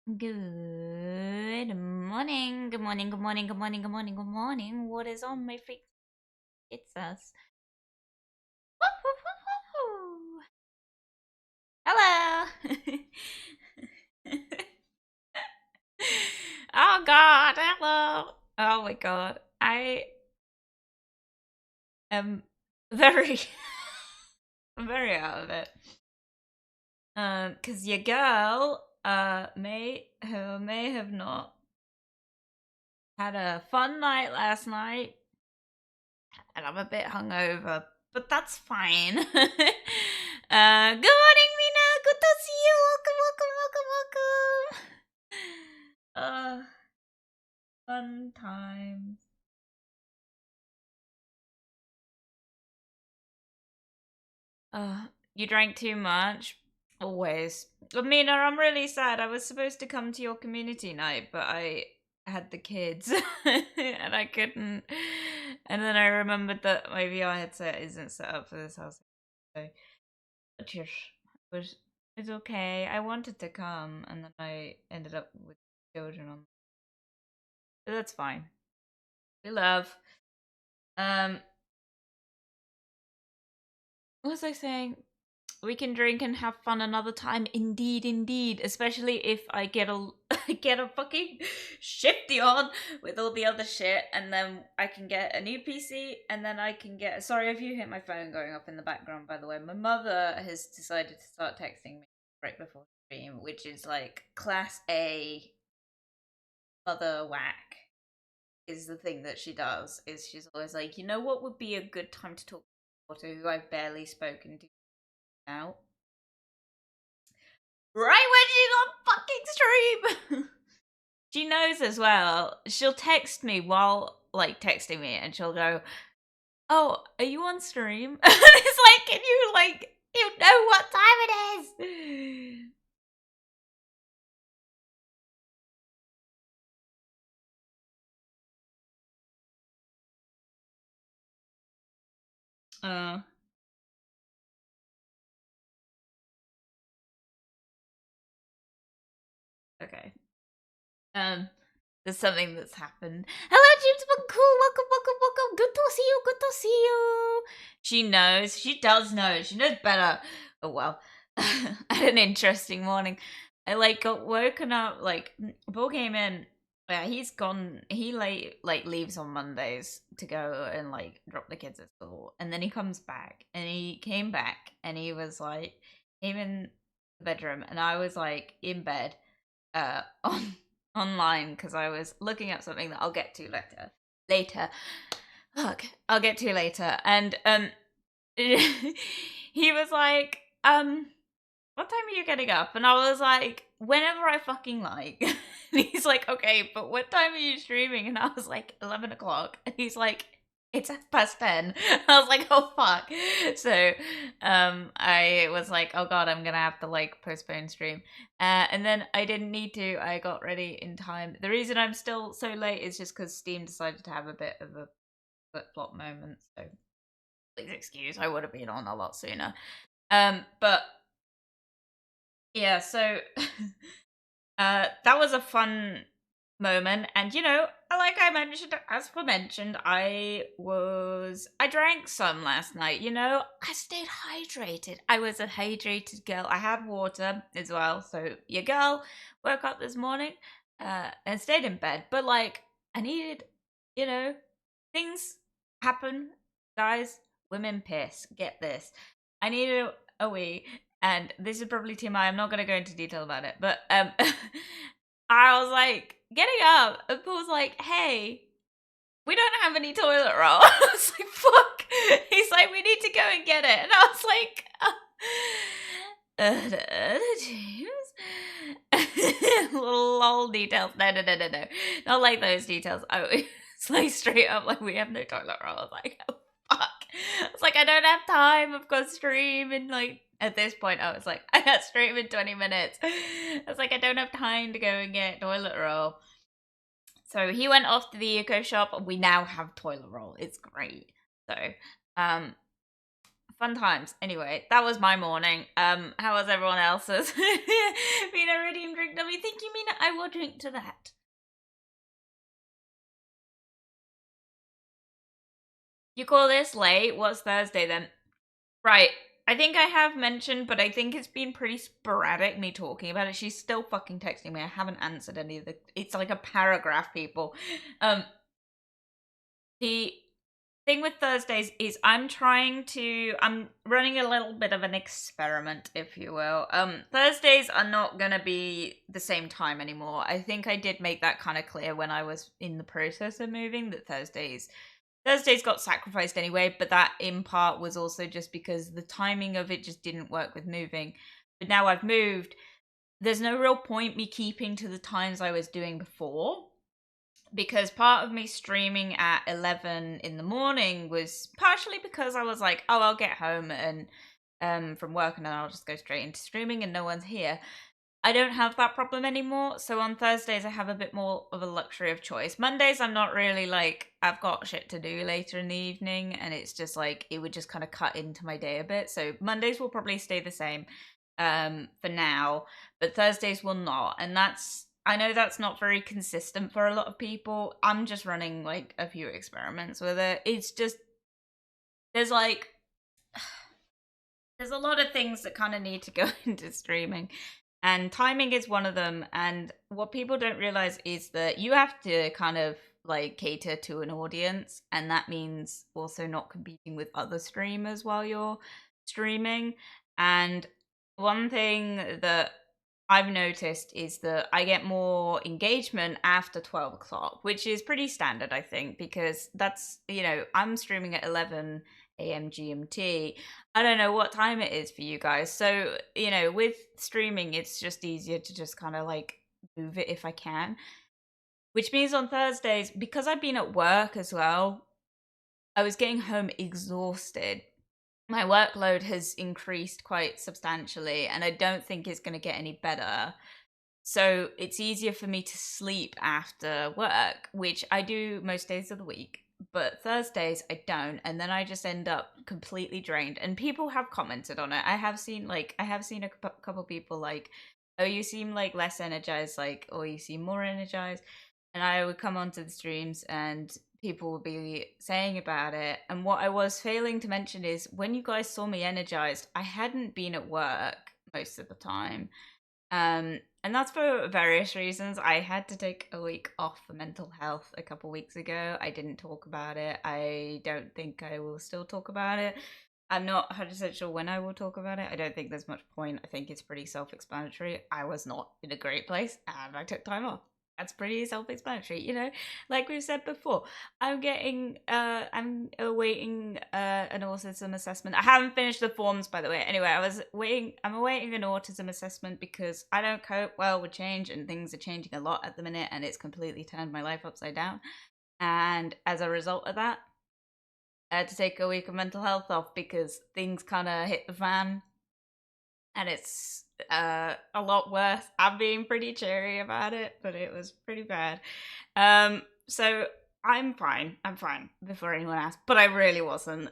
Good morning, good morning, good morning, good morning, good morning, good morning. What is on my freak? It's us. Woo-hoo-hoo-hoo-hoo. Hello. Oh God, hello. Oh my God, I am very, very out of it. Cause your girl, may have not had a fun night last night, and I'm a bit hungover, but that's fine. Good morning, Mina. Good to see you. Welcome, welcome, welcome, welcome. Fun times. You drank too much. Always. Mina, I'm really sad. I was supposed to come to your community night, but I had the kids and I couldn't. And then I remembered that my VR headset isn't set up for this house. So just was it's okay. I wanted to come and then I ended up with children on. But that's fine. We love. Um what was I saying? We can drink and have fun another time. Indeed, indeed. Especially if I get a get a fucking shifty on with all the other shit, and then I can get a new PC, and then I can get. Sorry if you hit my phone going off in the background. By the way, my mother has decided to start texting me right before stream, which is like class A mother whack. Is the thing that she does. Is she's always like, you know what would be a good time to talk to who I've barely spoken to now? Right when she's on fucking stream. She knows as well. She'll text me while like texting me, and she'll go, "Oh, are you on stream?" It's like, can you like you know what time it is? Uh, okay. Um, there's something that's happened. Hello, James Cool. Welcome, welcome, welcome. Good to see you. Good to see you. She knows. She does know. She knows better. Oh well. I had an interesting morning. I like got woken up. Like Paul came in. Yeah, he's gone. He like leaves on Mondays to go and like drop the kids at school, and then he comes back. And he came back, and he was like, came in the bedroom, and I was like in bed, on online because I was looking up something that I'll get to later. Later. Fuck. I'll get to later. And he was like, what time are you getting up? And I was like, whenever I fucking like. And he's like, okay, but what time are you streaming? And I was like, 11 o'clock. And he's like, it's 10:30. I was like, oh fuck. So I was like, oh god, I'm gonna have to like postpone stream. And then I didn't need to. I got ready in time. The reason I'm still so late is just because Steam decided to have a bit of a flip flop moment. So please excuse, I would have been on a lot sooner. But yeah, so that was a fun moment, and you know, like I mentioned, as for mentioned, I drank some last night. You know, I stayed hydrated. I was a hydrated girl. I had water as well. So your girl woke up this morning, and stayed in bed. But like, I needed, you know, things happen, guys. Women piss. Get this. I needed a wee, and this is probably TMI. I'm not going to go into detail about it, but I was like getting up, and Paul's like, "Hey, we don't have any toilet roll." I was like, "Fuck!" He's like, "We need to go and get it," and I was like, James, lol details. No, no, no, no, no, not like those details. It's like straight up, like we have no toilet roll. I was like, oh, fuck. I was like, I don't have time. I've got stream, and like at this point, I was like, I got stream in 20 minutes. I was like, I don't have time to go and get toilet roll. So he went off to the eco shop, and we now have toilet roll. It's great. So, um, fun times. Anyway, that was my morning. How was everyone else's? Mina, redeem drink dummy. Thank you, Mina. I will drink to that. You call this late? What's Thursday then? Right. I think I have mentioned, but I think it's been pretty sporadic, me talking about it. She's still fucking texting me. I haven't answered any of the... It's like a paragraph, people. The thing with Thursdays is I'm running a little bit of an experiment, if you will. Thursdays are not gonna be the same time anymore. I think I did make that kind of clear when I was in the process of moving, that Thursdays got sacrificed anyway, but that in part was also just because the timing of it just didn't work with moving. But now I've moved, there's no real point me keeping to the times I was doing before, because part of me streaming at 11 in the morning was partially because I was like, oh, I'll get home and from work and then I'll just go straight into streaming and no one's here. I don't have that problem anymore, so on Thursdays I have a bit more of a luxury of choice. Mondays I'm not really like, I've got shit to do later in the evening, and it's just like, it would just kind of cut into my day a bit. So Mondays will probably stay the same for now, but Thursdays will not, and I know that's not very consistent for a lot of people. I'm just running like a few experiments with it. It's just, there's a lot of things that kind of need to go into streaming. And timing is one of them. And what people don't realize is that you have to kind of like cater to an audience. And that means also not competing with other streamers while you're streaming. And one thing that I've noticed is that I get more engagement after 12 o'clock, which is pretty standard, I think, because that's, I'm streaming at 11 a.m. GMT. I don't know what time it is for you guys. So, with streaming, it's just easier to just kind of like move it if I can. Which means on Thursdays, because I've been at work as well, I was getting home exhausted. My workload has increased quite substantially, and I don't think it's going to get any better. So it's easier for me to sleep after work, which I do most days of the week. But Thursdays I don't, and then I just end up completely drained. And people have commented on it. I have seen a couple people like, oh, you seem like less energized, like, or you seem more energized. And I would come onto the streams and people would be saying about it. And what I was failing to mention is when you guys saw me energized, I hadn't been at work most of the time. And that's for various reasons. I had to take a week off for mental health a couple weeks ago. I didn't talk about it. I don't think I will still talk about it. I'm not 100% sure when I will talk about it. I don't think there's much point. I think it's pretty self-explanatory. I was not in a great place and I took time off. That's pretty self-explanatory, like we've said before. I'm awaiting an autism assessment. I haven't finished the forms, by the way. Anyway, I'm awaiting an autism assessment because I don't cope well with change, and things are changing a lot at the minute, and it's completely turned my life upside down. And as a result of that, I had to take a week of mental health off because things kind of hit the fan. And it's a lot worse. I'm being pretty cheery about it, but it was pretty bad. So I'm fine. Before anyone asked, but I really wasn't.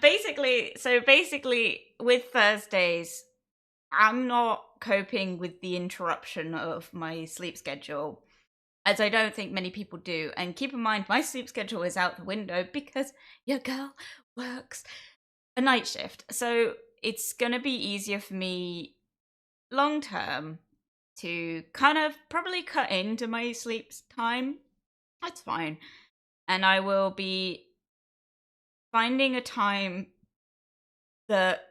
Basically, with Thursdays, I'm not coping with the interruption of my sleep schedule, as I don't think many people do. And keep in mind, my sleep schedule is out the window because your girl works a night shift. So it's going to be easier for me long term to kind of probably cut into my sleep time. That's fine. And I will be finding a time that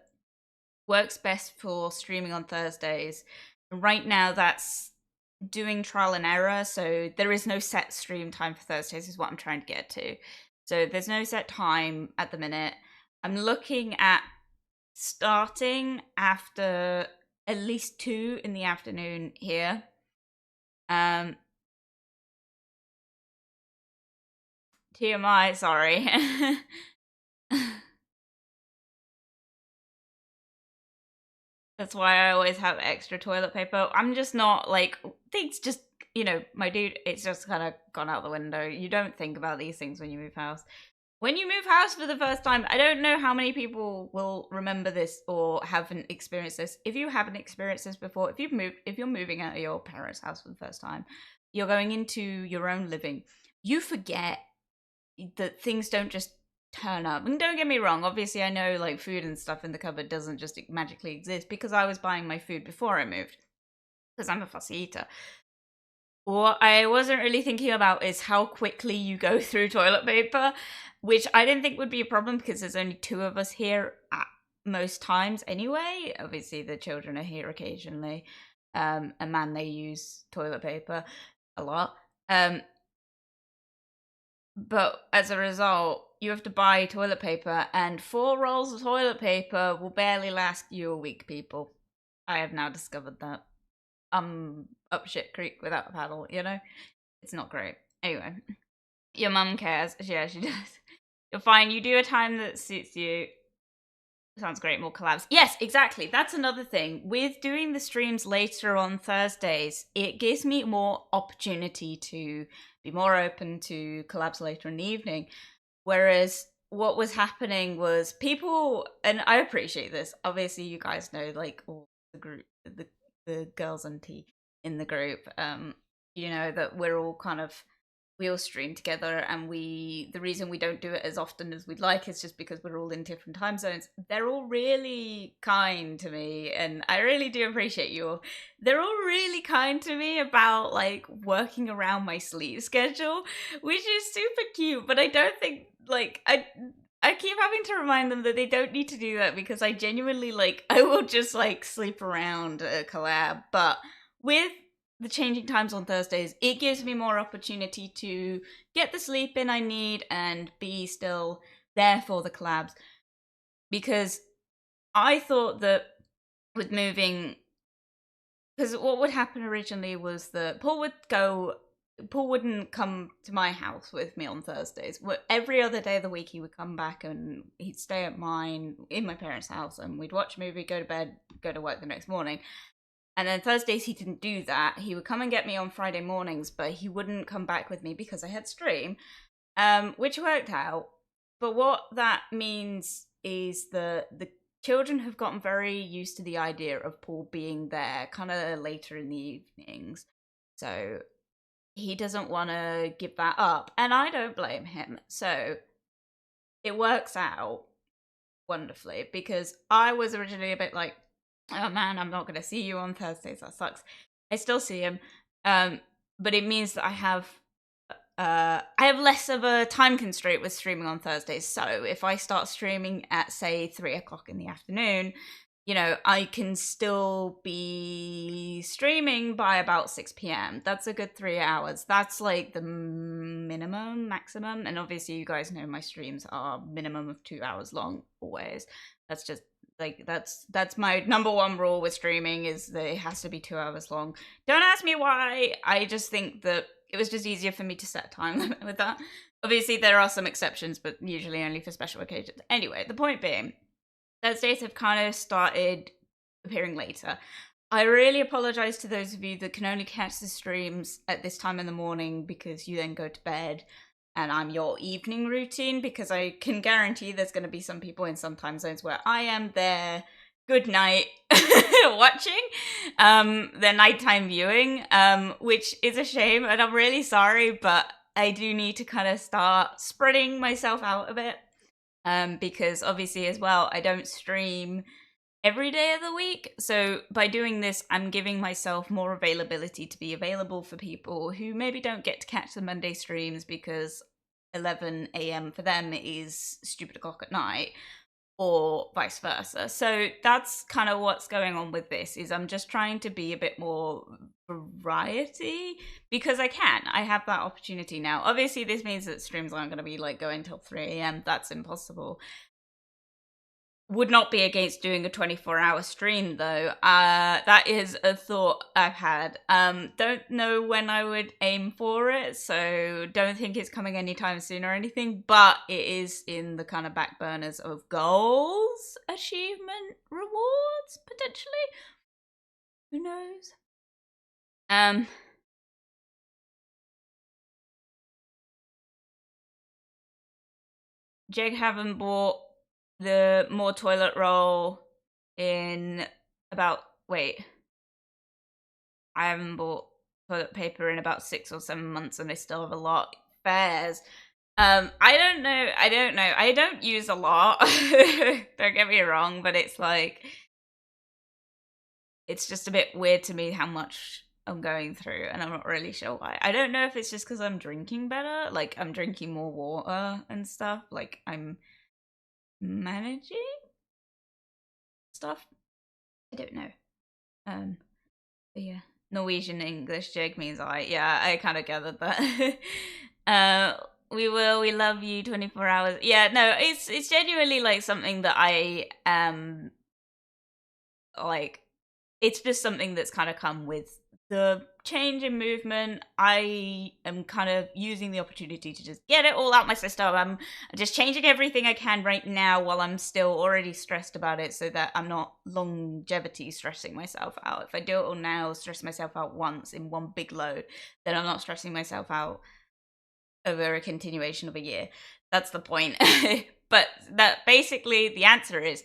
works best for streaming on Thursdays. Right now, that's doing trial and error. So there is no set stream time for Thursdays is what I'm trying to get to. So there's no set time at the minute. I'm looking at starting after at least 2 in the afternoon here. TMI, sorry. That's why I always have extra toilet paper. I'm just not like, things just, my dude, it's just kind of gone out the window. You don't think about these things when you move house. when you move house for the first time, I don't know how many people will remember this or haven't experienced this. If you haven't experienced this before, if you're moving out of your parents' house for the first time, you're going into your own living, you forget that things don't just turn up. And don't get me wrong, obviously I know like food and stuff in the cupboard doesn't just magically exist because I was buying my food before I moved. Because I'm a fussy eater. What I wasn't really thinking about is how quickly you go through toilet paper, which I didn't think would be a problem because there's only 2 of us here at most times anyway. Obviously, the children are here occasionally. And man, they use toilet paper a lot. But as a result, you have to buy toilet paper, and 4 rolls of toilet paper will barely last you a week, people. I have now discovered that. Up shit creek without a paddle, you know? It's not great. Anyway, your mum cares. Yeah, she does. You're fine. You do a time that suits you. Sounds great. More collabs. Yes, exactly. That's another thing. With doing the streams later on Thursdays, it gives me more opportunity to be more open to collabs later in the evening. Whereas what was happening was people, and I appreciate this. Obviously, you guys know, like, all the group, the girls and tea in the group, you know, that we're all kind of, we all stream together, and the reason we don't do it as often as we'd like is just because we're all in different time zones. They're all really kind to me, and I really do appreciate you all. They're all really kind to me about like working around my sleep schedule, which is super cute, but I don't think like I keep having to remind them that they don't need to do that because I genuinely like I will just like sleep around a collab, but with the changing times on Thursdays, it gives me more opportunity to get the sleep in I need and be still there for the collabs. Because I thought that with moving, because what would happen originally was that Paul wouldn't come to my house with me on Thursdays. Every other day of the week, he would come back and he'd stay at mine in my parents' house, and we'd watch a movie, go to bed, go to work the next morning. And then Thursdays he didn't do that. He would come and get me on Friday mornings, but he wouldn't come back with me because I had stream, which worked out. But what that means is the children have gotten very used to the idea of Paul being there kind of later in the evenings. So he doesn't want to give that up. And I don't blame him. So it works out wonderfully because I was originally a bit like, oh man, I'm not going to see you on Thursdays. That sucks. I still see him. But it means that I have less of a time constraint with streaming on Thursdays. So if I start streaming at say 3 o'clock in the afternoon, you know, I can still be streaming by about 6 p.m. That's a good 3 hours. That's like the minimum, maximum. And obviously you guys know my streams are minimum of 2 hours long always. That's just like that's my number one rule with streaming is that it has to be 2 hours long. Don't ask me why. I just think that it was just easier for me to set a time limit with that. Obviously there are some exceptions, but usually only for special occasions. Anyway, the point being, Thursdays have kind of started appearing later. I really apologize to those of you that can only catch the streams at this time in the morning because you then go to bed and I'm your evening routine, because I can guarantee there's going to be some people in some time zones where I am there good night watching their nighttime viewing, which is a shame, and I'm really sorry, but I do need to kind of start spreading myself out a bit, because obviously as well I don't stream every day of the week. So by doing this, I'm giving myself more availability to be available for people who maybe don't get to catch the Monday streams because 11 a.m. for them is stupid o'clock at night, or vice versa. So that's kind of what's going on with this, is I'm just trying to be a bit more variety because I have that opportunity now. Obviously this means that streams aren't going to be like going till 3 a.m. That's impossible. Would not be against doing a 24-hour stream though. That is a thought I've had. Don't know when I would aim for it, so don't think it's coming anytime soon or anything, but it is in the kind of back burners of goals, achievement, rewards, potentially. Who knows? Jake haven't bought the more toilet roll in about, wait, I haven't bought toilet paper in about 6 or 7 months and I still have a lot. Fairs. I don't know. I don't use a lot. Don't get me wrong, but it's like, it's just a bit weird to me how much I'm going through, and I'm not really sure why. I don't know if it's just because I'm drinking better, like I'm drinking more water and stuff, like I'm managing stuff. I don't know. But yeah, Norwegian English joke means I kind of gathered that. We will, we love you 24 hours. Yeah, no, it's genuinely like something that I like, it's just something that's kind of come with the change in movement. I am kind of using the opportunity to just get it all out my system. I'm just changing everything I can right now while I'm still already stressed about it, so that I'm not longevity stressing myself out. If I do it all now, stress myself out once in one big load, then I'm not stressing myself out over a continuation of a year. That's the point. But that basically the answer is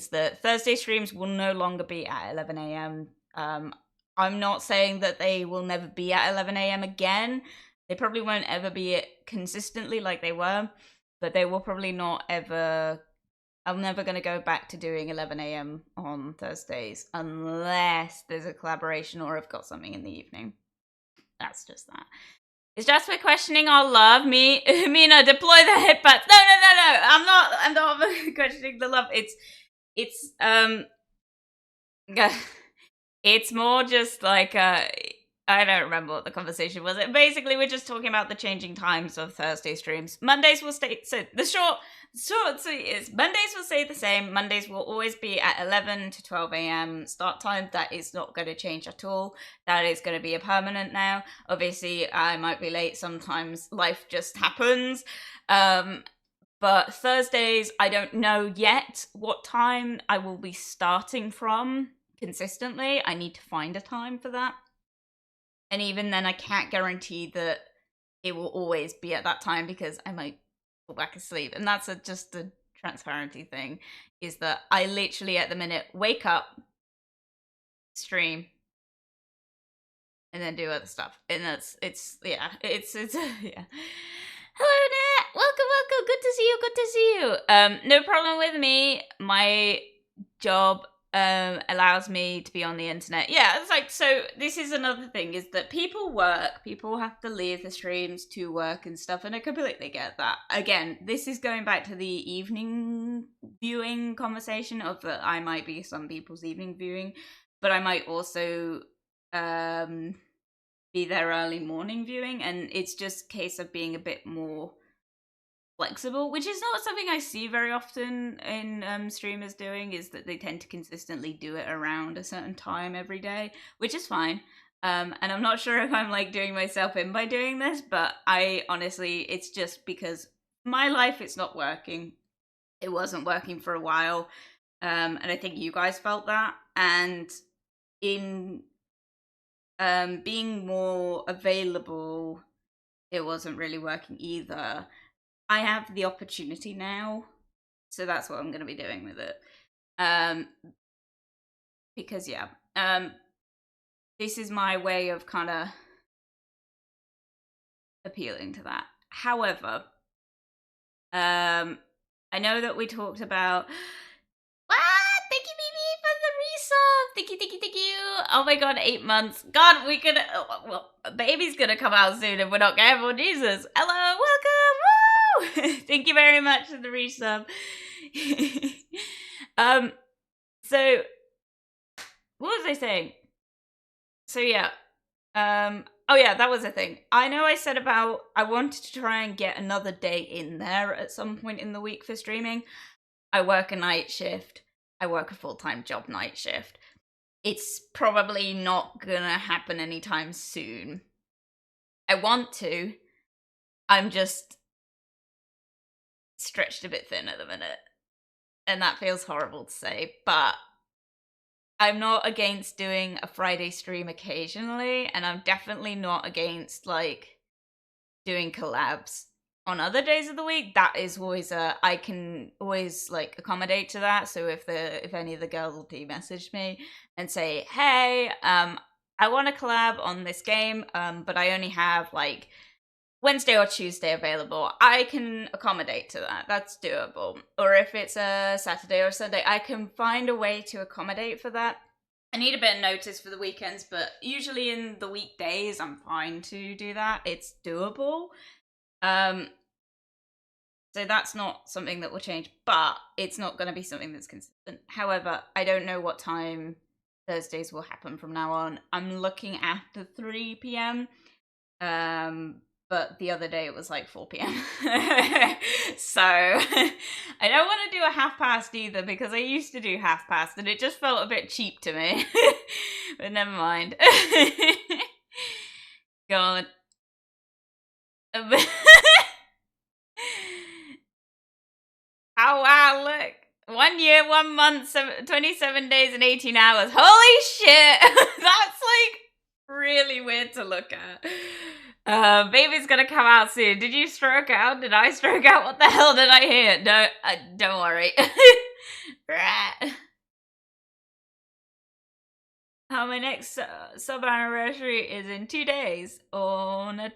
that Thursday streams will no longer be at 11 a.m. I'm not saying that they will never be at 11 a.m. again. They probably won't ever be it consistently like they were, but they will probably not ever. I'm never going to go back to doing 11 a.m. on Thursdays unless there's a collaboration or I've got something in the evening. That's just that. Is Jasper questioning our love? Mina, deploy the headbutt. No. I'm not questioning the love. It's it's more just like I don't remember what the conversation was. Basically, we're just talking about the changing times of Thursday streams. Mondays will stay. So the short is Mondays will stay the same. Mondays will always be at 11 to 12 a.m. start time. That is not going to change at all. That is going to be a permanent now. Obviously, I might be late sometimes. Life just happens. But Thursdays, I don't know yet what time I will be starting from consistently. I need to find a time for that. And even then, I can't guarantee that it will always be at that time because I might fall back asleep. And that's just a transparency thing, is that I literally at the minute wake up, stream, and then do other stuff. And it's yeah. Hello, Nat. Welcome. Good to see you. No problem with me. My job allows me to be on the internet. Yeah, it's like, so this is another thing, is that people have to leave the streams to work and stuff, and I completely get that. Again, this is going back to the evening viewing conversation of that I might be some people's evening viewing, but I might also be there early morning viewing, and it's just a case of being a bit more flexible, which is not something I see very often in streamers doing, is that they tend to consistently do it around a certain time every day, which is fine. And I'm not sure if I'm like doing myself in by doing this, but I honestly, it's just because my life, it's not working. It wasn't working for a while. And I think you guys felt that. And in being more available, it wasn't really working either. I have the opportunity now, so that's what I'm going to be doing with it. Because yeah, this is my way of kind of appealing to that. However, I know that we talked about. Thank you, Mimi, for the resub. Thank you. Oh my god, 8 months. God, we could. Well, baby's gonna come out soon if we're not careful. Jesus. Hello, welcome. Woo! Thank you very much for the resub. So what was I saying? So yeah. Oh yeah, that was a thing. I know I said about I wanted to try and get another day in there at some point in the week for streaming. I work a night shift. I work a full-time job night shift. It's probably not gonna happen anytime soon. I want to. I'm just stretched a bit thin at the minute. And that feels horrible to say, but I'm not against doing a Friday stream occasionally, and I'm definitely not against like doing collabs on other days of the week, that is always I can always like accommodate to that. So if any of the girls will message me and say, hey, I want to collab on this game, but I only have like Wednesday or Tuesday available, I can accommodate to that. That's doable. Or if it's a Saturday or Sunday, I can find a way to accommodate for that. I need a bit of notice for the weekends, but usually in the weekdays, I'm fine to do that. It's doable. So that's not something that will change, but it's not going to be something that's consistent. However, I don't know what time Thursdays will happen from now on. I'm looking after 3 p.m. But the other day it was like 4 p.m. So I don't want to do a half past either, because I used to do half past and it just felt a bit cheap to me. But never mind. God. Oh wow, look. 1 year, 1 month, 27 days and 18 hours. Holy shit! That's like really weird to look at. Baby's gonna come out soon. Did you stroke out? Did I stroke out? What the hell did I hear? No, don't worry. Right. My next sub anniversary is in 2 days on a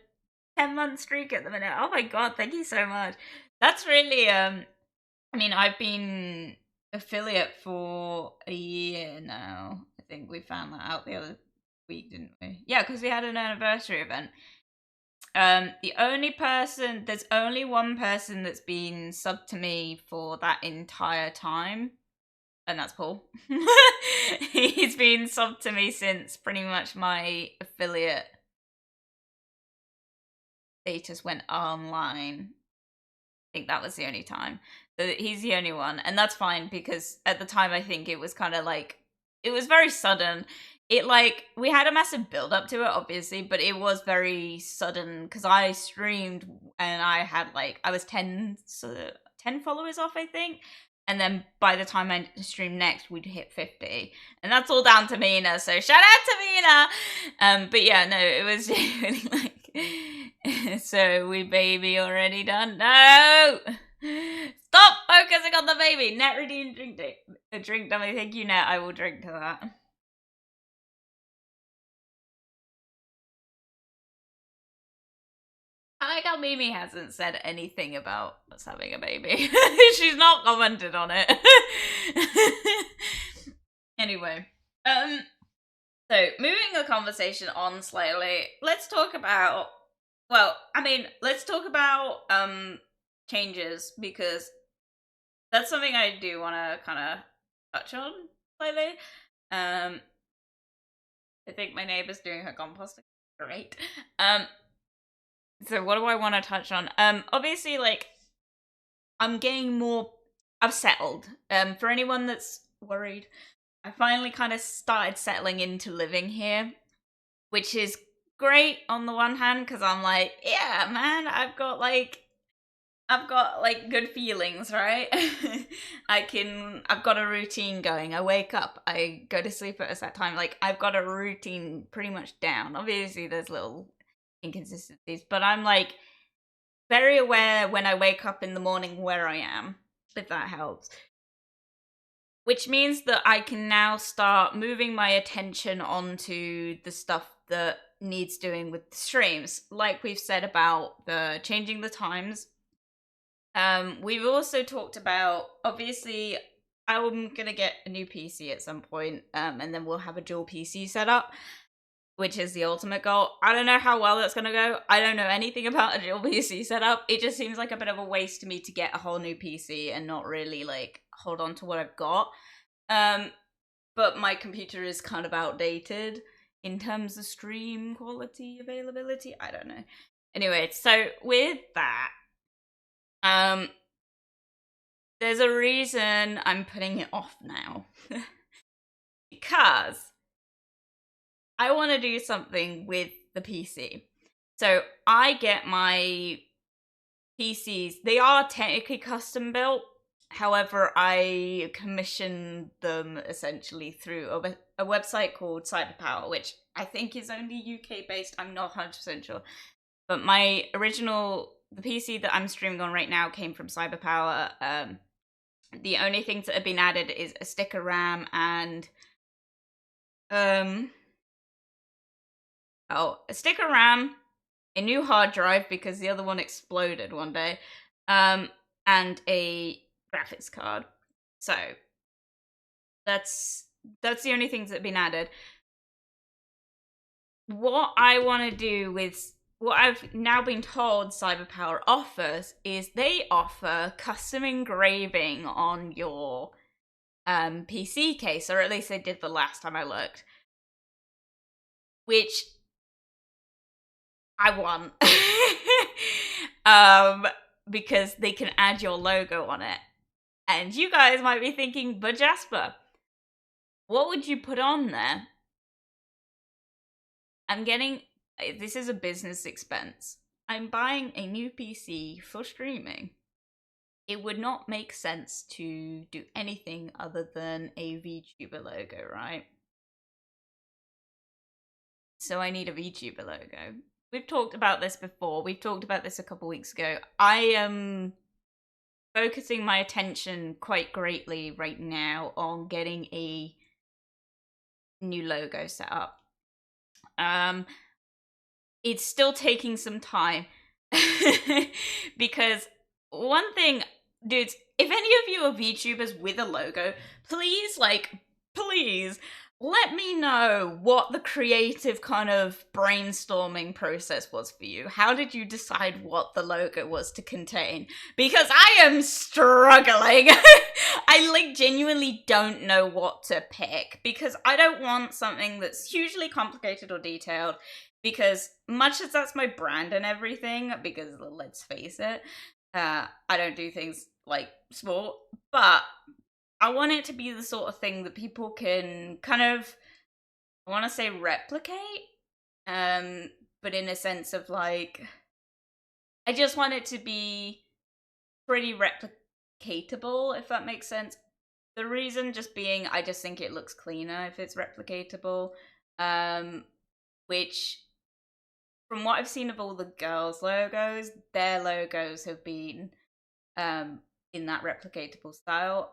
10-month streak at the minute. Oh my god, thank you so much. That's really I mean, I've been affiliate for a year now. I think we found that out the other week, didn't we? Yeah, because we had an anniversary event. There's only one person that's been subbed to me for that entire time, and that's Paul. He's been subbed to me since pretty much my affiliate status went online. I think that was the only time. So he's the only one, and that's fine, because at the time I think it was kind of like, it was very sudden. It like, we had a massive build up to it obviously, but it was very sudden because I streamed and I had like, I was 10 followers off, I think, and then by the time I streamed next we'd hit 50, and that's all down to Mina, so shout out to Mina. But yeah, no, it was really like, so we baby already done? No, stop focusing on the baby. Net redeem drink dummy. Thank you, Net. I will drink to that. I like how Mimi hasn't said anything about us having a baby. She's not commented on it. Anyway, so moving the conversation on slightly, let's talk about, changes, because that's something I do want to kind of touch on slightly. I think my neighbor's doing her composting. Great. So what do I want to touch on? Obviously, like, I'm getting more, I've settled. For anyone that's worried, I finally kind of started settling into living here, which is great on the one hand, because I'm like, yeah, man, I've got good feelings, right? I've got a routine going. I wake up, I go to sleep at a set time. Like, I've got a routine pretty much down. Obviously, there's little inconsistencies, but I'm like very aware when I wake up in the morning where I am, if that helps. Which means that I can now start moving my attention onto the stuff that needs doing with the streams. Like we've said about the changing the times. We've also talked about, obviously, I'm gonna get a new PC at some point, and then we'll have a dual PC setup, which is the ultimate goal. I don't know how well that's gonna go. I don't know anything about a dual PC setup. It just seems like a bit of a waste to me to get a whole new PC and not really like hold on to what I've got. But my computer is kind of outdated in terms of stream quality, availability. I don't know. Anyway, so with that, there's a reason I'm putting it off now. Because I want to do something with the PC. So I get my PCs, they are technically custom built. However, I commissioned them essentially through a website called Cyberpower, which I think is only UK based. I'm not 100% sure. But my original the PC that I'm streaming on right now came from CyberPower. The only things that have been added is a sticker RAM and a sticker RAM, a new hard drive because the other one exploded one day, and a graphics card. So that's the only things that have been added. What I want to do with what I've now been told CyberPower offers is they offer custom engraving on your PC case, or at least they did the last time I looked, which I want. Because they can add your logo on it. And you guys might be thinking, but Jasper, what would you put on there? This is a business expense. I'm buying a new PC for streaming. It would not make sense to do anything other than a VTuber logo, right? So I need a VTuber logo. We've talked about this before. We've talked about this a couple weeks ago. I am focusing my attention quite greatly right now on getting a new logo set up. It's still taking some time because one thing, dudes, if any of you are VTubers with a logo, please let me know what the creative kind of brainstorming process was for you. How did you decide what the logo was to contain? Because I am struggling. I genuinely don't know what to pick because I don't want something that's hugely complicated or detailed, because much as that's my brand and everything, because let's face it, I don't do things like small, but I want it to be the sort of thing that people can kind of, I want to say replicate, but in a sense of I just want it to be pretty replicatable, if that makes sense. The reason just being, I just think it looks cleaner if it's replicatable, which, from what I've seen of all the girls' logos, their logos have been in that replicatable style.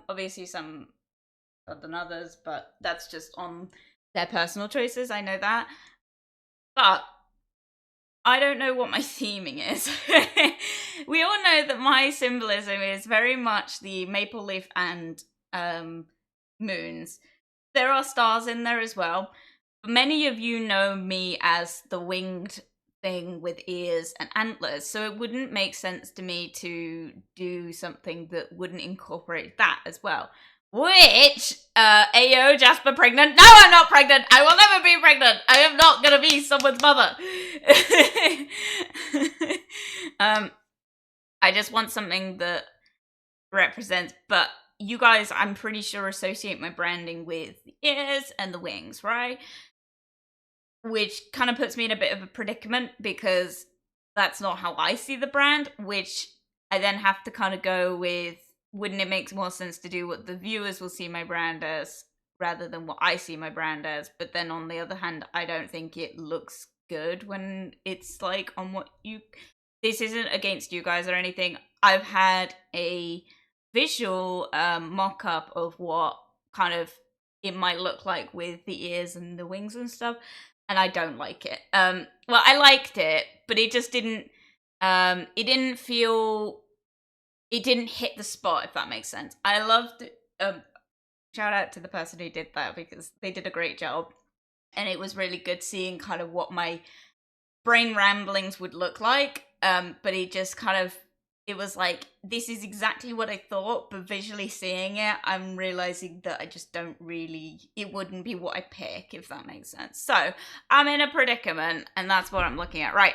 Obviously some other than others, but that's just on their personal choices, I know that. But I don't know what my theming is. We all know that my symbolism is very much the maple leaf and moons. There are stars in there as well. Many of you know me as the winged thing with ears and antlers, so it wouldn't make sense to me to do something that wouldn't incorporate that as well. Which, Ayo, Jasper pregnant? No, I'm not pregnant! I will never be pregnant! I am not gonna be someone's mother! I just want something that represents, but you guys, I'm pretty sure, associate my branding with the ears and the wings, right? Which kind of puts me in a bit of a predicament because that's not how I see the brand, which I then have to kind of go with, wouldn't it make more sense to do what the viewers will see my brand as rather than what I see my brand as? But then on the other hand, I don't think it looks good when it's on what you... This isn't against you guys or anything. I've had a visual mock-up of what kind of it might look like with the ears and the wings and stuff, and I don't like it. Well, I liked it, but it just didn't, it didn't hit the spot, if that makes sense. I loved, shout out to the person who did that because they did a great job. And it was really good seeing kind of what my brain ramblings would look like. But it just kind of, it was this is exactly what I thought, but visually seeing it, I'm realizing that I just don't really, it wouldn't be what I pick, if that makes sense. So, I'm in a predicament, and that's what I'm looking at. Right,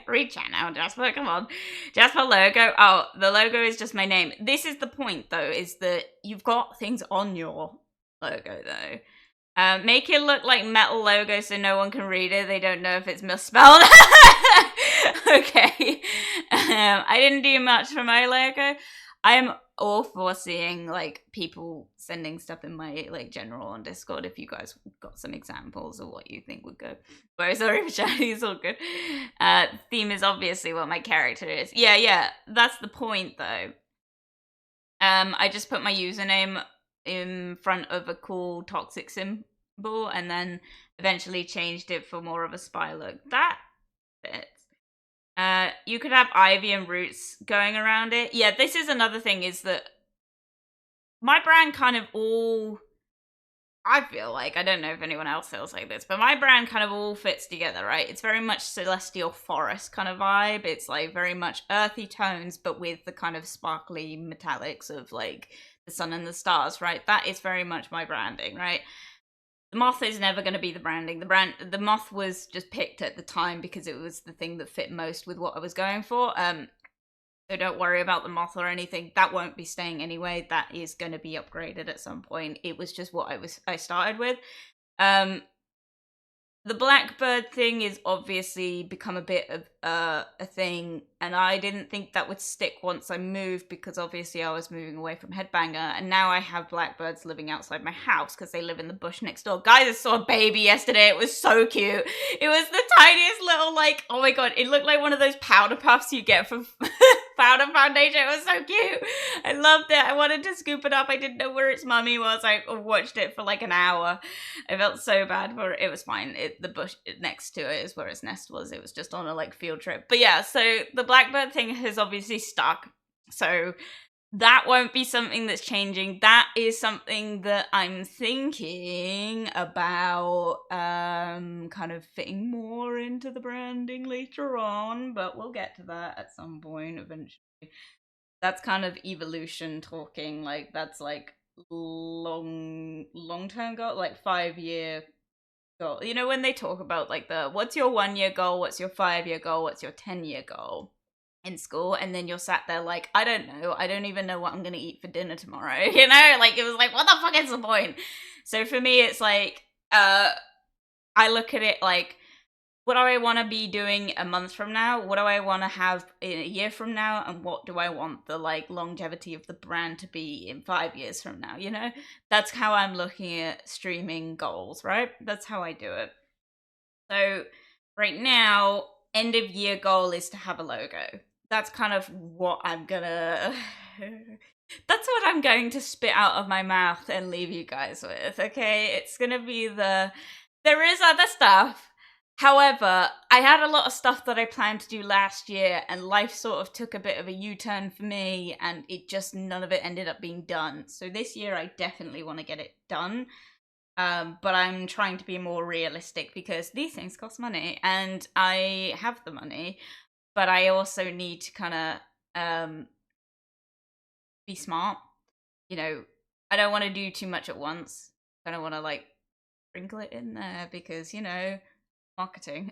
reach out now, Jasper, come on. Jasper logo, oh, the logo is just my name. This is the point, though, is that you've got things on your logo, though. Make it look like metal logo so no one can read it. They don't know if it's misspelled. Okay. I didn't do much for my logo. I'm all for seeing like people sending stuff in my like general on Discord if you guys got some examples of what you think would go. Whereas sorry for chatting, it's all good. Theme is obviously what my character is. Yeah, that's the point though. I just put my username in front of a cool toxic symbol and then eventually changed it for more of a spy look. That fits. You could have ivy and roots going around it. Yeah, this is another thing, is that my brand kind of all, I feel like, I don't know if anyone else feels like this, but my brand kind of all fits together, right? It's very much celestial forest kind of vibe. It's like very much earthy tones, but with the kind of sparkly metallics of like the sun and the stars, right? That is very much my branding, right? The moth is never going to be the branding. The moth was just picked at the time because it was the thing that fit most with what I was going for. So don't worry about the moth or anything. That won't be staying anyway. That is going to be upgraded at some point. It was just what I started with. The blackbird thing is obviously become a bit of a thing, and I didn't think that would stick once I moved because obviously I was moving away from Headbanger, and now I have blackbirds living outside my house because they live in the bush next door. Guys, I saw a baby yesterday. It was so cute. It was the tiniest little, like, oh my god, it looked like one of those powder puffs you get from powder foundation. It was so cute. I loved it. I wanted to scoop it up. I didn't know where its mummy was. I watched it for like an hour. I felt so bad for it. It was fine. The bush next to it is where its nest was. It was just on a like field trip. But yeah, so the blackbird thing has obviously stuck. So that won't be something that's changing. That is something that I'm thinking about kind of fitting more into the branding later on, but we'll get to that at some point eventually. That's kind of evolution talking, like that's like long-term goal, like 5-year goal. You know, when they talk about like what's your 1-year goal, what's your 5-year goal, what's your 10-year goal in school, and then you're sat there like, I don't know, I don't even know what I'm gonna eat for dinner tomorrow. You know, like it was like, what the fuck is the point? So for me, it's like I look at it like, what do I want to be doing a month from now? What do I want to have in a year from now? And what do I want the like longevity of the brand to be in 5 years from now? You know, that's how I'm looking at streaming goals, right? That's how I do it. So right now, end of year goal is to have a logo. That's kind of what I'm gonna that's what I'm going to spit out of my mouth and leave you guys with, okay? It's gonna be there is other stuff. However, I had a lot of stuff that I planned to do last year, and life sort of took a bit of a U-turn for me, and none of it ended up being done. So this year I definitely want to get it done. But I'm trying to be more realistic because these things cost money, and I have the money, but I also need to kind of be smart. You know, I don't want to do too much at once. I don't want to like sprinkle it in there because, you know, marketing.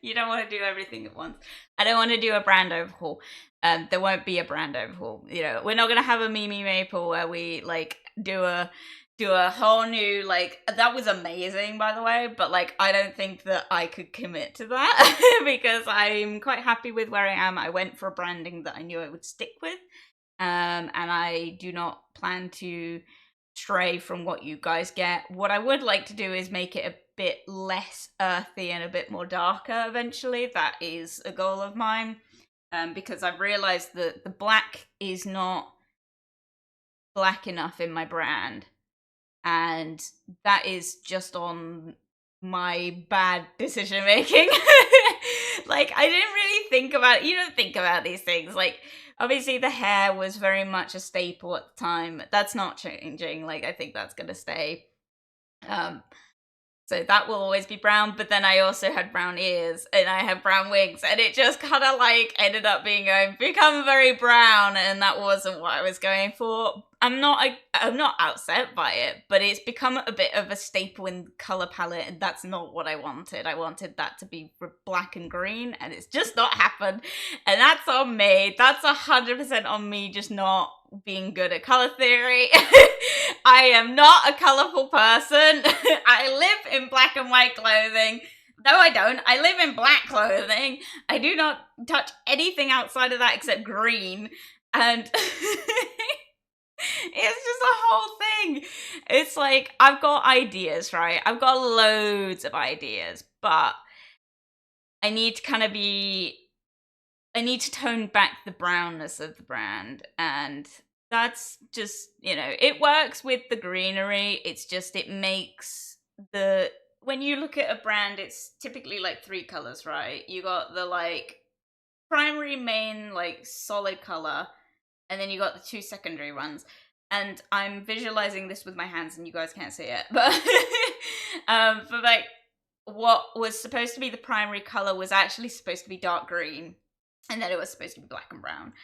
You don't want to do everything at once. I don't want to do a brand overhaul. There won't be a brand overhaul. You know, we're not gonna have a Mimi Maple where we like do a whole new, like, that was amazing by the way, but like I don't think that I could commit to that because I'm quite happy with where I am. I went for a branding that I knew I would stick with, and I do not plan to stray from what you guys get. What I would like to do is make it a bit less earthy and a bit more darker eventually. That is a goal of mine, because I've realized that the black is not black enough in my brand, and that is just on my bad decision making. Like, I didn't really think about, you don't think about these things. Like, obviously the hair was very much a staple at the time. That's not changing. Like, I think that's gonna stay. So that will always be brown, but then I also had brown ears and I had brown wigs, and it just kind of like ended up become very brown, and that wasn't what I was going for. I'm not upset by it, but it's become a bit of a staple in color palette, and that's not what I wanted. I wanted that to be black and green, and it's just not happened. And that's on me. That's 100% on me just not being good at color theory. I am not a colorful person. I live in black and white clothing. No, I don't. I live in black clothing. I do not touch anything outside of that except green. And it's just a whole thing. It's like, I've got ideas, right? I've got loads of ideas, but I need to kind of I need to tone back the brownness of the brand, and that's just, it works with the greenery. It's just, it makes when you look at a brand, it's typically like 3 colors, right? You got the like primary main like solid color, and then you got the 2 secondary ones. And I'm visualizing this with my hands, and you guys can't see it, but for like what was supposed to be the primary color was actually supposed to be dark green, and then it was supposed to be black and brown.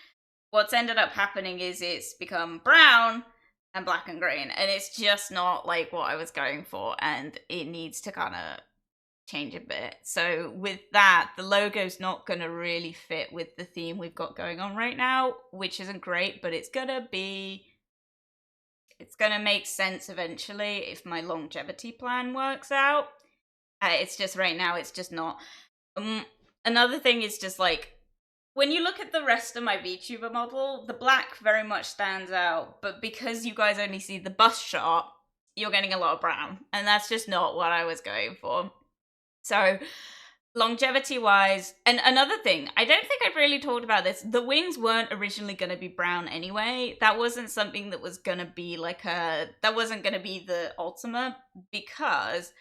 What's ended up happening is it's become brown and black and green, and it's just not like what I was going for, and it needs to kind of change a bit. So with that, the logo's not going to really fit with the theme we've got going on right now, which isn't great, but it's going to make sense eventually if my longevity plan works out. It's just right now, it's just not. Another thing is just like, when you look at the rest of my VTuber model, the black very much stands out, but because you guys only see the bust shot, you're getting a lot of brown, and that's just not what I was going for. So, longevity-wise, and another thing, I don't think I've really talked about this, the wings weren't originally going to be brown anyway. That wasn't something that was going to be like that wasn't going to be the ultimate, because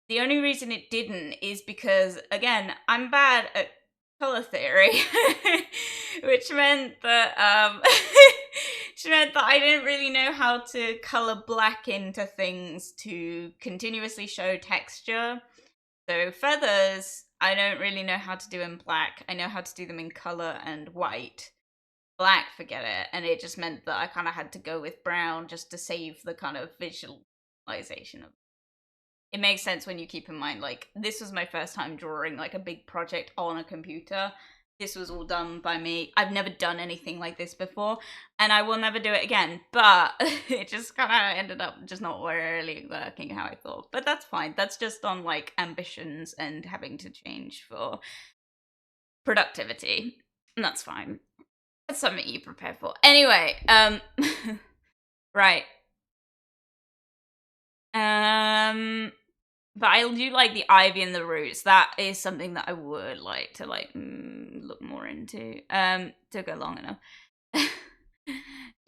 the only reason it didn't is because, again, I'm bad at color theory, which meant that I didn't really know how to color black into things to continuously show texture. So feathers, I don't really know how to do in black. I know how to do them in color and white. Black, forget it. And it just meant that I kind of had to go with brown just to save the kind of visualization of it. It makes sense when you keep in mind, like, this was my first time drawing like a big project on a computer. This was all done by me. I've never done anything like this before, and I will never do it again, but it just kind of ended up just not really working how I thought. But that's fine. That's just on like ambitions and having to change for productivity. And that's fine. That's something you prepare for. Anyway, right. But I do like the ivy and the roots. That is something that I would like to look more into. Took it long enough.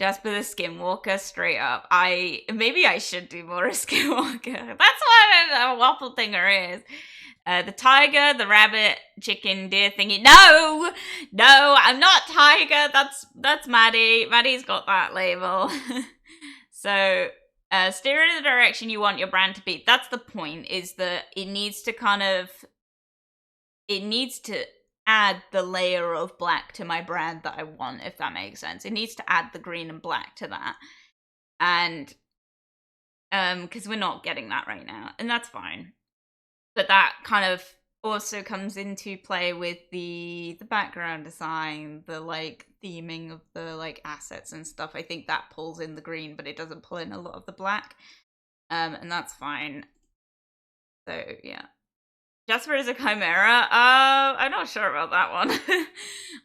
Jasper the Skinwalker, straight up. Maybe I should do more of Skinwalker. That's what a waffle thinger is. The tiger, the rabbit, chicken, deer thingy. No, I'm not tiger. That's Maddie. Maddie's got that label. So. Steer in the direction you want your brand to be. That's the point, is that it needs to add the layer of black to my brand that I want, if that makes sense. It needs to add the green and black to that. And, because we're not getting that right now, and that's fine. But that kind of also comes into play with the background design, the like theming of the like assets and stuff. I think that pulls in the green, but it doesn't pull in a lot of the black, and that's fine. So yeah, Jasper is a chimera. I'm not sure about that one.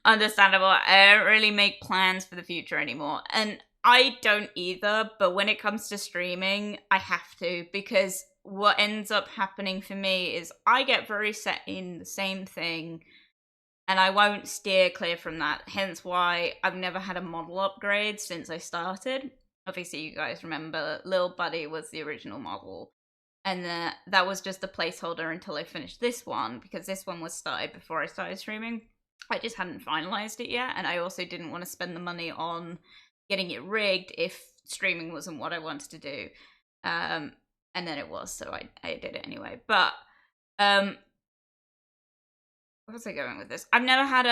Understandable. I don't really make plans for the future anymore, and I don't either. But when it comes to streaming, I have to, because what ends up happening for me is I get very set in the same thing, and I won't steer clear from that. Hence why I've never had a model upgrade since I started. Obviously, you guys remember Lil Buddy was the original model, and that was just a placeholder until I finished this one, because this one was started before I started streaming. I just hadn't finalized it yet, and I also didn't want to spend the money on getting it rigged if streaming wasn't what I wanted to do. And then it was, so I did it anyway. But, where was I going with this? I've never had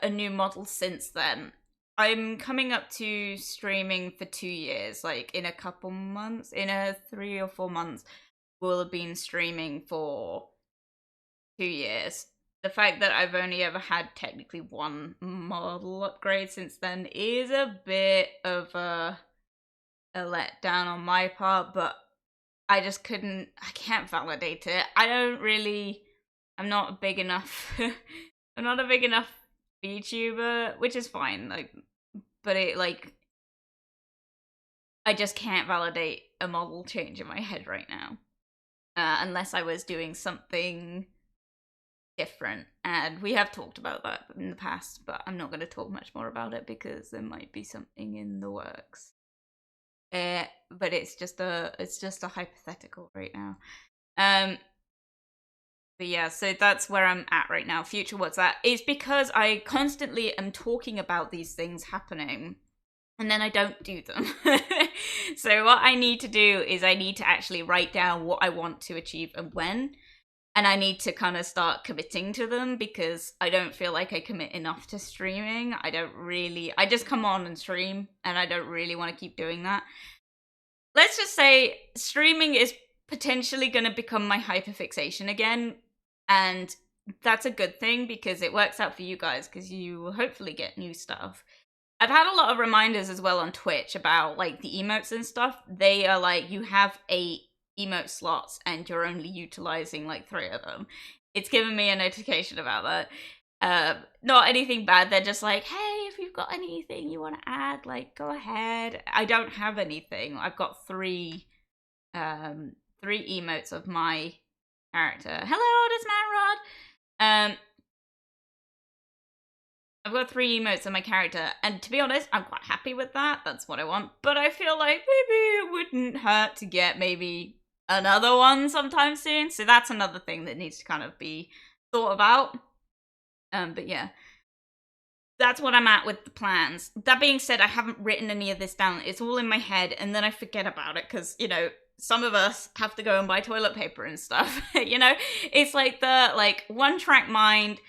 a new model since then. I'm coming up to streaming for 2 years, like in a couple months, in a 3 or 4 months, we'll have been streaming for 2 years. The fact that I've only ever had technically one model upgrade since then is a bit of a letdown on my part, but I can't validate it. I'm not a big enough, I'm not a big enough VTuber, which is fine. Like, but it like I just can't validate a model change in my head right now, unless I was doing something different. And we have talked about that in the past, but I'm not going to talk much more about it because there might be something in the works. But it's just a hypothetical right now. But yeah, so that's where I'm at right now. Future what's that? It's because I constantly am talking about these things happening and then I don't do them. So what I need to do is I need to actually write down what I want to achieve and when. And I need to kind of start committing to them because I don't feel like I commit enough to streaming. I just come on and stream and I don't really want to keep doing that. Let's just say streaming is potentially going to become my hyperfixation again. And that's a good thing because it works out for you guys because you will hopefully get new stuff. I've had a lot of reminders as well on Twitch about like the emotes and stuff. They are like, you have 8 emote slots and you're only utilizing like 3 of them. It's given me a notification about that. Not anything bad. They're just like, hey, if you've got anything you want to add, like go ahead. I don't have anything. I've got 3 emotes of my character. Hello, this man Rod. I've got 3 emotes of my character, and to be honest, I'm quite happy with that. That's what I want. But I feel like maybe it wouldn't hurt to get maybe another one sometime soon. So that's another thing that needs to kind of be thought about. But yeah, that's what I'm at with the plans. That being said, I haven't written any of this down. It's all in my head, and then I forget about it because, you know, some of us have to go and buy toilet paper and stuff. You know, it's like the one-track mind.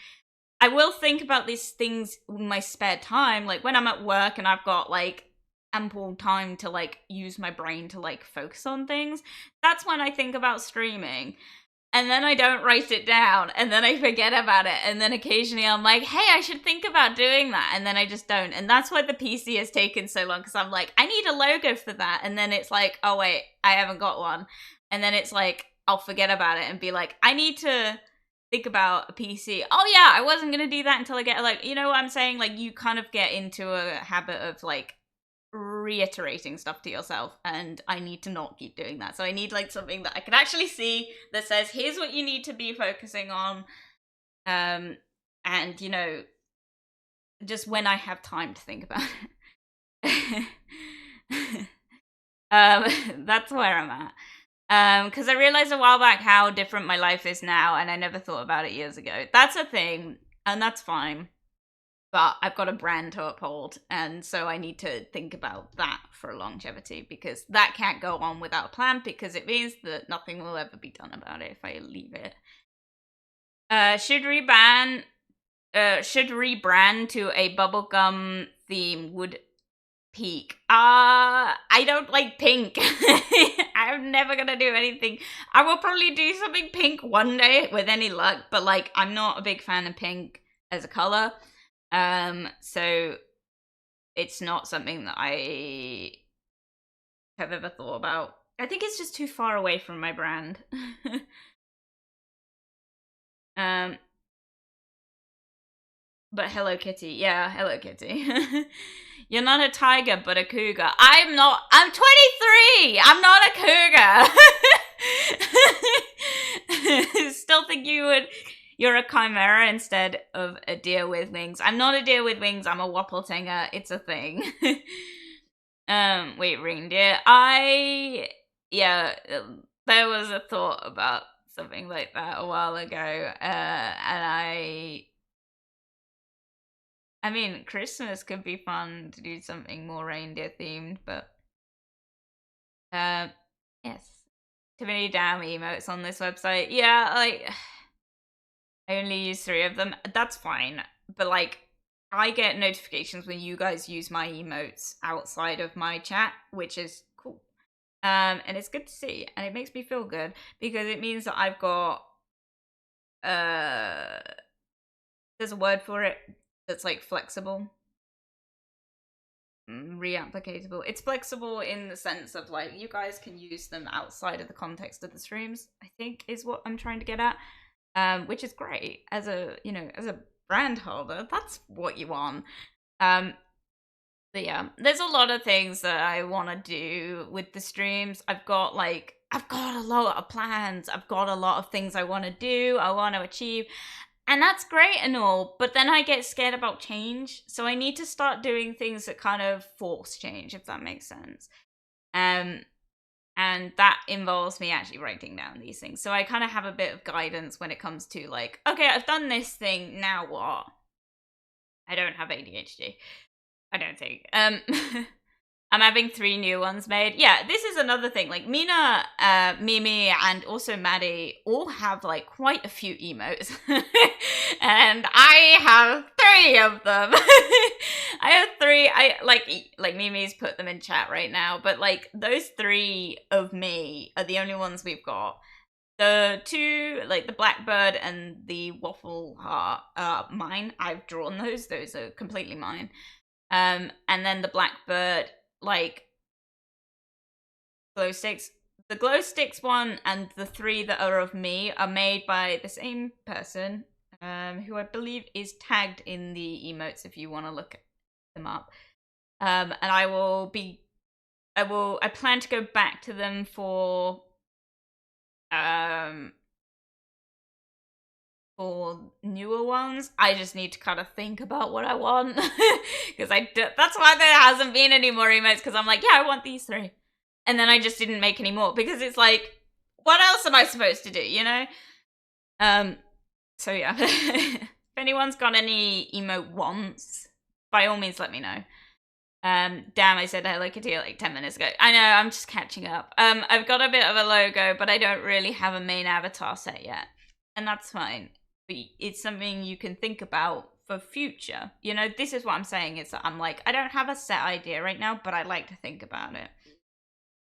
I will think about these things in my spare time, like when I'm at work and I've got like ample time to like use my brain to like focus on things. That's when I think about streaming. And then I don't write it down, and then I forget about it, and then occasionally I'm like, hey, I should think about doing that, and then I just don't. And that's why the PC has taken so long, because I'm like, I need a logo for that, and then it's like, oh wait, I haven't got one. And then it's like, I'll forget about it and be like, I need to think about a PC. Oh yeah, I wasn't gonna do that until I get like, you know what I'm saying? Like you kind of get into a habit of like reiterating stuff to yourself, and I need to not keep doing that. So I need like something that I can actually see that says, here's what you need to be focusing on. And you know, just when I have time to think about it. That's where I'm at. Because I realized a while back how different my life is now, and I never thought about it years ago. That's a thing, and that's fine. But I've got a brand to uphold, and so I need to think about that for longevity, because that can't go on without a plan, because it means that nothing will ever be done about it if I leave it. Should rebrand to a bubblegum theme would peak. I don't like pink. I'm never gonna do anything. I will probably do something pink one day with any luck, but like I'm not a big fan of pink as a color. So it's not something that I have ever thought about. I think it's just too far away from my brand. But Hello Kitty, yeah, Hello Kitty. You're not a tiger, but a cougar. I'm 23! I'm not a cougar! Still think you're a chimera instead of a deer with wings. I'm not a deer with wings, I'm a wappletinger. It's a thing. Wait, reindeer. Yeah, there was a thought about something like that a while ago, and I mean, Christmas could be fun to do something more reindeer themed, but yes. Too many damn emotes on this website. Yeah, like I only use 3 of them. That's fine. But like I get notifications when you guys use my emotes outside of my chat, which is cool. And it's good to see, and it makes me feel good because it means that I've got there's a word for it that's like flexible, reapplicatable. It's flexible in the sense of like you guys can use them outside of the context of the streams, I think is what I'm trying to get at, which is great as a, you know, as a brand holder. That's what you want. But But yeah, there's a lot of things that I want to do with the streams. I've got a lot of plans. I've got a lot of things I want to do, I want to achieve. And that's great and all, but then I get scared about change. So I need to start doing things that kind of force change, if that makes sense. And that involves me actually writing down these things. So I kind of have a bit of guidance when it comes to like, okay, I've done this thing, now what? I don't have ADHD. I don't think. I'm having 3 new ones made. Yeah, this is another thing. Like Mina, Mimi, and also Maddie all have like quite a few emotes. And I have 3 of them. I have 3. I like Mimi's put them in chat right now, but like those 3 of me are the only ones we've got. The 2, like the blackbird and the waffle heart, are mine. I've drawn those. Those are completely mine. And then the blackbird, like glow sticks. The glow sticks one and the 3 that are of me are made by the same person, who I believe is tagged in the emotes if you want to look them up. And I plan to go back to them for newer ones. I just need to kind of think about what I want, because that's why there hasn't been any more emotes, because I'm like, yeah, I want these 3, and then I just didn't make any more, because it's like, what else am I supposed to do, you know? So yeah. If anyone's got any emote wants, by all means let me know. Damn, I said hello Kitty like 10 minutes ago. I know, I'm just catching up. I've got a bit of a logo, but I don't really have a main avatar set yet, and that's fine. But it's something you can think about for future. You know, this is what I'm saying, is that I'm like, I don't have a set idea right now, but I like to think about it.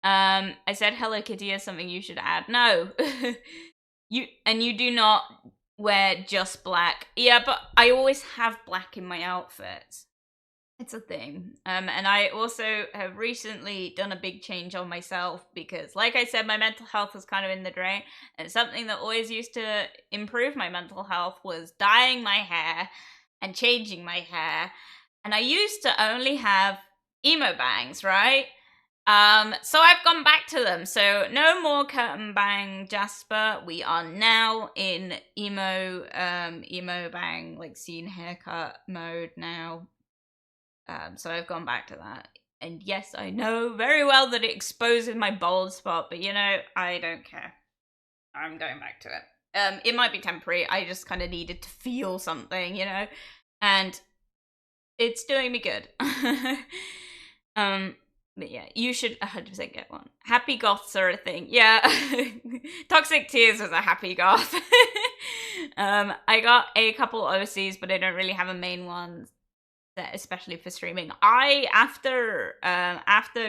I said Hello Kitty is something you should add. No. You do not wear just black. Yeah, but I always have black in my outfits. It's a thing. And I also have recently done a big change on myself, because like I said, my mental health was kind of in the drain, and something that always used to improve my mental health was dyeing my hair and changing my hair. And I used to only have emo bangs, right? So I've gone back to them. So no more curtain bang Jasper. We are now in emo bang, like scene haircut mode now. So I've gone back to that. And yes, I know very well that it exposes my bald spot, but you know, I don't care. I'm going back to it. It might be temporary. I just kind of needed to feel something, you know? And it's doing me good. But yeah, you should 100% get one. Happy goths are a thing. Yeah. Toxic Tears was a happy goth. I got a couple OCs, but I don't really have a main one, especially for streaming. After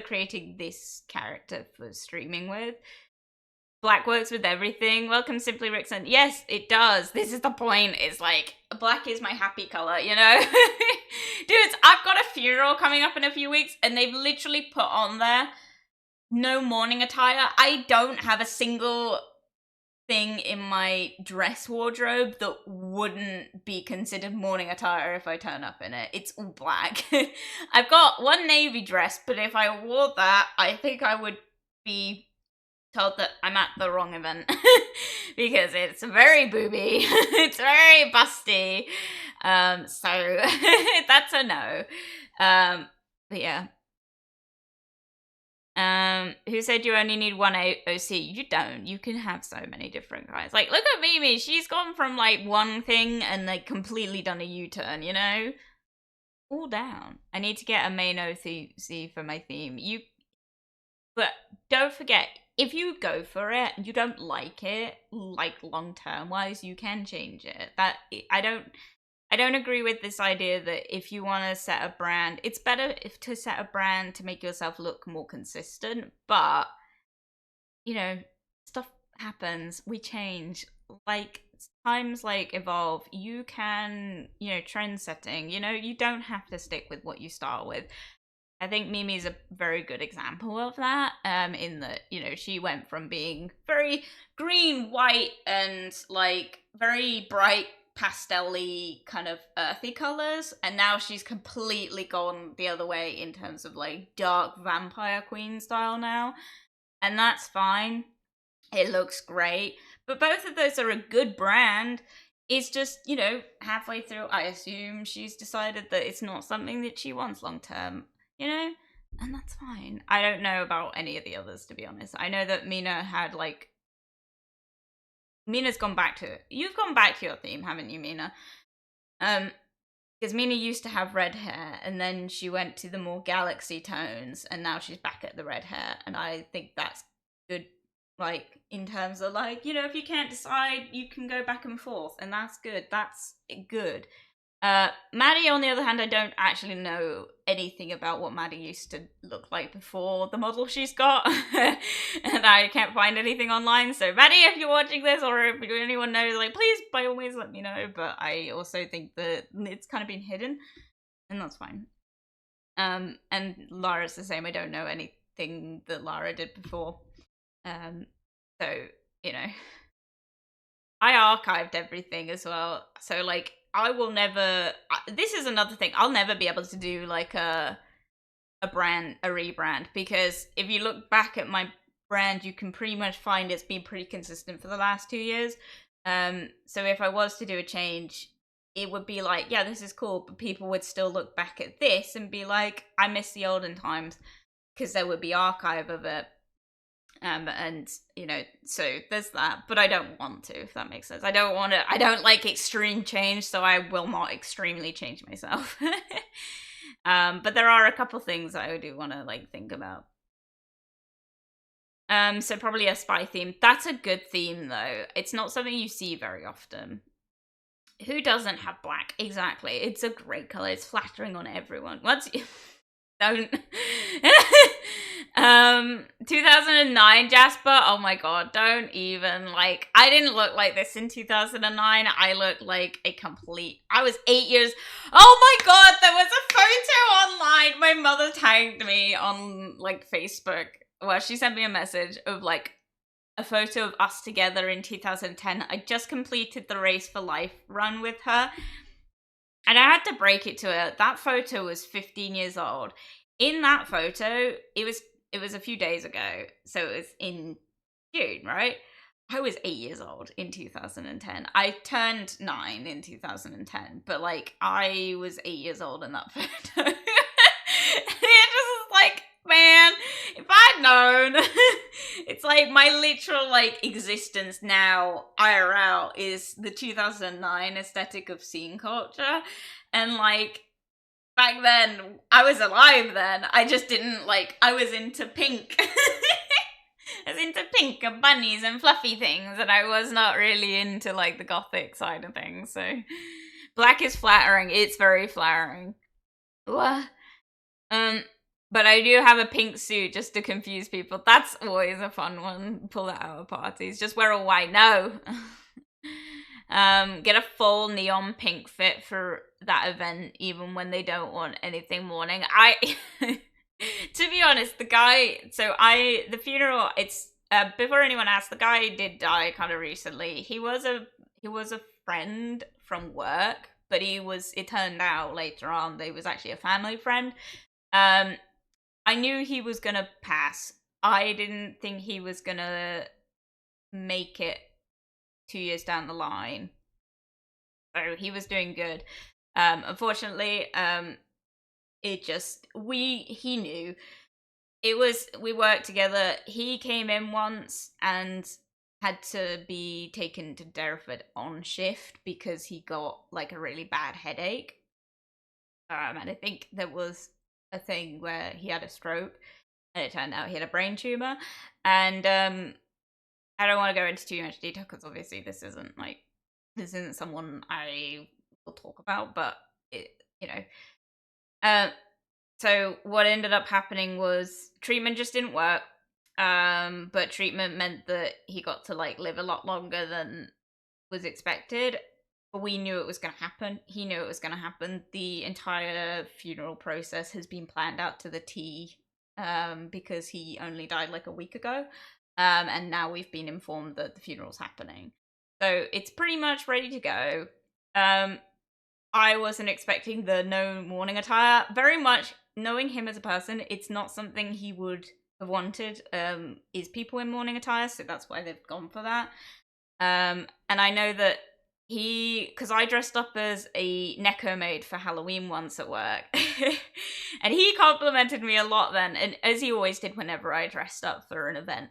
creating this character for streaming with, black works with everything. Welcome Simply Rickson. Yes, it does. This is the point. It's like, black is my happy color, you know? Dudes, I've got a funeral coming up in a few weeks, and they've literally put on there no morning attire. I don't have a single thing in my dress wardrobe that wouldn't be considered morning attire if I turn up in it. It's all black. I've got one navy dress, but if I wore that, I think I would be told that I'm at the wrong event, because it's very booby. It's very busty. So that's a no. But yeah. Who said you only need one OC? You don't. You can have so many different guys. Like, look at Mimi. She's gone from like one thing and like completely done a U-turn, you know? All down. I need to get a main OC for my theme. But don't forget, if you go for it and you don't like it, like long-term wise, you can change it. I don't agree with this idea that if you want to set a brand, it's better to set a brand to make yourself look more consistent. But, you know, stuff happens. We change. Like, times like evolve. You can, you know, trend setting. You know, you don't have to stick with what you start with. I think Mimi's a very good example of that, in that, you know, she went from being very green, white, and, like, very bright pastel-y kind of earthy colors, and now she's completely gone the other way in terms of like dark vampire queen style now, and that's fine. It looks great, but both of those are a good brand. It's just, you know, halfway through, I assume she's decided that it's not something that she wants long term, you know? And that's fine. I don't know about any of the others, to be honest. I know that Mina had, like... Mina's gone back to it. You've gone back to your theme, haven't you, Mina? Because Mina used to have red hair, and then she went to the more galaxy tones, and now she's back at the red hair, and I think that's good. Like, in terms of, like, you know, if you can't decide, you can go back and forth, and that's good. That's good. Maddie, on the other hand, I don't actually know anything about what Maddie used to look like before the model she's got, and I can't find anything online. So, Maddie, if you're watching this, or if anyone knows, like, please, by all means, let me know. But I also think that it's kind of been hidden, and that's fine. And Lara's the same. I don't know anything that Lara did before. So, you know, I archived everything as well. So, like, I will never, this is another thing, I'll never be able to do, like, a rebrand, because if you look back at my brand, you can pretty much find it's been pretty consistent for the last 2 years. So if I was to do a change, it would be like, yeah, this is cool, but people would still look back at this and be like, I miss the olden times, because there would be archive of it. And, you know, so there's that, but I don't want to, if that makes sense. I don't like extreme change, so I will not extremely change myself. But there are a couple things I do want to, like, think about. So probably a spy theme. That's a good theme, though. It's not something you see very often. Who doesn't have black? Exactly. It's a great color. It's flattering on everyone. Don't. 2009 Jasper, oh my god, don't even, like, I didn't look like this in 2009. I looked like I was 8 years, oh my god, there was a photo online, my mother tagged me on, like, Facebook, well, she sent me a message of, like, a photo of us together in 2010. I just completed the Race for Life run with her, and I had to break it to her. That photo was 15 years old. In that photo, it was a few days ago, so it was in June, right? I was 8 years old in 2010. I turned 9 in 2010, but, like, I was 8 years old in that photo. It just was like, man, if I'd known. It's like my literal, like, existence now, IRL, is the 2009 aesthetic of scene culture, and, like, back then, I was alive then. I just didn't, like, I was into pink. I was into pink and bunnies and fluffy things, and I was not really into, like, the gothic side of things, so. Black is flattering. It's very flattering. What? But I do have a pink suit just to confuse people. That's always a fun one. Pull that out of parties. Just wear a white. No. Get a full neon pink fit for that event, even when they don't want anything mourning. To be honest, the funeral, it's, before anyone asks, the guy did die kind of recently. He was a friend from work, but it turned out later on that he was actually a family friend. I knew he was gonna pass. I didn't think he was gonna make it 2 years down the line. So he was doing good. Unfortunately, he knew. We worked together. He came in once and had to be taken to Derriford on shift because he got, like, a really bad headache. And I think there was a thing where he had a stroke, and it turned out he had a brain tumor. And I don't want to go into too much detail because obviously this isn't someone I will talk about, but so what ended up happening was treatment just didn't work. But treatment meant that he got to, like, live a lot longer than was expected. But we knew it was going to happen. He knew it was going to happen. The entire funeral process has been planned out to the T, because he only died, like, a week ago. And now we've been informed that the funeral's happening. So it's pretty much ready to go. I wasn't expecting the no morning attire. Very much knowing him as a person, it's not something he would have wanted, is people in morning attire, so that's why they've gone for that. And I know that because I dressed up as a Neko maid for Halloween once at work, and he complimented me a lot then, and as he always did whenever I dressed up for an event.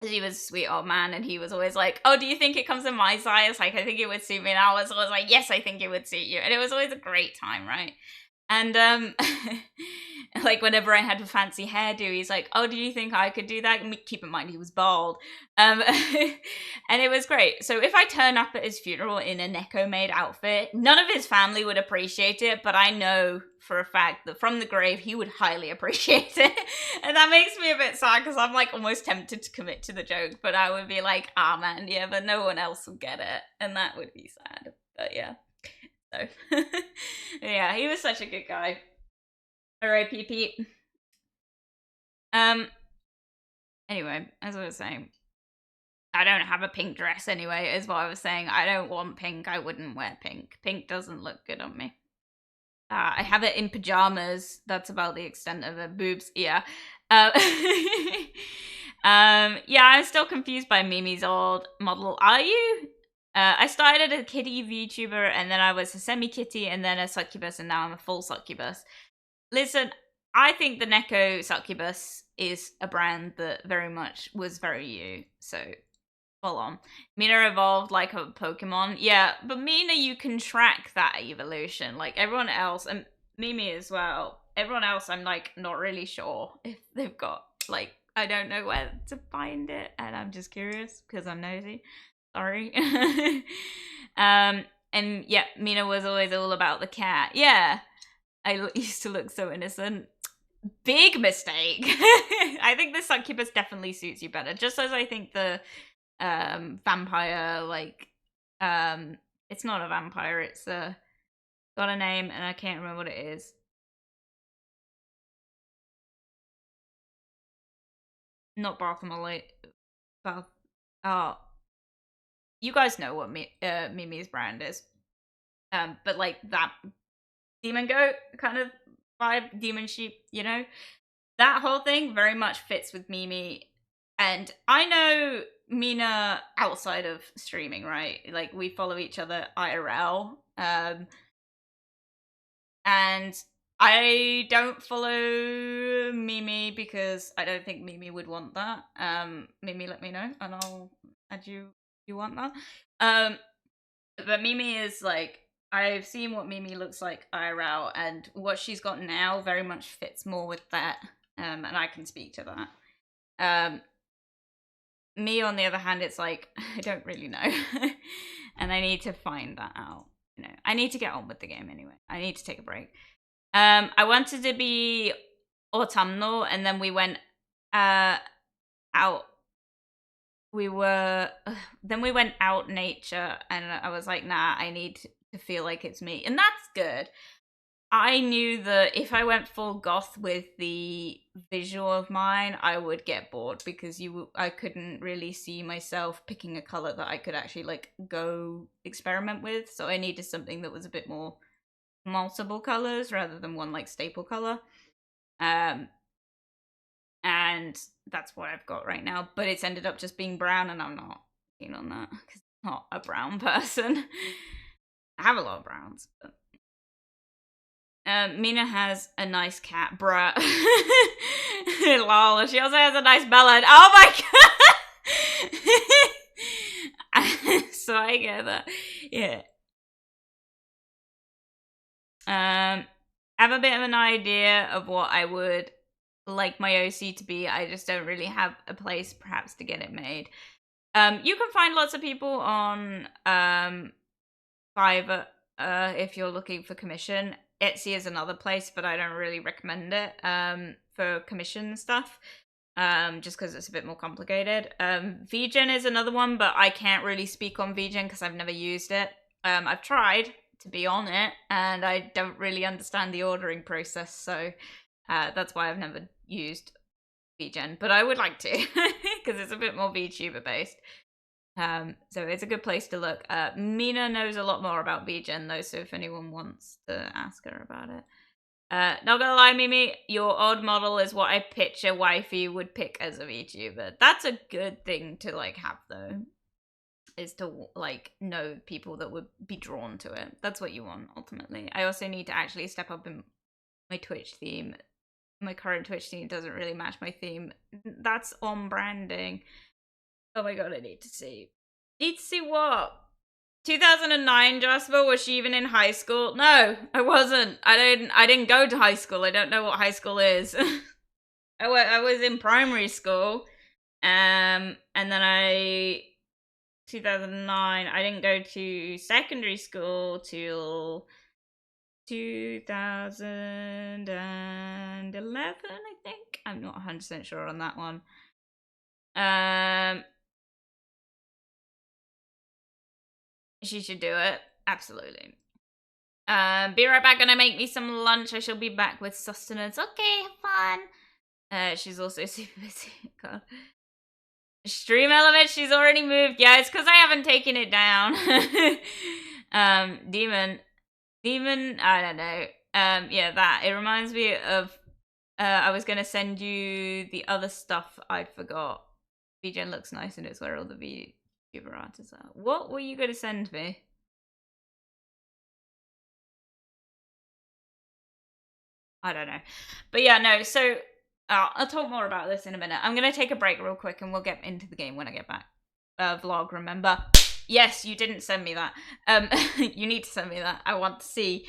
He was a sweet old man, and he was always like, "Oh, do you think it comes in my size? Like, I think it would suit me." And I was always like, "Yes, I think it would suit you." And it was always a great time, right? And like whenever I had a fancy hairdo, he's like, "Oh, do you think I could do that?" And keep in mind he was bald, and it was great. So if I turn up at his funeral in a Neko maid outfit, none of his family would appreciate it, but I know for a fact that from the grave he would highly appreciate it, and that makes me a bit sad because I'm like almost tempted to commit to the joke, but I would be like, "Ah, man, yeah," but no one else would get it, and that would be sad. But yeah. So, yeah, he was such a good guy. R.I.P. Pete. Anyway, as I was saying, I don't have a pink dress anyway, is what I was saying. I don't want pink. I wouldn't wear pink. Pink doesn't look good on me. I have it in pajamas. That's about the extent of it. Boobs, yeah. Yeah, I'm still confused by Mimi's old model. Are you? I started as a kitty VTuber, and then I was a semi-kitty, and then a succubus, and now I'm a full succubus. Listen, I think the Neko succubus is a brand that very much was very you, so full on. Mina evolved like a Pokemon. Yeah, but Mina, you can track that evolution. Like everyone else, and Mimi as well, everyone else, I'm like not really sure if they've got, like, I don't know where to find it, and I'm just curious because I'm nosy. Sorry. And yeah, Mina was always all about the cat. Yeah, I used to look so innocent. Big mistake. I think the succubus definitely suits you better. Just as I think the vampire, like, it's not a vampire. It's got a name, and I can't remember what it is. Not Bartholomew. Oh, you guys know what Mimi's brand is. But like that demon goat kind of vibe, demon sheep, you know? That whole thing very much fits with Mimi. And I know Mina outside of streaming, right? Like we follow each other IRL. And I don't follow Mimi because I don't think Mimi would want that. Mimi, let me know and I'll add you if you want that. But Mimi is like, I've seen what Mimi looks like IRL, and what she's got now very much fits more with that. And I can speak to that. Me, on the other hand, it's like, I don't really know. And I need to find that out. You know, I need to get on with the game anyway. I need to take a break. I wanted to be autumnal, and then we went out. Then we went out nature, and I was like, nah, I need to feel like it's me. And that's good. I knew that if I went full goth with the visual of mine, I would get bored because I couldn't really see myself picking a color that I could actually like go experiment with. So I needed something that was a bit more multiple colors rather than one like staple color. And that's what I've got right now. But it's ended up just being brown, and I'm not keen on that because I'm not a brown person. I have a lot of browns, but Mina has a nice cat, bruh. Lol. She also has a nice ballad. Oh my god! So I get that. Yeah. I have a bit of an idea of what I would like my OC to be. I just don't really have a place, perhaps, to get it made. You can find lots of people on Fiverr if you're looking for commission. Etsy is another place, but I don't really recommend it for commission stuff, just because it's a bit more complicated. VGen is another one, but I can't really speak on VGen because I've never used it. I've tried to be on it, and I don't really understand the ordering process, so that's why I've never used VGen, but I would like to because it's a bit more VTuber based. So it's a good place to look. Mina knows a lot more about VGen though, so if anyone wants to ask her about it. Not gonna lie, Mimi, your odd model is what I picture wifey would pick as a VTuber. That's a good thing to like have though, is to like know people that would be drawn to it. That's what you want ultimately. I also need to actually step up in my Twitch theme. My current Twitch theme doesn't really match my theme. That's on branding. Oh my god, I need to see. Need to see what? 2009, Jasper, was she even in high school? No, I wasn't. I didn't go to high school. I don't know what high school is. I was in primary school. And then 2009, I didn't go to secondary school till 2011, I think. I'm not 100% sure on that one. She should do it. Absolutely. Be right back, gonna make me some lunch. I shall be back with sustenance. Okay, have fun. She's also super busy. God. Stream element, she's already moved. Yeah, it's because I haven't taken it down. Demon, I don't know. Yeah, that. It reminds me of, I was gonna send you the other stuff I forgot. VGen looks nice and it's where all the VTuber artists are. What were you gonna send me? I don't know. But yeah, no, so I'll talk more about this in a minute. I'm going to take a break real quick and we'll get into the game when I get back. Vlog, remember? Yes, you didn't send me that. You need to send me that. I want to see.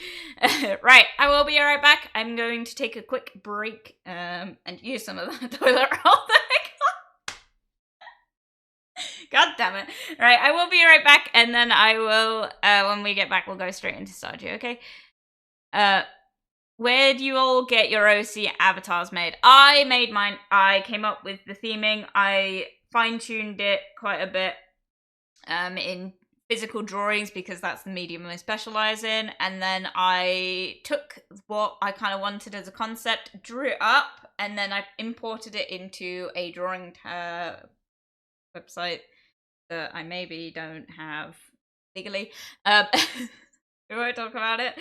Right, I will be right back. I'm going to take a quick break and use some of the toilet roll that I got. God damn it. Right, I will be right back and then I will, when we get back, we'll go straight into Stardew, okay? Where do you all get your OC avatars made? I made mine. I came up with the theming. I fine-tuned it quite a bit in physical drawings because that's the medium I specialize in. And then I took what I kind of wanted as a concept, drew it up, and then I imported it into a drawing website that I maybe don't have legally. We won't talk about it.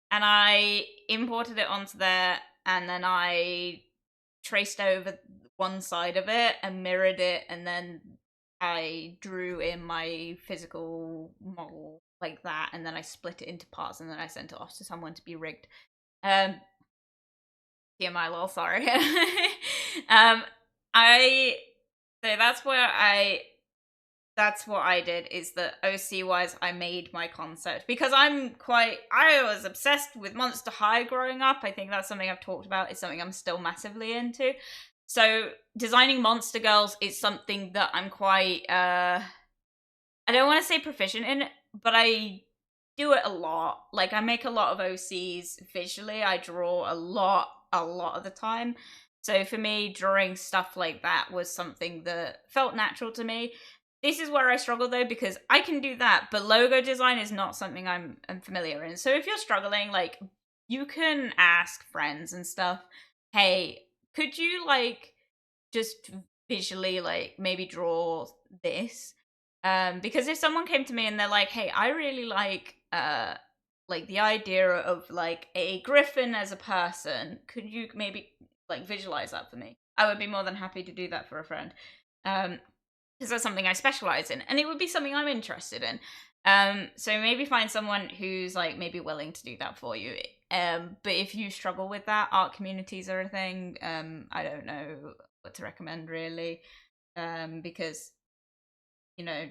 And I imported it onto there, and then I traced over one side of it and mirrored it, and then I drew in my physical model like that, and then I split it into parts, and then I sent it off to someone to be rigged. TMI lol, sorry. That's what I did, is that OC wise I made my concept because I was obsessed with Monster High growing up. I think that's something I've talked about. It's something I'm still massively into. So designing monster girls is something that I'm quite I don't want to say proficient in, but I do it a lot. Like I make a lot of OCs visually. I draw a lot of the time. So for me, drawing stuff like that was something that felt natural to me. This is where I struggle though, because I can do that, but logo design is not something I'm familiar in. So if you're struggling, like, you can ask friends and stuff, hey, could you like just visually like maybe draw this? Because if someone came to me and they're like, hey, I really like the idea of like a griffin as a person, could you maybe like visualize that for me? I would be more than happy to do that for a friend. Because that's something I specialize in, and it would be something I'm interested in. So maybe find someone who's like maybe willing to do that for you. But if you struggle with that, art communities are a thing. I don't know what to recommend really, because you know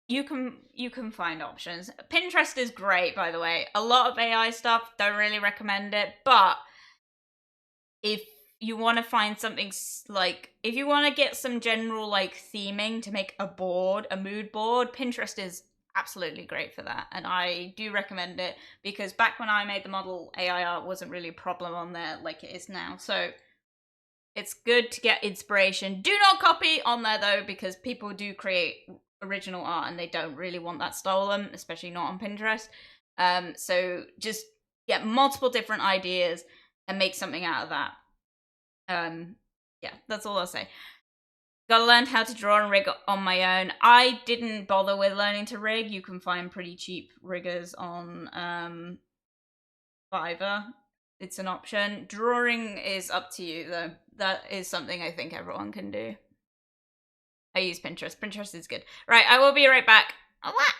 you can find options. Pinterest is great, by the way. A lot of AI stuff, don't really recommend it, but if you want to find something like, if you want to get some general like theming to make a mood board, Pinterest is absolutely great for that, and I do recommend it because back when I made the model, AI art wasn't really a problem on there like it is now. So it's good to get inspiration. Do not copy on there though, because people do create original art and they don't really want that stolen, especially not on Pinterest. So just get multiple different ideas and make something out of that. Yeah, that's all I'll say. Gotta learn how to draw and rig on my own. I didn't bother with learning to rig. You can find pretty cheap riggers on Fiverr. It's an option. Drawing is up to you, though. That is something I think everyone can do. I use Pinterest. Pinterest is good. Right, I will be right back. What?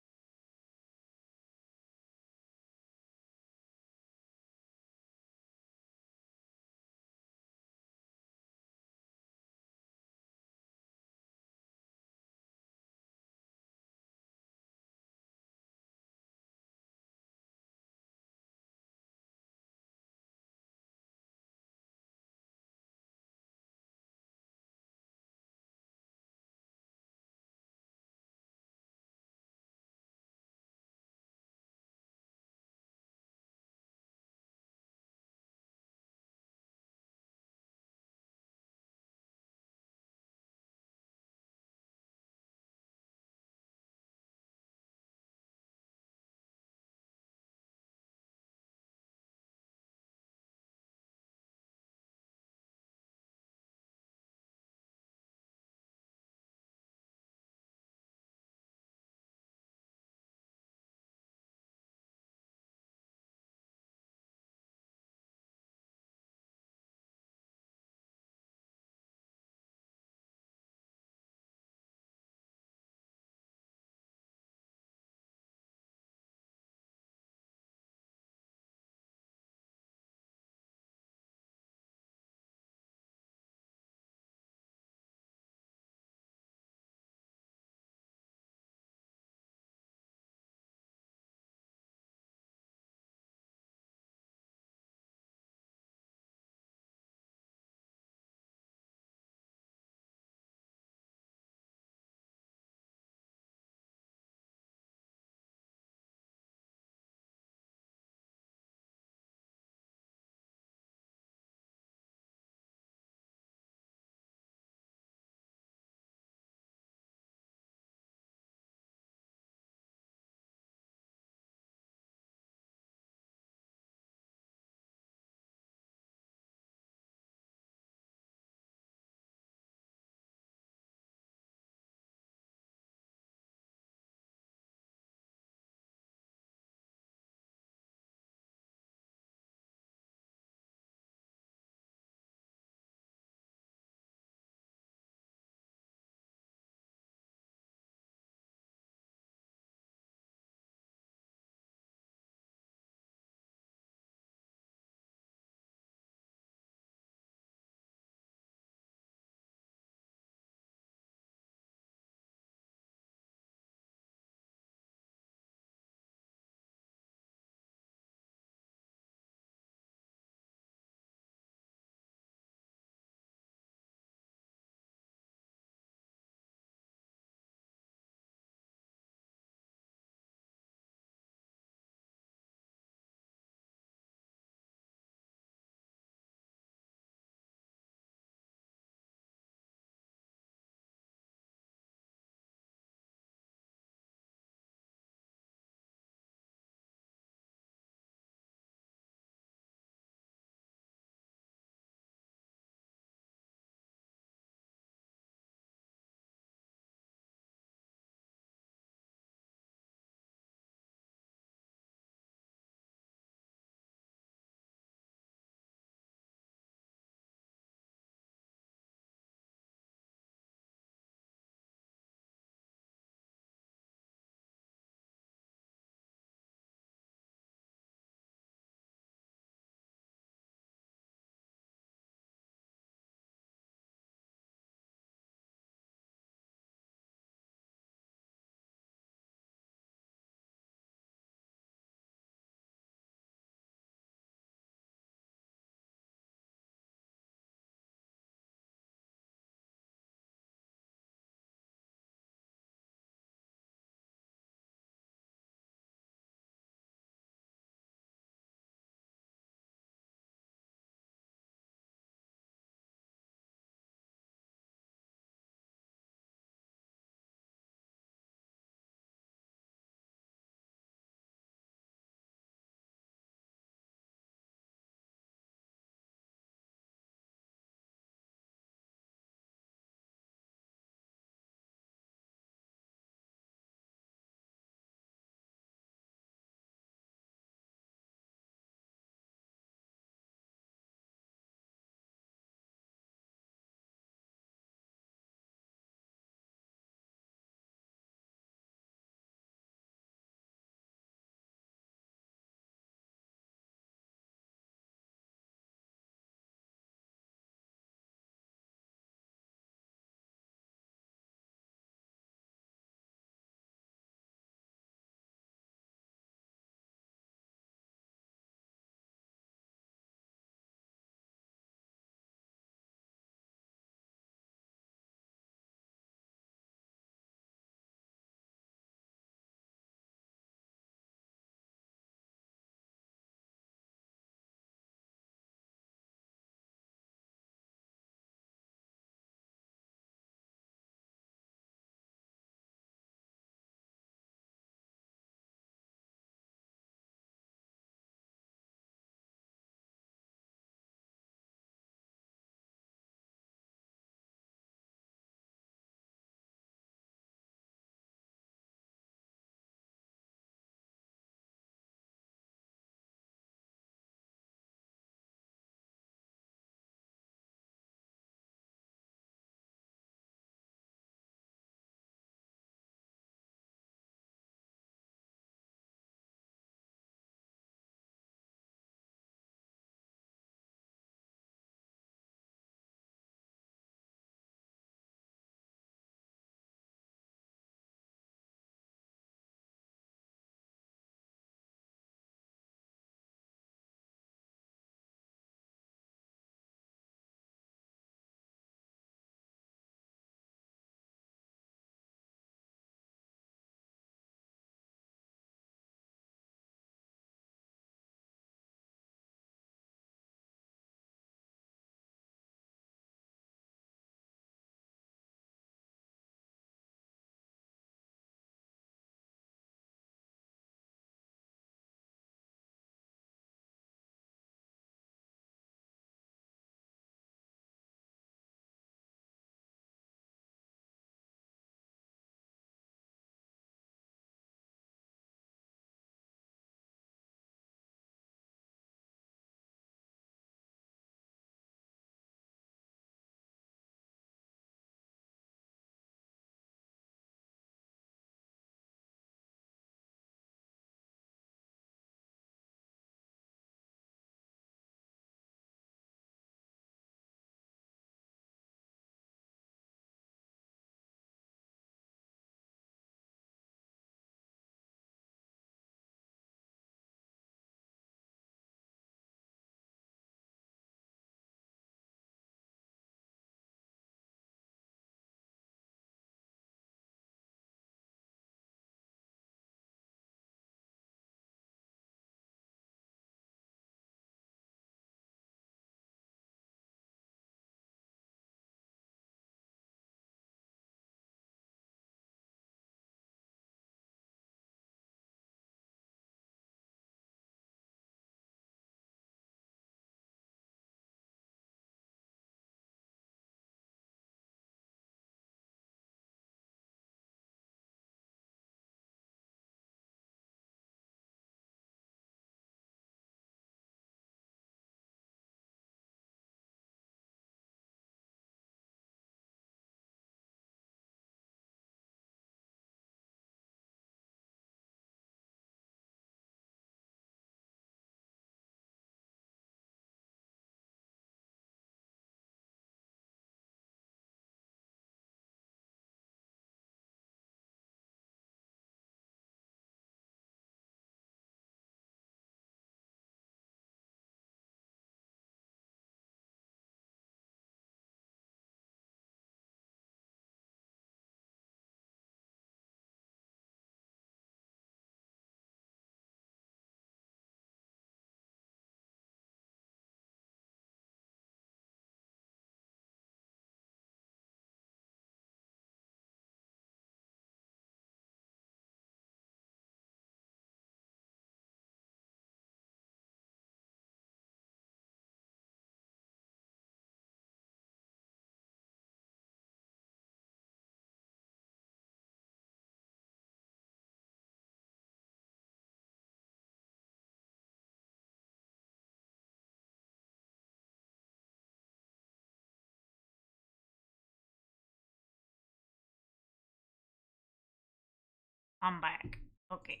I'm back. Okay.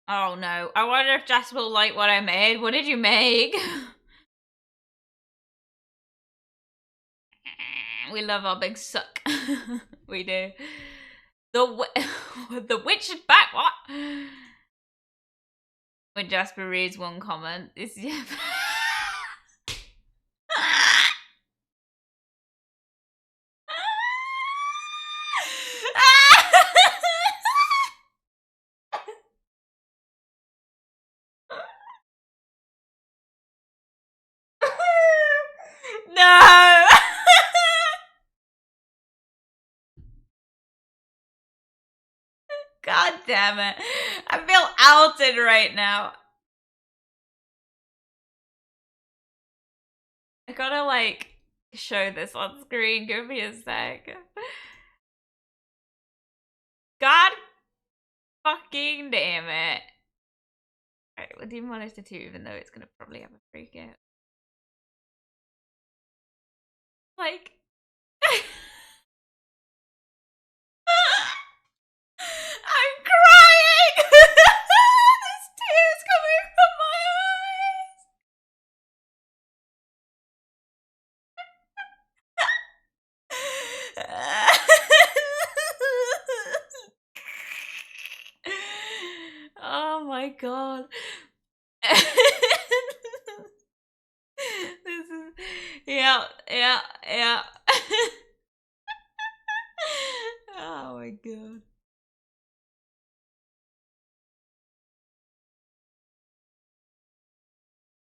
Oh no. I wonder if Jasper will like what I made. What did you make? We love our big suck. We do. The witch is back. What? When Jasper reads one comment, it's yeah. No. God damn it. I feel outed right now. I gotta, like, show this on screen. Give me a sec. God fucking damn it. Alright, we'll do Monster 2, even though it's gonna probably have a freak out. Like... I'm crying! There's tears coming from my eyes! Oh my god. This is... Yeah. Oh my god.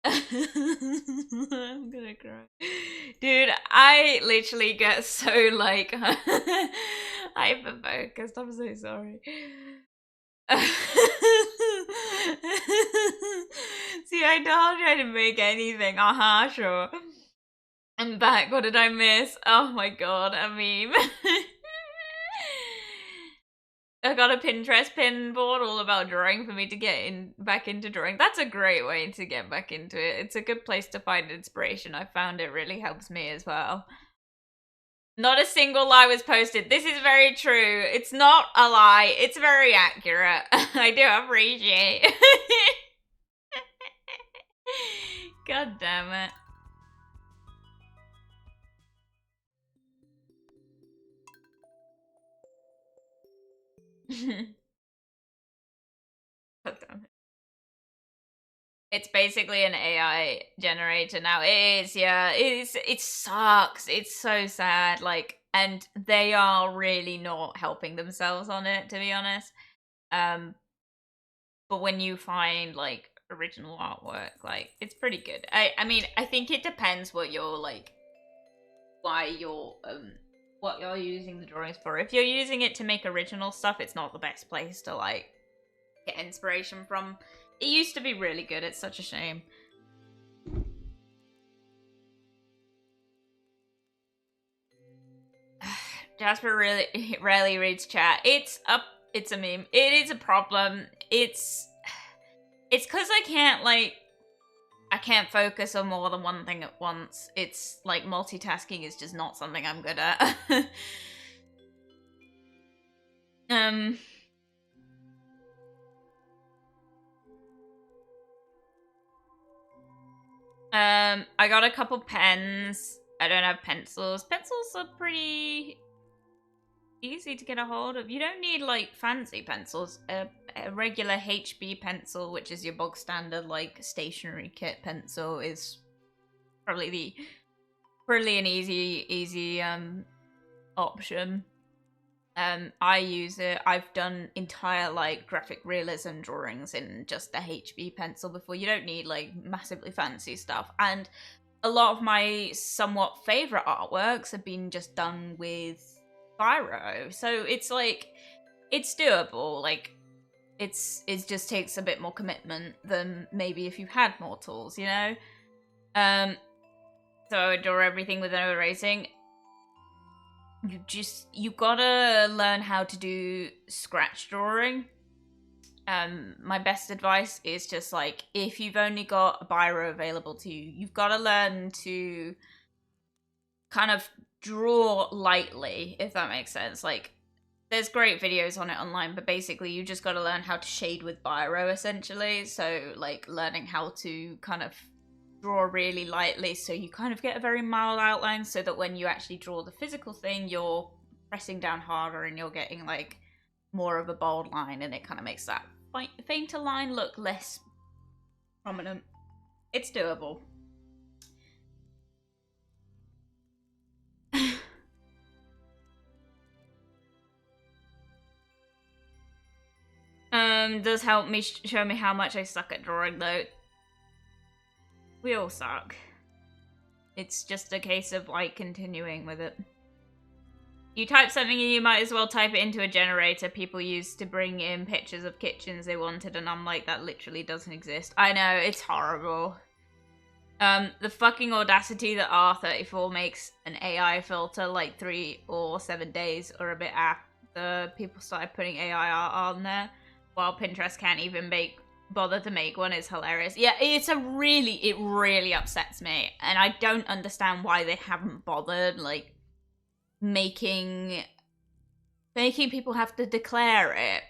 I'm gonna cry. Dude, I literally get so, like, hyper-focused. I'm so sorry. See, I told you I didn't make anything. Sure. I'm back. What did I miss? Oh my god, a meme. I got a Pinterest pin board all about drawing for me to get back into drawing. That's a great way to get back into it. It's a good place to find inspiration. I found it really helps me as well. Not a single lie was posted. This is very true. It's not a lie. It's very accurate. I do appreciate it. God damn it. God damn it. It's basically an AI generator now. It is, yeah. It sucks. It's so sad. Like, and they are really not helping themselves on it, to be honest. But when you find, like, original artwork, like, it's pretty good. I mean, I think it depends what you're, like, what you're using the drawings for. If you're using it to make original stuff, it's not the best place to, like, get inspiration from. It used to be really good. It's such a shame. Jasper really rarely reads chat. It's a meme. It is a problem. It's because I can't focus on more than one thing at once. It's like multitasking is just not something I'm good at. I got a couple pens. I don't have pencils. Pencils are pretty easy to get a hold of. You don't need, like, fancy pencils. A regular HB pencil, which is your bog standard, like, stationery kit pencil, is probably an easy option. I use it. I've done entire, like, graphic realism drawings in just the HB pencil before. You don't need, like, massively fancy stuff. And a lot of my somewhat favorite artworks have been just done with Biro. So it's, like, it's doable. Like, it just takes a bit more commitment than maybe if you had more tools, you know? So I draw everything with no erasing. You gotta learn how to do scratch drawing. my best advice is just like, if you've only got a biro available to you, you've got to learn to kind of draw lightly, if that makes sense. Like, there's great videos on it online, but basically you just got to learn how to shade with biro, essentially. So like learning how to kind of draw really lightly, so you kind of get a very mild outline, so that when you actually draw the physical thing, you're pressing down harder and you're getting like more of a bold line, and it kind of makes that fainter line look less prominent. It's doable. Does help me show me how much I suck at drawing, though. We all suck. It's just a case of like continuing with it. You type something and you might as well type it into a generator people used to bring in pictures of kitchens they wanted, and I'm like, that literally doesn't exist. I know, it's horrible. The fucking audacity that R34 makes an AI filter like 3 or 7 days or a bit after people started putting AI art on there, while Pinterest can't even bother to make one, is hilarious. Yeah, it really upsets me, and I don't understand why they haven't bothered like making people have to declare it.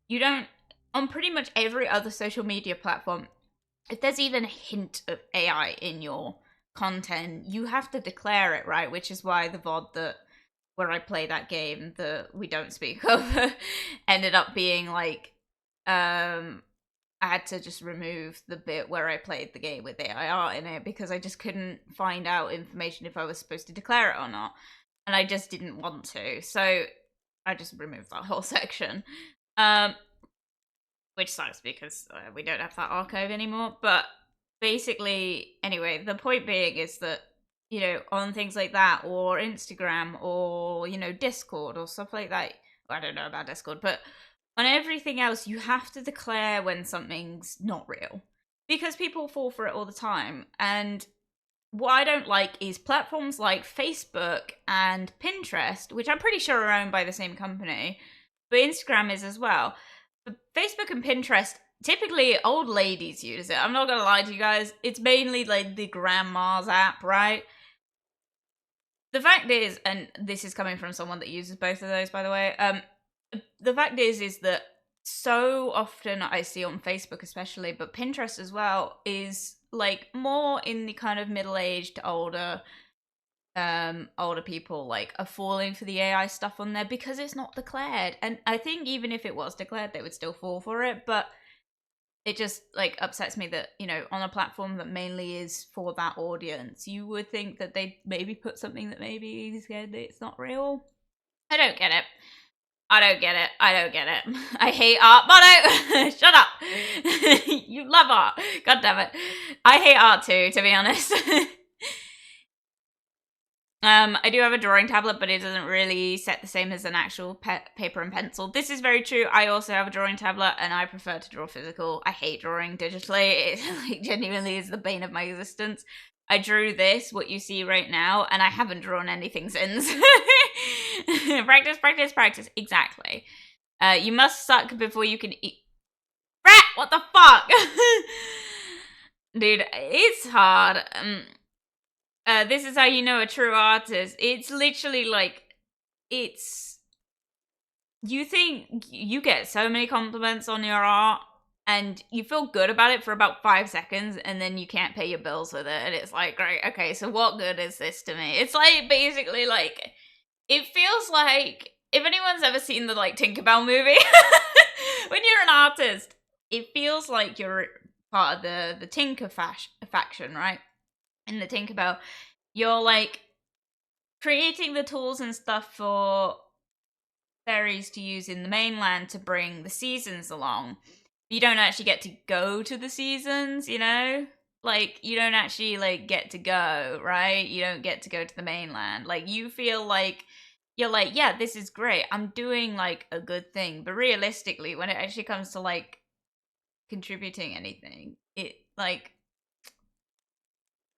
You don't, on pretty much every other social media platform, if there's even a hint of AI in your content, you have to declare it, right? Which is why the VOD where I play that game that we don't speak of ended up being like, I had to just remove the bit where I played the game with AI art in it, because I just couldn't find out information if I was supposed to declare it or not. And I just didn't want to. So I just removed that whole section. Which sucks because we don't have that archive anymore. But basically, anyway, the point being is that, you know, on things like that, or Instagram, or, you know, Discord, or stuff like that. Well, I don't know about Discord, but on everything else, you have to declare when something's not real, because people fall for it all the time. And what I don't like is platforms like Facebook and Pinterest, which I'm pretty sure are owned by the same company, but Instagram is as well. But Facebook and Pinterest, typically old ladies use it. I'm not gonna lie to you guys. It's mainly like the grandma's app, right? The fact is, and this is coming from someone that uses both of those, by the way, the fact is that so often I see on Facebook especially, but Pinterest as well, is like more in the kind of middle-aged, older people like are falling for the AI stuff on there because it's not declared. And I think even if it was declared, they would still fall for it. But it just like upsets me that, you know, on a platform that mainly is for that audience, you would think that they'd maybe put something that maybe is scared that it's not real. I don't get it. I don't get it. I hate art. Mono! Shut up! You love art. God damn it. I hate art too, to be honest. I do have a drawing tablet, but it doesn't really set the same as an actual paper and pencil. This is very true. I also have a drawing tablet, and I prefer to draw physical. I hate drawing digitally. It like genuinely is the bane of my existence. I drew this, what you see right now, and I haven't drawn anything since. Practice, practice, practice. Exactly. You must suck before you can eat. Rat! What the fuck? Dude, it's hard. This is how you know a true artist. It's literally like, you think you get so many compliments on your art, and you feel good about it for about 5 seconds, and then you can't pay your bills with it, and it's like, great, okay, so what good is this to me? It's like, basically, like, it feels like, if anyone's ever seen the, like, Tinkerbell movie, when you're an artist, it feels like you're part of the Tinker faction, right? In the Tinkerbell, you're, like, creating the tools and stuff for fairies to use in the mainland to bring the seasons along. You don't actually get to go to the seasons, you know? Like, you don't actually, like, get to go, right? You don't get to go to the mainland. Like, you feel like, you're like, yeah, this is great. I'm doing, like, a good thing. But realistically, when it actually comes to, like, contributing anything, it, like,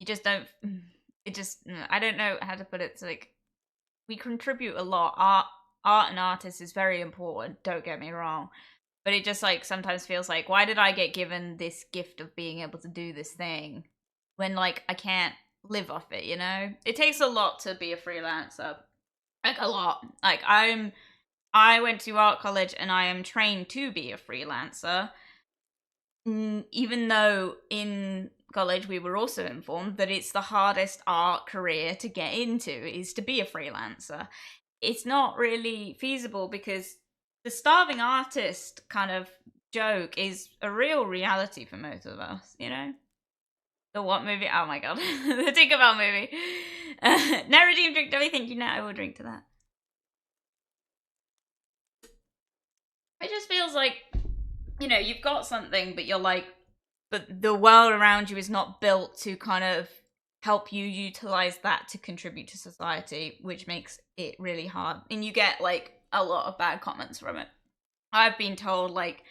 you just don't, it just, I don't know how to put it. It's like, we contribute a lot. Art and artists is very important, don't get me wrong. But it just like sometimes feels like, why did I get given this gift of being able to do this thing when like I can't live off it, you know? It takes a lot to be a freelancer. Like a lot. Like I went to art college and I am trained to be a freelancer. Even though in college we were also informed that it's the hardest art career to get into is to be a freelancer. It's not really feasible because the starving artist kind of joke is a real reality for most of us, you know? The what movie? Oh my god. The Tinkerbell movie. No redeem drink, do we think you know? I will drink to that. It just feels like, you know, you've got something, but you're like, but the world around you is not built to kind of help you utilize that to contribute to society, which makes it really hard. And you get like a lot of bad comments from it. I've been told like,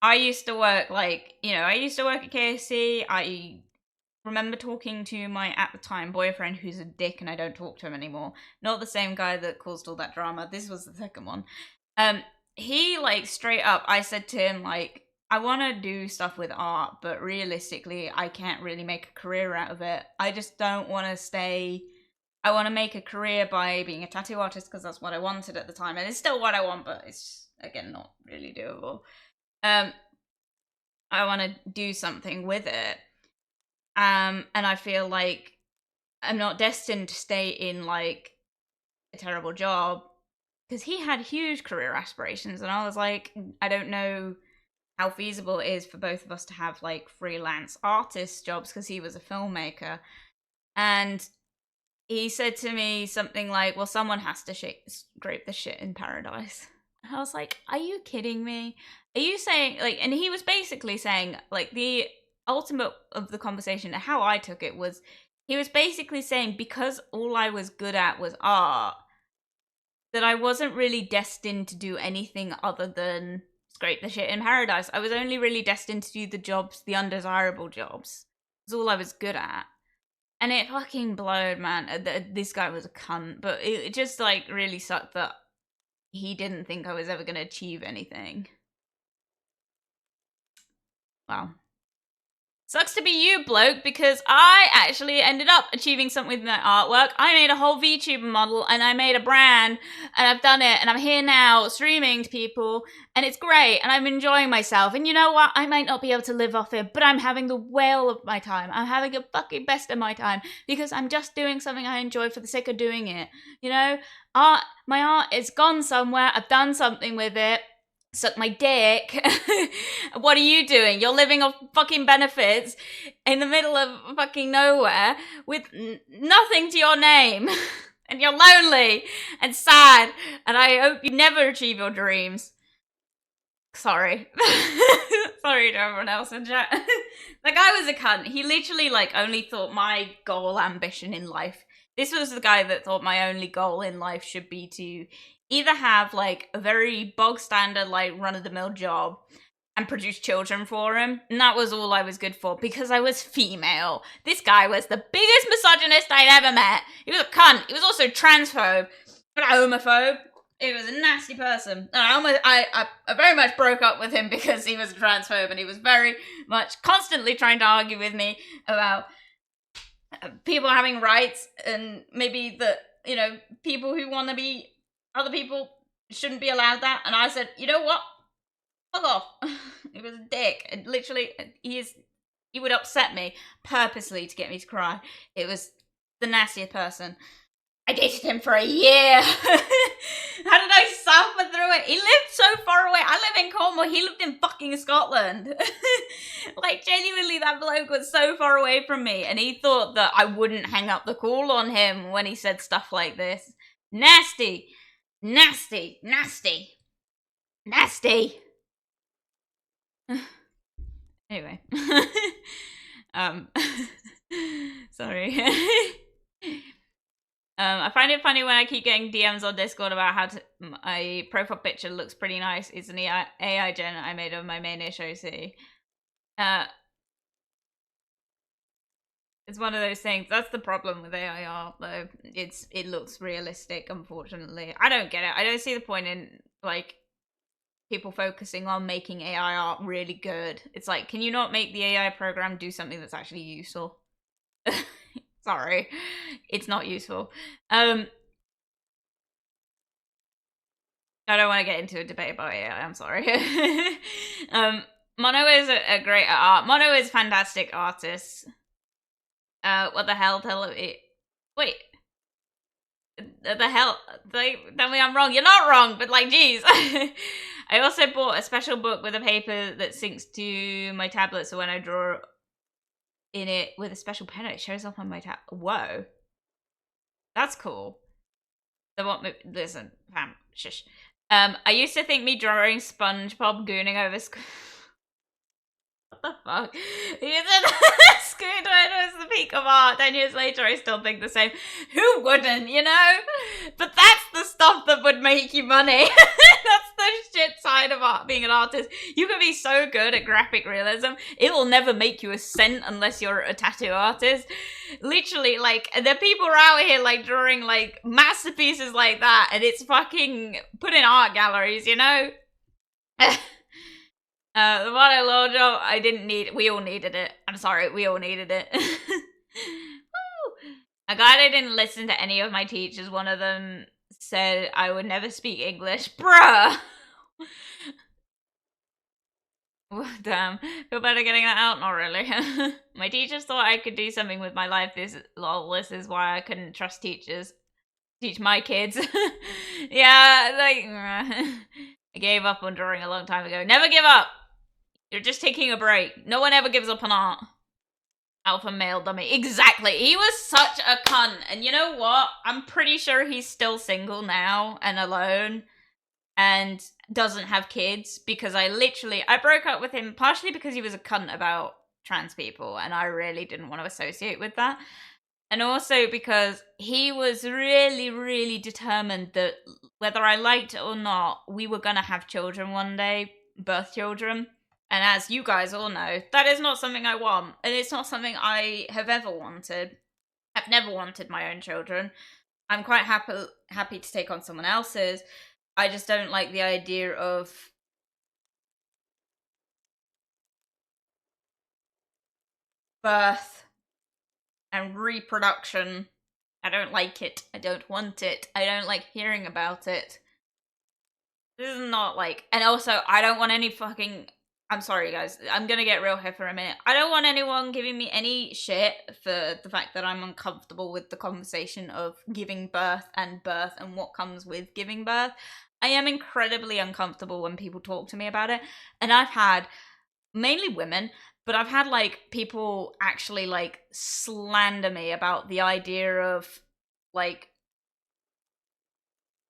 I used to work like, you know, I used to work at KFC. I remember talking to my at the time boyfriend who's a dick and I don't talk to him anymore. Not the same guy that caused all that drama. This was the second one. He like straight up, I said to him like, I want to do stuff with art, but realistically, I can't really make a career out of it. I just don't want to stay. I want to make a career by being a tattoo artist because that's what I wanted at the time, and it's still what I want, but it's again not really doable. I want to do something with it, and I feel like I'm not destined to stay in like a terrible job because he had huge career aspirations, and I was like, I don't know how feasible it is for both of us to have like freelance artist jobs because he was a filmmaker. And he said to me something like, well, someone has to scrape the shit in paradise. And I was like, are you kidding me? Are you saying like, and he was basically saying like the ultimate of the conversation, how I took it was, he was basically saying because all I was good at was art, that I wasn't really destined to do anything other than scrape the shit in paradise. I was only really destined to do the jobs, the undesirable jobs. That's all I was good at. And it fucking blowed, man. This guy was a cunt, but it just like really sucked that he didn't think I was ever going to achieve anything. Wow. Sucks to be you, bloke, because I actually ended up achieving something with my artwork. I made a whole VTuber model and I made a brand and I've done it and I'm here now streaming to people and it's great and I'm enjoying myself. And you know what? I might not be able to live off it, but I'm having the whale of my time. I'm having a fucking best of my time because I'm just doing something I enjoy for the sake of doing it. You know, my art is gone somewhere. I've done something with it. Suck my dick. What are you doing? You're living off fucking benefits in the middle of fucking nowhere with nothing to your name. And you're lonely and sad. And I hope you never achieve your dreams. Sorry. Sorry to everyone else in chat. The guy was a cunt. He literally like only thought my goal ambition in life. This was the guy that thought my only goal in life should be to either have like a very bog standard like run-of-the-mill job and produce children for him, and that was all I was good for because I was female. This guy was the biggest misogynist I'd ever met. He was a cunt. He was also transphobe and a homophobe. He was a nasty person. And I very much broke up with him because he was a transphobe and he was very much constantly trying to argue with me about people having rights and maybe that, you know, people who want to be other people shouldn't be allowed that. And I said, you know what? Fuck off. He was a dick. And literally, he would upset me purposely to get me to cry. It was the nastiest person. I dated him for a year. How did I suffer through it? He lived so far away. I live in Cornwall. He lived in fucking Scotland. Like, genuinely, that bloke was so far away from me. And he thought that I wouldn't hang up the call on him when he said stuff like this. Nasty. Nasty. Nasty. Nasty. Anyway. Sorry. I find it funny when I keep getting DMs on Discord about how my profile picture looks pretty nice. It's an AI gen I made of my mainish OC. It's one of those things. That's the problem with AI art, though. It looks realistic, unfortunately. I don't get it. I don't see the point in, like, people focusing on making AI art really good. It's like, can you not make the AI program do something that's actually useful? Sorry, it's not useful. I don't want to get into a debate about AI. I'm sorry. Mono is a great art. Mono is fantastic artist. What the hell? Wait. The hell? Tell me I'm wrong. You're not wrong, but like, geez. I also bought a special book with a paper that syncs to my tablet, so when I draw in it with a special pen, it shows up on my tab. Whoa. That's cool. Listen, fam, shush. I used to think me drawing SpongeBob gooning over what the fuck? You said Squidward was the peak of art. 10 years later, I still think the same. Who wouldn't, you know? But that's the stuff that would make you money. That's the shit side of art, being an artist. You can be so good at graphic realism, it will never make you a cent unless you're a tattoo artist. Literally, like, there are people out here, like, drawing, like, masterpieces like that, and it's fucking put in art galleries, you know? The one I loved, I didn't need. We all needed it. I'm sorry, we all needed it. I'm glad I didn't listen to any of my teachers. One of them said I would never speak English. Bruh! Damn. Feel better getting that out? Not really. My teachers thought I could do something with my life. This is why I couldn't trust teachers. Teach my kids. Yeah, like... I gave up on drawing a long time ago. Never give up! You're just taking a break. No one ever gives up on art. Alpha male dummy. Exactly. He was such a cunt. And you know what? I'm pretty sure he's still single now and alone and doesn't have kids, because I broke up with him partially because he was a cunt about trans people and I really didn't want to associate with that. And also because he was really, really determined that whether I liked it or not, we were going to have children one day, birth children. And as you guys all know, that is not something I want. And it's not something I have ever wanted. I've never wanted my own children. I'm quite happy to take on someone else's. I just don't like the idea of birth and reproduction. I don't like it. I don't want it. I don't like hearing about it. This is not like... And also, I don't want any fucking... I'm sorry, guys. I'm gonna get real here for a minute. I don't want anyone giving me any shit for the fact that I'm uncomfortable with the conversation of giving birth and what comes with giving birth. I am incredibly uncomfortable when people talk to me about it. And I've had, mainly women, but I've had, like, people actually, like, slander me about the idea of, like,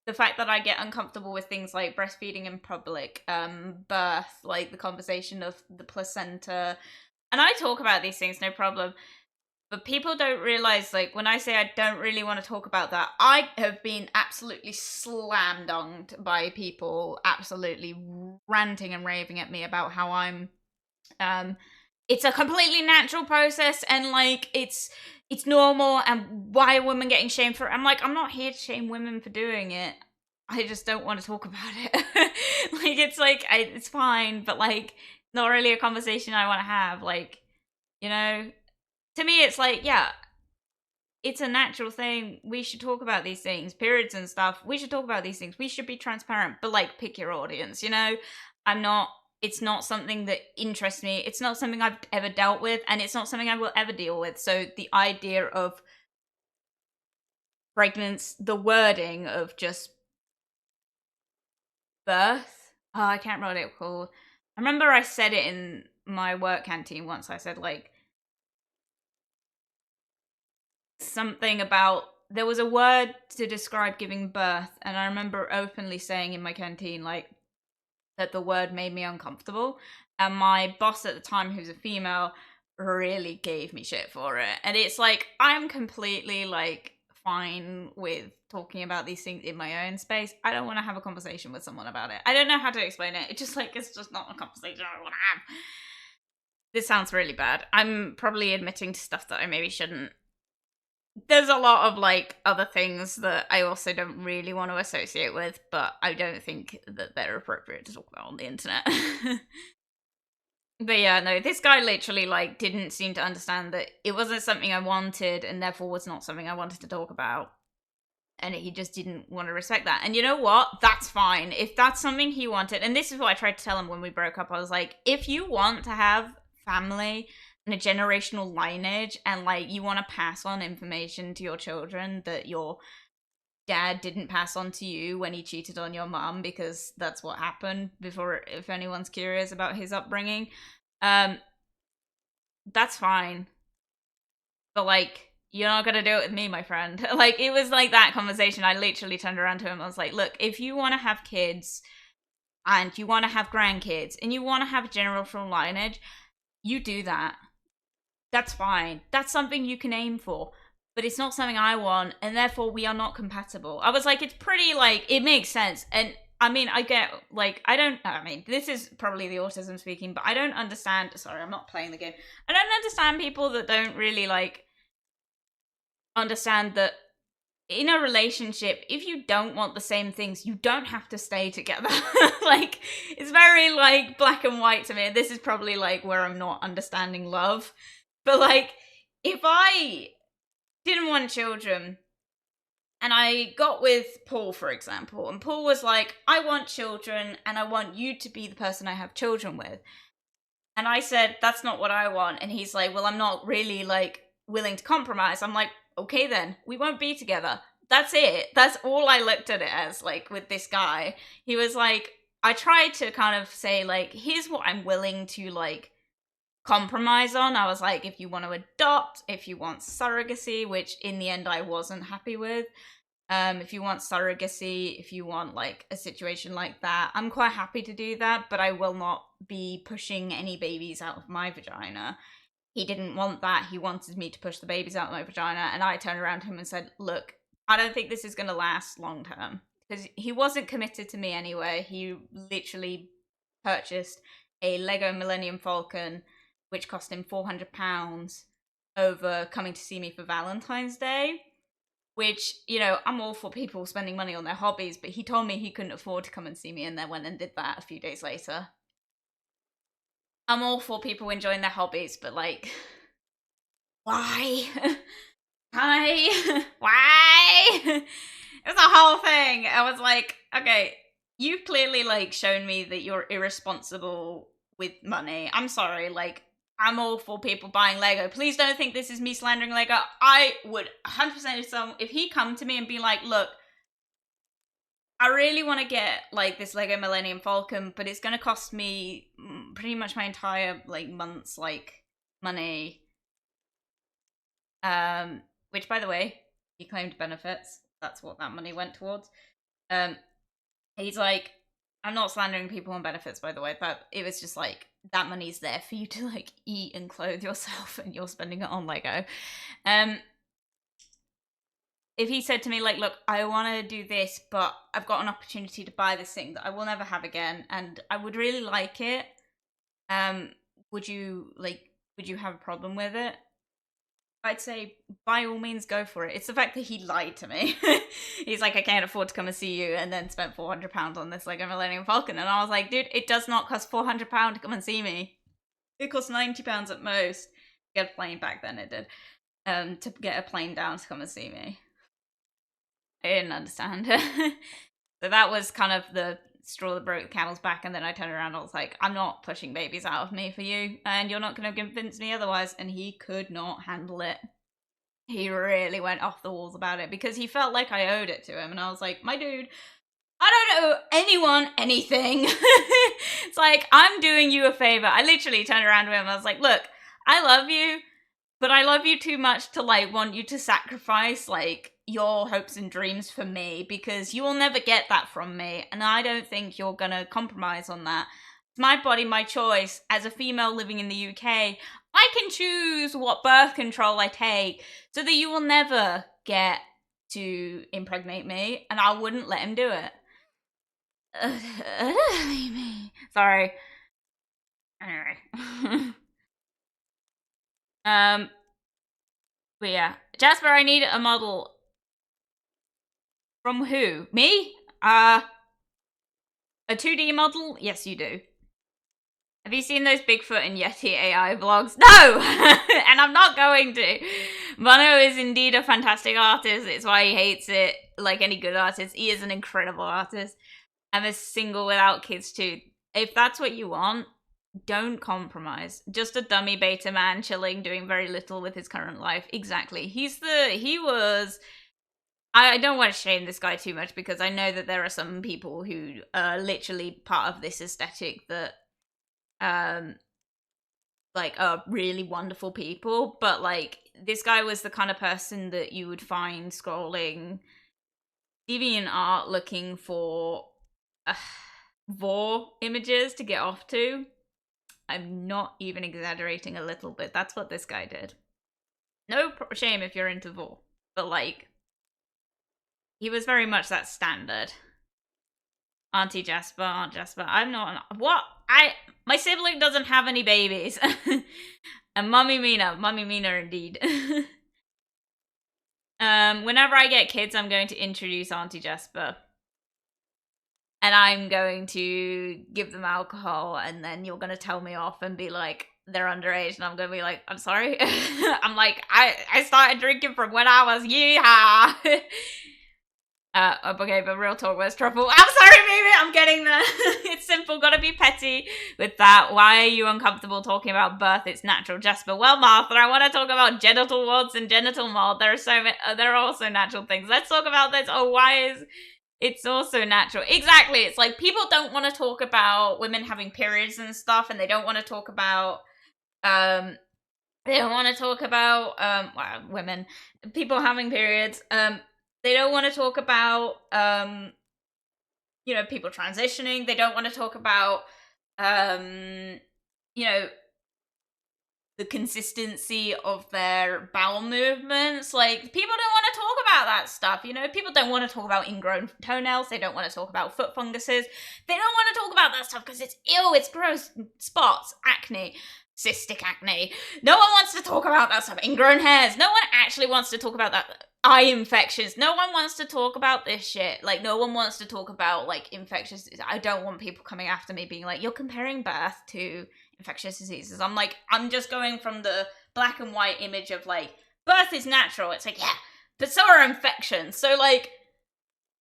the fact that I get uncomfortable with things like breastfeeding in public, birth, like the conversation of the placenta. And I talk about these things, no problem. But people don't realize, like, when I say I don't really want to talk about that, I have been absolutely slam-dunged by people absolutely ranting and raving at me about how I'm, it's a completely natural process and, like, it's normal, and why are women getting shamed for it? I'm like, I'm not here to shame women for doing it. I just don't want to talk about it. Like, it's like, it's fine, but, like, not really a conversation I want to have. Like, you know, to me, it's like, yeah, it's a natural thing. We should talk about these things. Periods and stuff. We should talk about these things. We should be transparent, but, like, pick your audience, you know? It's not something that interests me. It's not something I've ever dealt with, and it's not something I will ever deal with. So the idea of pregnancy, the wording of just birth, I can't remember what it called. I remember I said it in my work canteen once. I said, like, something about, there was a word to describe giving birth, and I remember openly saying in my canteen, like, that the word made me uncomfortable, and my boss at the time, who's a female, really gave me shit for it. And it's like, I'm completely, like, fine with talking about these things in my own space. I don't want to have a conversation with someone about it. I don't know how to explain it. It's just like, it's just not a conversation I want to have. This sounds really bad. I'm probably admitting to stuff that I maybe shouldn't. there's a lot of like other things that I also don't really want to associate with, but I don't think that they're appropriate to talk about on the internet. But yeah, no, this guy literally like didn't seem to understand that it wasn't something I wanted and therefore was not something I wanted to talk about. And he just didn't want to respect that. And you know what? That's fine. If that's something he wanted, and this is what I tried to tell him when we broke up, I was like, if you want to have family and a generational lineage and like you want to pass on information to your children that your dad didn't pass on to you when he cheated on your mom, because that's what happened before, if anyone's curious about his upbringing, um, that's fine. But like, you're not gonna do it with me, my friend. Like, it was like that conversation. I literally turned around to him. I was like, look, if you want to have kids and you want to have grandkids and you want to have a generational lineage, you do that. That's fine. That's something you can aim for. But it's not something I want, and therefore we are not compatible. I was like, it's pretty, like, it makes sense. And I mean, I get, like, I mean, this is probably the autism speaking, but I don't understand. Sorry, I'm not playing the game. I don't understand people that don't really, like, understand that in a relationship, if you don't want the same things, you don't have to stay together. Like, it's very, like, black and white to me. This is probably, like, where I'm not understanding love. But, like, if I didn't want children and I got with Paul, for example, and Paul was like, I want children and I want you to be the person I have children with. And I said, that's not what I want. And he's like, well, I'm not really, like, willing to compromise. I'm like, okay, then we won't be together. That's it. That's all I looked at it as, like, with this guy. He was like, I tried to kind of say, like, here's what I'm willing to, like, compromise on. I was like, if you want to adopt, if you want surrogacy, which in the end I wasn't happy with. If you want surrogacy, if you want like a situation like that, I'm quite happy to do that, but I will not be pushing any babies out of my vagina. He didn't want that. He wanted me to push the babies out of my vagina, and I turned around to him and said, look, I don't think this is going to last long term, because he wasn't committed to me anyway. He literally purchased a Lego Millennium Falcon, which cost him £400 over coming to see me for Valentine's Day. Which, you know, I'm all for people spending money on their hobbies, but he told me he couldn't afford to come and see me and then went and did that a few days later. I'm all for people enjoying their hobbies, but like, why? Why? Why? It was a whole thing. I was like, okay, you've clearly like shown me that you're irresponsible with money. I'm sorry, like, I'm all for people buying Lego. Please don't think this is me slandering Lego. I would 100% if he come to me and be like, look, I really want to get like this Lego Millennium Falcon, but it's going to cost me pretty much my entire like month's like money. Which by the way, he claimed benefits. That's what that money went towards. He's like, I'm not slandering people on benefits, by the way, but it was just like, that money's there for you to like eat and clothe yourself, and you're spending it on Lego. If he said to me like, look, I want to do this, but I've got an opportunity to buy this thing that I will never have again, and I would really like it, would you have a problem with it? I'd say by all means go for it. It's the fact that he lied to me. He's like, I can't afford to come and see you, and then spent £400 on this Lego Millennium Falcon. And I was like, dude, it does not cost £400 to come and see me. It costs £90 at most. To get a plane back then, it did. To get a plane down to come and see me. I didn't understand. So that was kind of the straw that broke the camel's back, and then I turned around and I was like, I'm not pushing babies out of me for you, and you're not going to convince me otherwise. And he could not handle it. He really went off the walls about it because he felt like I owed it to him, and I was like, my dude, I don't owe anyone anything. It's like, I'm doing you a favor. I literally turned around to him and I was like, look, I love you, but I love you too much to like want you to sacrifice like your hopes and dreams for me, because you will never get that from me, and I don't think you're gonna compromise on that. It's my body, my choice. As a female living in the UK, I can choose what birth control I take, so that you will never get to impregnate me, and I wouldn't let him do it. Sorry. Anyway. But yeah, Jasper, I need a model. From who? Me? A 2D model? Yes, you do. Have you seen those Bigfoot and Yeti AI vlogs? No! And I'm not going to. Mono is indeed a fantastic artist. It's why he hates it like any good artist. He is an incredible artist. I'm a single without kids too. If that's what you want, don't compromise. Just a dummy beta man chilling, doing very little with his current life. Exactly. He was... I don't want to shame this guy too much because I know that there are some people who are literally part of this aesthetic that like are really wonderful people, but like this guy was the kind of person that you would find scrolling DeviantArt looking for vor images to get off to. I'm not even exaggerating a little bit. That's what this guy did. No shame if you're into vor, but like he was very much that standard. Auntie Jasper, Aunt Jasper. I'm not. What? My sibling doesn't have any babies. And Mummy Mina indeed. Whenever I get kids, I'm going to introduce Auntie Jasper. And I'm going to give them alcohol, and then you're going to tell me off and be like, they're underage, and I'm going to be like, I'm sorry. I'm like, I started drinking from when I was yeehaw. Okay, but real talk, where's trouble? I'm sorry, baby, I'm getting there. It's simple, gotta be petty with that. Why are you uncomfortable talking about birth? It's natural, Jasper. Well, Martha, I want to talk about genital warts and genital mold. There are also natural things. Let's talk about this. Oh, why is it's also natural? Exactly. It's like people don't want to talk about women having periods and stuff, and they don't want to talk about women, people having periods. They don't want to talk about, people transitioning. They don't want to talk about, the consistency of their bowel movements. Like, people don't want to talk about that stuff, People don't want to talk about ingrown toenails. They don't want to talk about foot funguses. They don't want to talk about that stuff because it's ill, it's gross. Spots, acne, cystic acne. No one wants to talk about that stuff. Ingrown hairs. No one actually wants to talk about that. Eye infections. No one wants to talk about this shit. Like, no one wants to talk about, like, infectious... I don't want people coming after me being like, you're comparing birth to infectious diseases. I'm like, I'm just going from the black and white image of, like, birth is natural. It's like, yeah, but so are infections. So, like,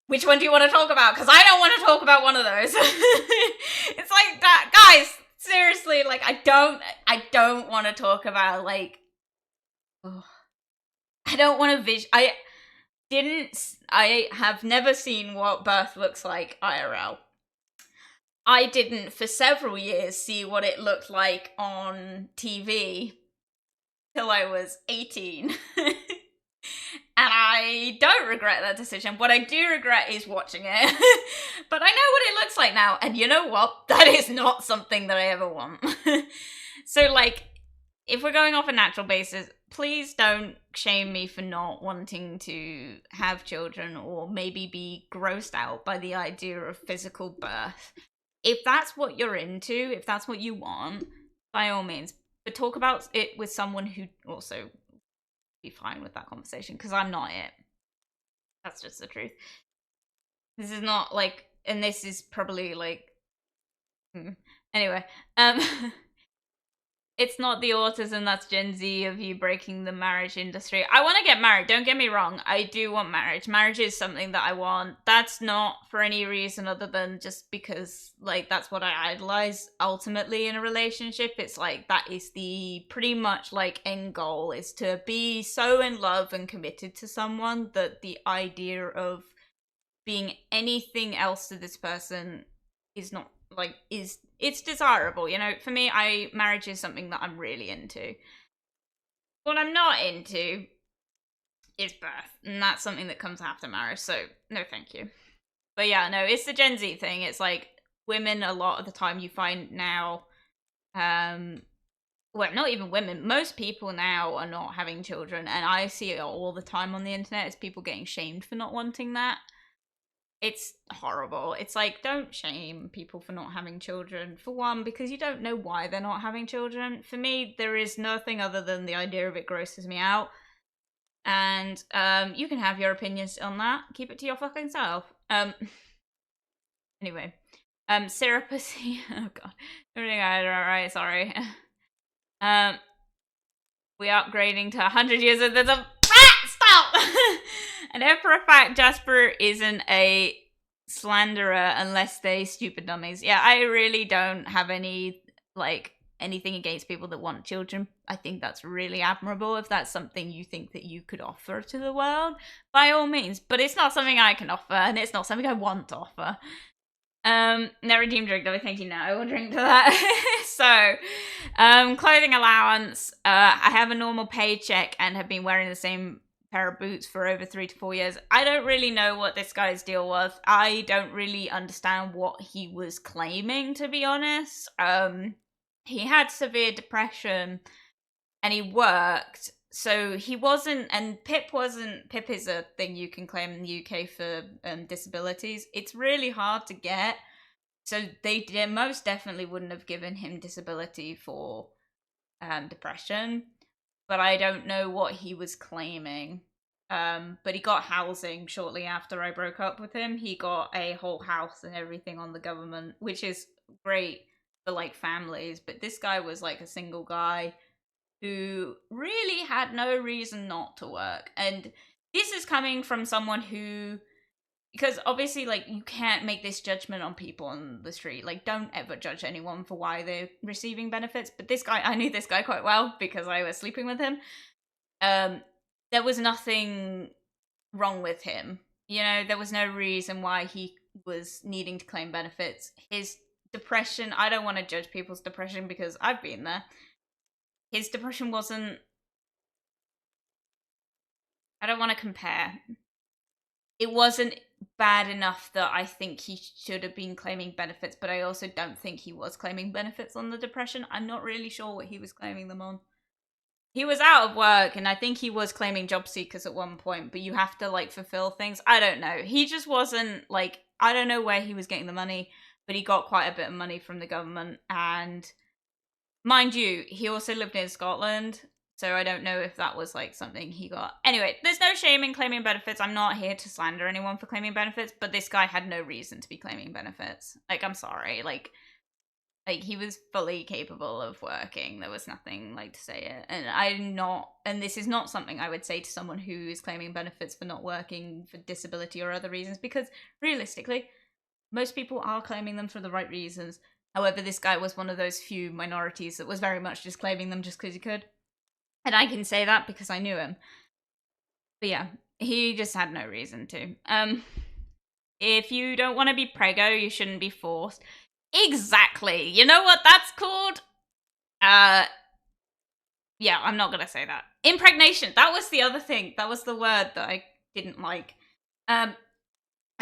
which one do you want to talk about? Because I don't want to talk about one of those. It's like that. Guys, seriously, like, I don't want to talk about, like... Oh. I don't want to I have never seen what birth looks like IRL. I didn't, for several years, see what it looked like on TV till I was 18. And I don't regret that decision. What I do regret is watching it. But I know what it looks like now, and you know what? That is not something that I ever want. So, like, if we're going off a natural basis, please don't shame me for not wanting to have children or maybe be grossed out by the idea of physical birth. If that's what you're into, if that's what you want, by all means. But talk about it with someone who also be fine with that conversation, because I'm not it. That's just the truth. This is not like, and this is probably like... Anyway, it's not the autism that's Gen Z of you breaking the marriage industry. I want to get married, don't get me wrong. I do want marriage. Marriage is something that I want. That's not for any reason other than just because, like, that's what I idolize ultimately in a relationship. It's like, that is the pretty much, like, end goal, is to be so in love and committed to someone that the idea of being anything else to this person is not, like, it's desirable, For me, marriage is something that I'm really into. What I'm not into is birth, and that's something that comes after marriage, so no thank you. But yeah, no, it's the Gen Z thing. It's like, women a lot of the time you find now, well, not even women, most people now are not having children, and I see it all the time on the internet, is people getting shamed for not wanting that. It's horrible. It's like, don't shame people for not having children. For one, because you don't know why they're not having children. For me, there is nothing other than the idea of it grosses me out. And you can have your opinions on that. Keep it to your fucking self. Anyway. Syrupacity. Oh god. Everything I did alright, sorry. We upgrading to 100 years of there's a stop! And if for a fact Jasper isn't a slanderer unless they stupid dummies. Yeah, I really don't have any anything against people that want children. I think that's really admirable. If that's something you think that you could offer to the world, by all means. But it's not something I can offer, and it's not something I want to offer. No redeem drink, though. Thank you. No, I will drink to that. So, clothing allowance. I have a normal paycheck and have been wearing the same pair of boots for over 3 to 4 years. I don't really know what this guy's deal was. I don't really understand what he was claiming, to be honest. He had severe depression and he worked. So he wasn't, and PIP is a thing you can claim in the UK for disabilities. It's really hard to get. So they most definitely wouldn't have given him disability for depression. But I don't know what he was claiming. But he got housing shortly after I broke up with him. He got a whole house and everything on the government, which is great for families. But this guy was a single guy who really had no reason not to work. And this is coming from someone who, because obviously you can't make this judgment on people on the street. Don't ever judge anyone for why they're receiving benefits. But this guy, I knew this guy quite well because I was sleeping with him. There was nothing wrong with him. There was no reason why he was needing to claim benefits. His depression, I don't want to judge people's depression because I've been there. His depression wasn't... I don't want to compare. It wasn't bad enough that I think he should have been claiming benefits, but I also don't think he was claiming benefits on the depression. I'm not really sure what he was claiming them on. He was out of work, and I think he was claiming job seekers at one point, but you have to, fulfill things. I don't know. He just wasn't, I don't know where he was getting the money, but he got quite a bit of money from the government, and mind you, he also lived in Scotland, so I don't know if that was, something he got. Anyway, there's no shame in claiming benefits. I'm not here to slander anyone for claiming benefits, but this guy had no reason to be claiming benefits. I'm sorry, he was fully capable of working. There was nothing to say it. And this is not something I would say to someone who is claiming benefits for not working for disability or other reasons, because realistically, most people are claiming them for the right reasons. However, this guy was one of those few minorities that was very much just claiming them just because he could. And I can say that because I knew him. But yeah, he just had no reason to. If you don't want to be prego, you shouldn't be forced. Exactly. You know what that's called? Yeah, I'm not gonna say that. Impregnation. That was the other thing. That was the word that I didn't like. And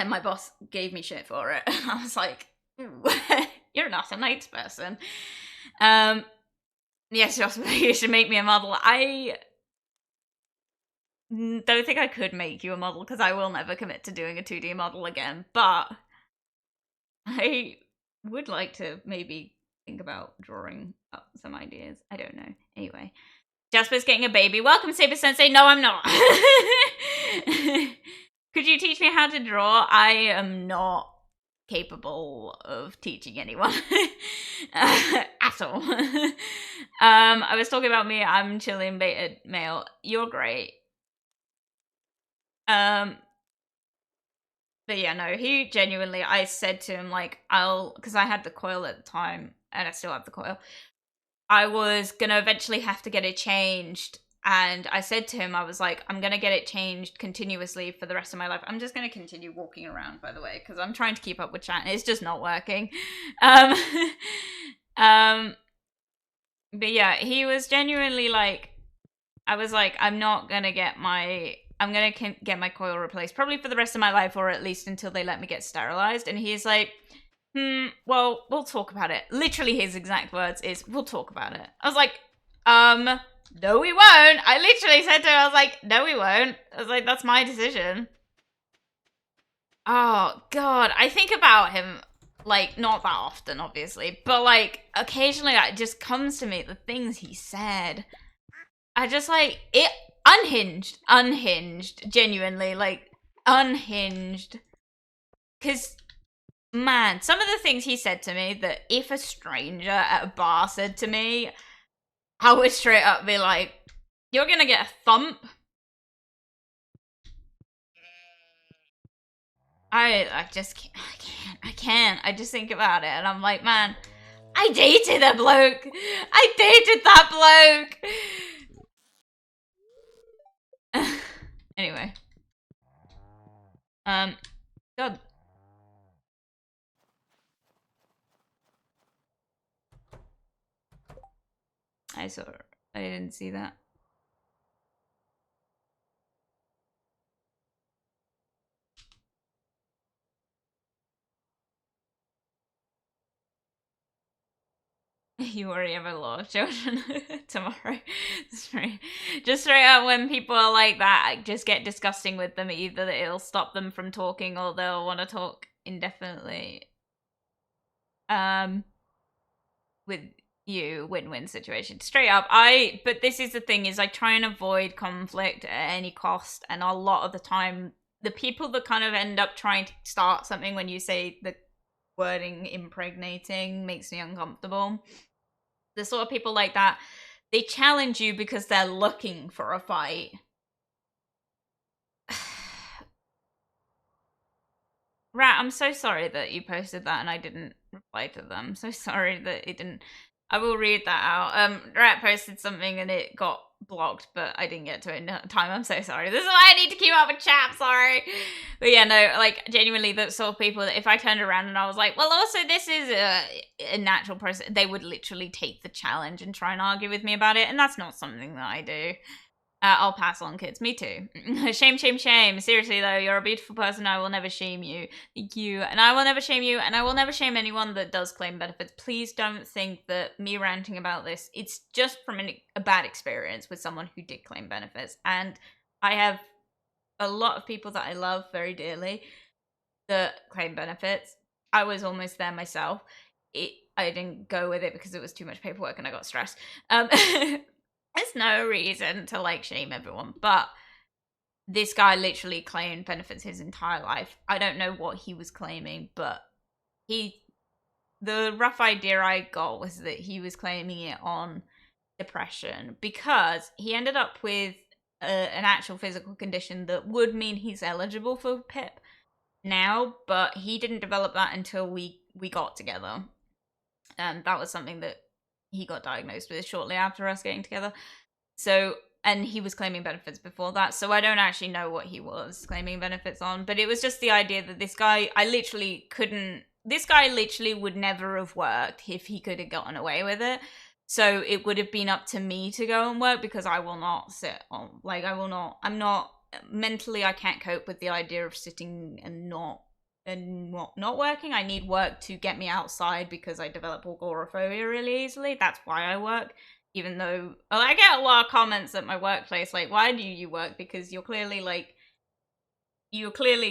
my boss gave me shit for it. I was like, you're not a nice person. Yes, you should make me a model. I don't think I could make you a model because I will never commit to doing a 2D model again. But I would like to maybe think about drawing up some ideas. I don't know. Anyway, Jasper's getting a baby. Welcome, Saber Sensei. No, I'm not. Could you teach me how to draw? I am not capable of teaching anyone at all. I was talking about me. I'm Chilean beta male. You're great. But yeah, no, he genuinely, I said to him, because I had the coil at the time, and I still have the coil, I was gonna eventually have to get it changed, and I said to him, I was like, I'm gonna get it changed continuously for the rest of my life. I'm just gonna continue walking around, by the way, because I'm trying to keep up with chat, and it's just not working. But yeah, he was genuinely I was like, I'm gonna get my coil replaced, probably for the rest of my life, or at least until they let me get sterilized. And he's like, well, we'll talk about it. Literally his exact words is, we'll talk about it. I was like, no we won't. I literally said to him, I was like, no we won't. I was like, that's my decision. Oh god, I think about him not that often, obviously, but occasionally it just comes to me, the things he said. I just it unhinged, genuinely, like, unhinged. Because, man, some of the things he said to me that if a stranger at a bar said to me, I would straight up be like, you're gonna get a thump. I just can't. I just think about it and I'm like, man, I dated a bloke. I dated that bloke. Anyway. God. I didn't see that. You already have a lot of children tomorrow. Just straight up when people are like that, just get disgusting with them. Either it'll stop them from talking or they'll want to talk indefinitely. With you, win-win situation. Straight up, but this is the thing, is I try and avoid conflict at any cost, and a lot of the time, the people that kind of end up trying to start something when you say the wording impregnating makes me uncomfortable. The sort of people like that, they challenge you because they're looking for a fight. Rat, I'm so sorry that you posted that and I didn't reply to them. I'm so sorry that it didn't. I will read that out. Rat posted something and it got blocked, but I didn't get to it in time. I'm so sorry. This is why I need to keep up with chat. Sorry. But yeah, no, like, genuinely, the sort of people that if I turned around and I was like, well, also, this is a natural process, they would literally take the challenge and try and argue with me about it. And that's not something that I do. I'll pass on, kids. Me too. Shame, shame, shame. Seriously, though, you're a beautiful person. I will never shame you. Thank you. And I will never shame you. And I will never shame anyone that does claim benefits. Please don't think that me ranting about this, it's just from a bad experience with someone who did claim benefits. And I have a lot of people that I love very dearly that claim benefits. I was almost there myself. I didn't go with it because it was too much paperwork and I got stressed. There's no reason to, like, shame everyone, but this guy literally claimed benefits his entire life. I don't know what he was claiming, but the rough idea I got was that he was claiming it on depression because he ended up with an actual physical condition that would mean he's eligible for PIP now, but he didn't develop that until we got together. And that was something that he got diagnosed with shortly after us getting together. So, and he was claiming benefits before that, so I don't actually know what he was claiming benefits on, but it was just the idea that this guy would never have worked if he could have gotten away with it. So it would have been up to me to go and work because I will not sit on, like, mentally, I can't cope with the idea of sitting and not working. I need work to get me outside because I develop agoraphobia really easily. That's why I work. Even though I get a lot of comments at my workplace, like, why do you work? Because you clearly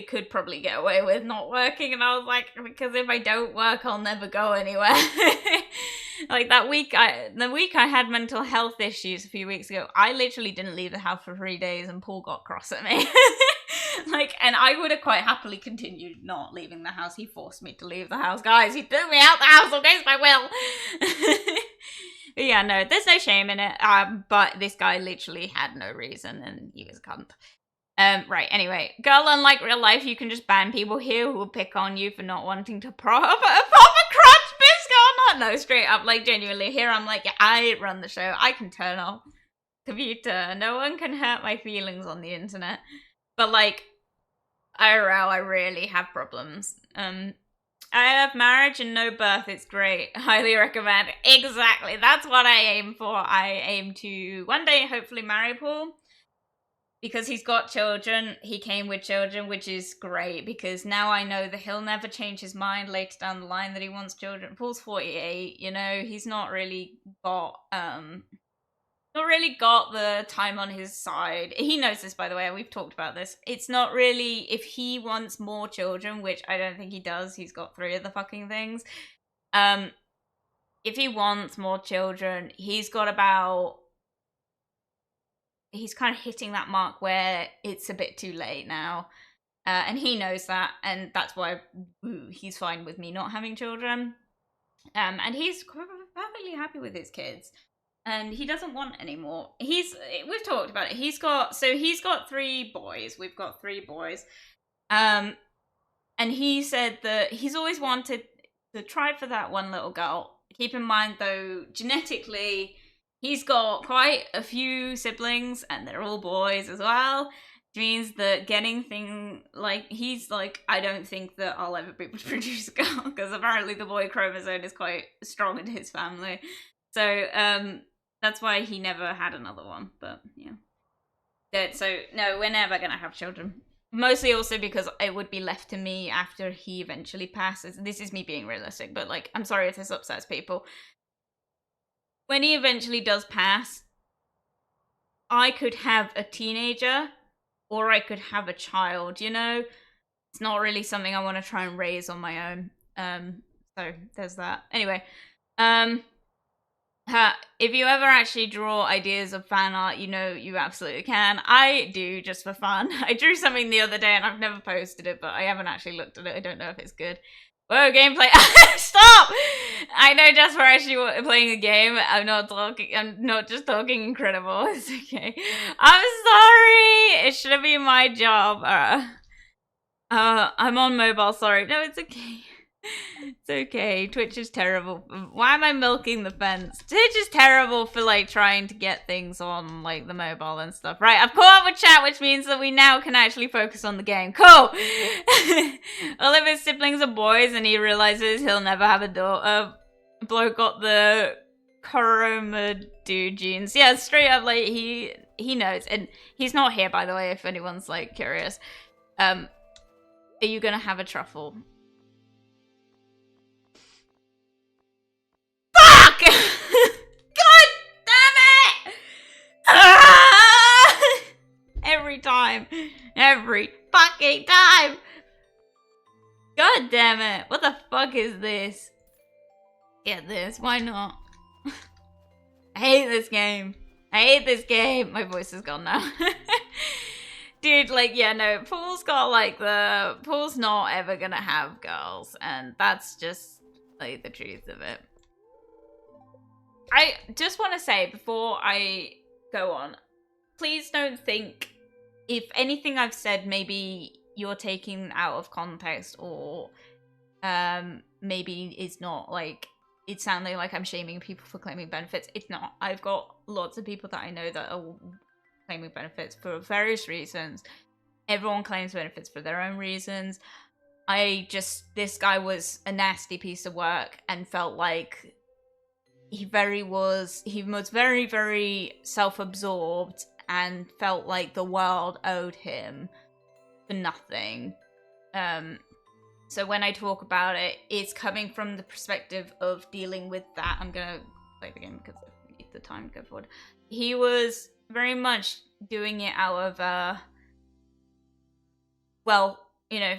could probably get away with not working. And I was like, because if I don't work, I'll never go anywhere. Like the week I had mental health issues a few weeks ago, I literally didn't leave the house for 3 days and Paul got cross at me. Like, and I would have quite happily continued not leaving the house. He forced me to leave the house. Guys, he threw me out the house against my will. But yeah, no, there's no shame in it. But this guy literally had no reason and he was a cunt. Right, anyway. Girl, unlike real life, you can just ban people here who will pick on you for not wanting to pop a crotch biscuit or not. No, straight up, like, genuinely, here I'm like, yeah, I run the show. I can turn off computer. No one can hurt my feelings on the internet. But, like, IRL, I really have problems. I have marriage and no birth. It's great. Highly recommend. Exactly. That's what I aim for. I aim to one day hopefully marry Paul. Because he's got children. He came with children, which is great. Because now I know that he'll never change his mind later down the line that he wants children. Paul's 48, you know. He's not really got the time on his side. He knows this, by the way. We've talked about this. It's not really, if he wants more children, which I don't think he does. He's got 3 of the fucking things. If he wants more children, he's got about he's kind of hitting that mark where it's a bit too late now. And he knows that, and that's why he's fine with me not having children. And he's perfectly happy with his kids. And he doesn't want any more. We've talked about it. He's got 3 boys. We've got 3 boys. And he said that he's always wanted to try for that one little girl. Keep in mind, though, genetically, he's got quite a few siblings, and they're all boys as well. Which means that he's like, I don't think that I'll ever be able to produce a girl, because apparently the boy chromosome is quite strong in his family. So, that's why he never had another one, but yeah. So, no, we're never gonna have children. Mostly also because it would be left to me after he eventually passes. This is me being realistic, but like, I'm sorry if this upsets people. When he eventually does pass, I could have a teenager or I could have a child, you know? It's not really something I want to try and raise on my own. So there's that. Anyway, if you ever actually draw ideas of fan art, you know you absolutely can. I do, just for fun. I drew something the other day and I've never posted it, but I haven't actually looked at it. I don't know if it's good. Whoa, gameplay. Stop! I know just for actually playing a game. I'm not just talking incredible. It's okay. I'm sorry! It should have been my job. I'm on mobile, sorry. No, it's okay. It's okay. Twitch is terrible. Why am I milking the fence? Twitch is terrible for like trying to get things on like the mobile and stuff. Right, I've caught up with chat, which means that we now can actually focus on the game. Cool! All of his siblings are boys and he realizes he'll never have a daughter. Bloke got the Coromadoo genes. Yeah, straight up, like he knows. And he's not here, by the way, if anyone's like curious. Are you gonna have a truffle? Fuck! God damn it! Ah! Every time. Every fucking time! God damn it. What the fuck is this? Get this. Why not? I hate this game. I hate this game. My voice is gone now. Dude, like, yeah, no, Paul's not ever gonna have girls, and that's just, like, the truth of it. I just want to say, before I go on, please don't think, if anything I've said maybe you're taking out of context, or maybe it's not, like, it's sounding like I'm shaming people for claiming benefits. It's not. I've got lots of people that I know that are claiming benefits for various reasons. Everyone claims benefits for their own reasons. This guy was a nasty piece of work and felt like he was very, very self-absorbed and felt like the world owed him for nothing. So when I talk about it, it's coming from the perspective of dealing with that. I'm gonna play the game because I need the time to go forward. He was very much doing it out of, well, you know,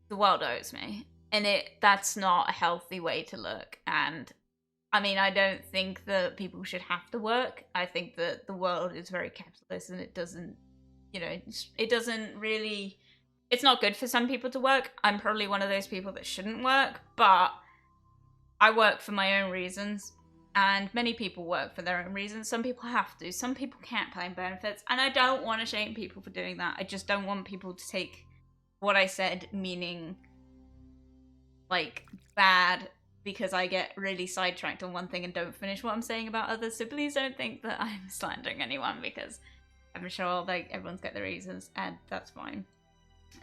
the world owes me. And that's not a healthy way to look. And I mean, I don't think that people should have to work. I think that the world is very capitalist and it doesn't, you know, it doesn't really, it's not good for some people to work. I'm probably one of those people that shouldn't work, but I work for my own reasons. And many people work for their own reasons. Some people have to. Some people can't claim benefits. And I don't want to shame people for doing that. I just don't want people to take what I said meaning, like, bad, because I get really sidetracked on one thing and don't finish what I'm saying about others. So please don't think that I'm slandering anyone, because I'm sure, like, everyone's got their reasons, and that's fine.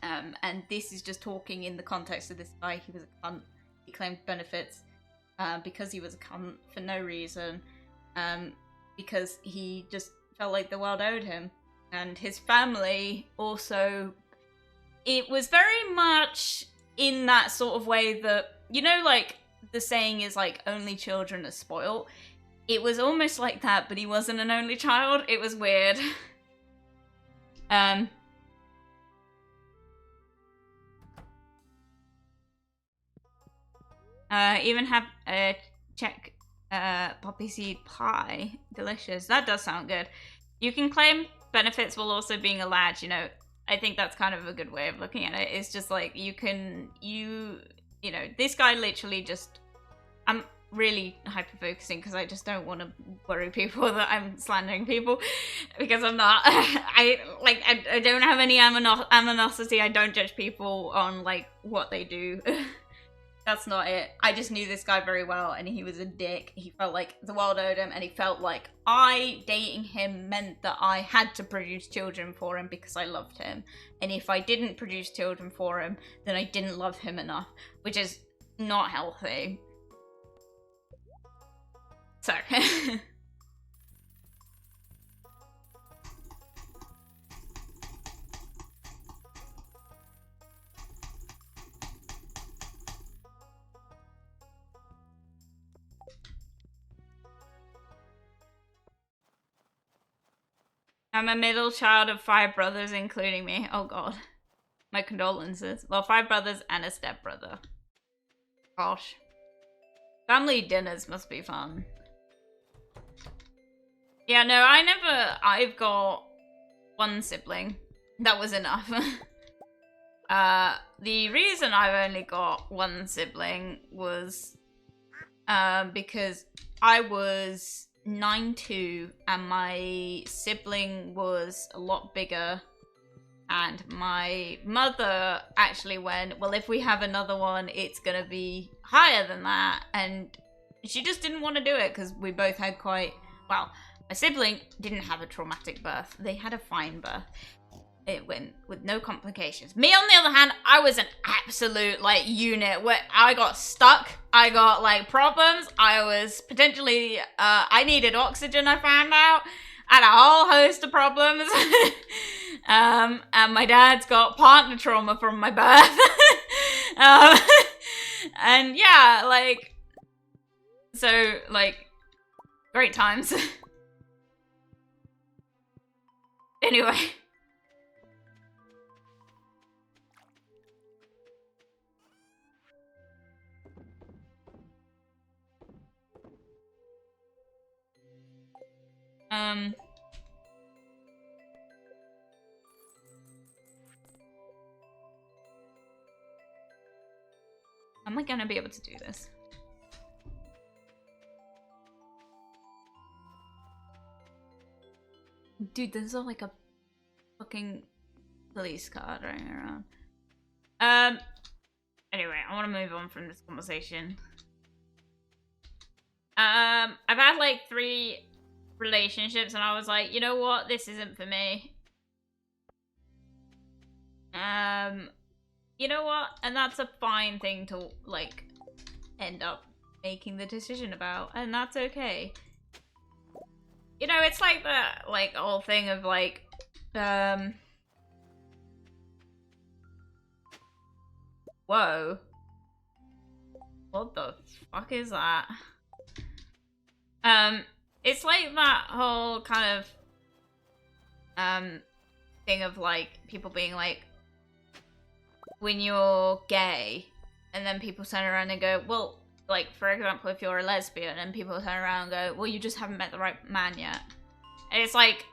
And this is just talking in the context of this guy. He was a cunt. He claimed benefits. Because he was a cunt for no reason, because he just felt like the world owed him. And his family also, it was very much in that sort of way that, you know, like, the saying is, like, only children are spoiled. It was almost like that, but he wasn't an only child. It was weird. Even have a check poppy seed pie. Delicious. That does sound good. You can claim benefits while also being a lad, you know. I think that's kind of a good way of looking at it. It's just like, you know, this guy literally just, I'm really hyper-focusing because I just don't want to worry people that I'm slandering people, because I'm not. I don't have any animosity. I don't judge people on, like, what they do. That's not it. I just knew this guy very well, and he was a dick. He felt like the world owed him, and he felt like I dating him meant that I had to produce children for him because I loved him. And if I didn't produce children for him, then I didn't love him enough, which is not healthy. So. I'm a middle child of 5 brothers, including me. Oh god. My condolences. Well, 5 brothers and a stepbrother. Gosh. Family dinners must be fun. Yeah, no, I've got 1 sibling. That was enough. The reason I've only got 1 sibling was because I was 9'2" and my sibling was a lot bigger, and my mother actually went, well, if we have another one, it's gonna be higher than that, and she just didn't want to do it because we both had quite, well, my sibling didn't have a traumatic birth. They had a fine birth. It went with no complications. Me, on the other hand, I was an absolute, like, unit where I got stuck. I got, like, problems. I was potentially, I needed oxygen, I found out. I had a whole host of problems. And my dad's got partner trauma from my birth. And yeah, like, so, like, great times. Anyway. Am I gonna be able to do this? Dude, there's all like a fucking police car driving around. Anyway, I want to move on from this conversation. I've had like 3 relationships, and I was like, you know what, this isn't for me. You know what, and that's a fine thing to like end up making the decision about, and that's okay. You know, it's like the like whole thing of like whoa, what the fuck is that? It's like that whole kind of thing of like people being like, when you're gay, and then people turn around and go, well, like, for example, if you're a lesbian, and people turn around and go, well, you just haven't met the right man yet. And it's like,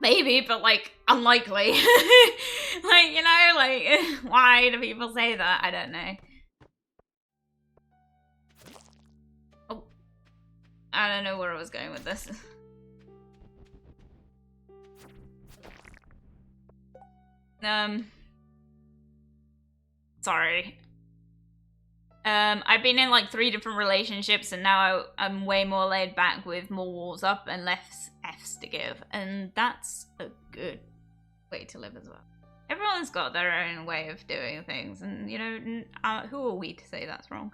maybe, but like, unlikely. Like, you know, like, why do people say that? I don't know. Oh, I don't know where I was going with this. Sorry. I've been in like 3 different relationships, and now I'm way more laid back with more walls up and less F's to give. And that's a good way to live as well. Everyone's got their own way of doing things, and you know, who are we to say that's wrong?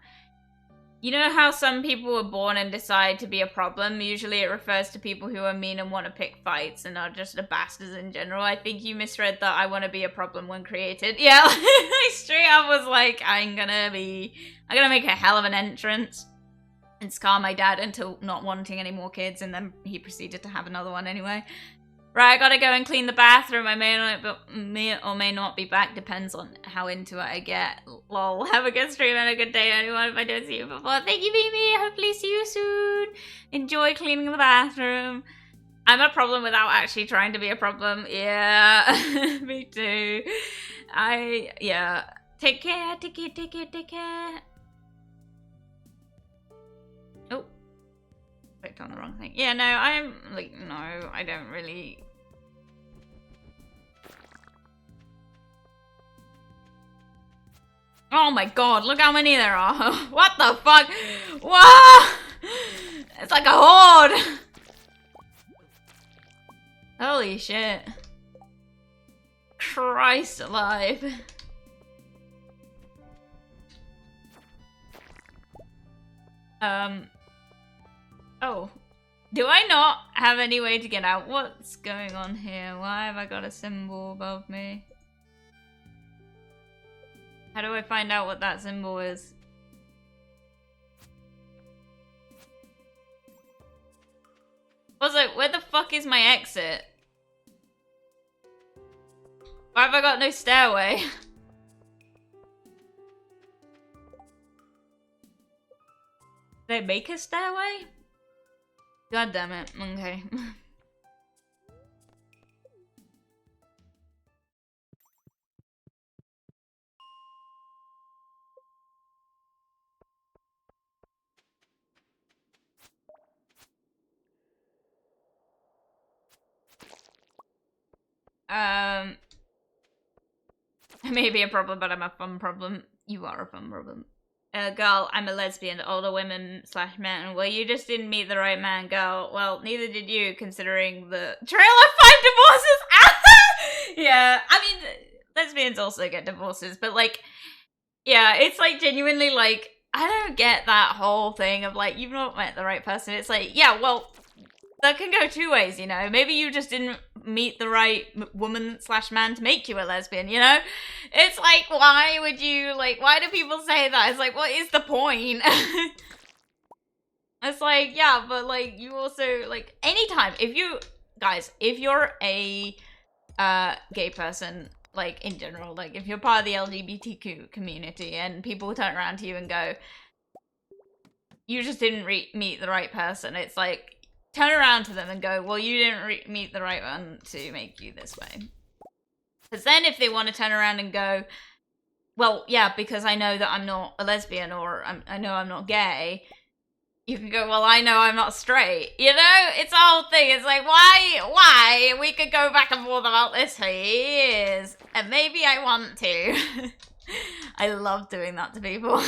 You know how some people were born and decide to be a problem? Usually it refers to people who are mean and want to pick fights and are just a bastards in general. I think you misread that I want to be a problem when created. Yeah, I straight up was like, I'm gonna make a hell of an entrance and scar my dad into not wanting any more kids, and then he proceeded to have another one anyway. Right, I gotta go and clean the bathroom. I may or may not be back, depends on how into it I get. Lol, have a good stream and a good day, anyone, if I don't see you before. Thank you, Mimi, hopefully see you soon. Enjoy cleaning the bathroom. I'm a problem without actually trying to be a problem. Yeah, me too. Yeah. Take care, take care, take care, take care. Oh. Clicked on the wrong thing. Yeah, no, I'm like, no, I don't really. Oh my god, look how many there are. What the fuck? Whoa! It's like a horde. Holy shit. Christ alive. Oh. Do I not have any way to get out? What's going on here? Why have I got a symbol above me? How do I find out what that symbol is? Also, where the fuck is my exit? Why have I got no stairway? Did I make a stairway? God damn it. Okay. I may be a problem, but I'm a fun problem. You are a fun problem. Girl, I'm a lesbian. Older women / men. Well, you just didn't meet the right man, girl. Well, neither did you, considering the trail of 5 divorces. Yeah, I mean, lesbians also get divorces, but like, yeah, it's like genuinely like, I don't get that whole thing of like, you've not met the right person. It's like, yeah, well, that can go 2 ways, you know? Maybe you just didn't meet the right woman / man to make you a lesbian, you know? It's like, why would you, like, why do people say that? It's like, what is the point? It's like, yeah, but, like, you also, like, anytime, if you, guys, if you're a gay person, like, in general, like, if you're part of the LGBTQ community and people turn around to you and go, you just didn't meet the right person, it's like, turn around to them and go, well, you didn't meet the right one to make you this way. Because then if they want to turn around and go, well, yeah, because I know that I'm not a lesbian or I know I'm not gay, you can go, well, I know I'm not straight. You know? It's a whole thing. It's like, why? We could go back and forth about this for years. And maybe I want to. I love doing that to people.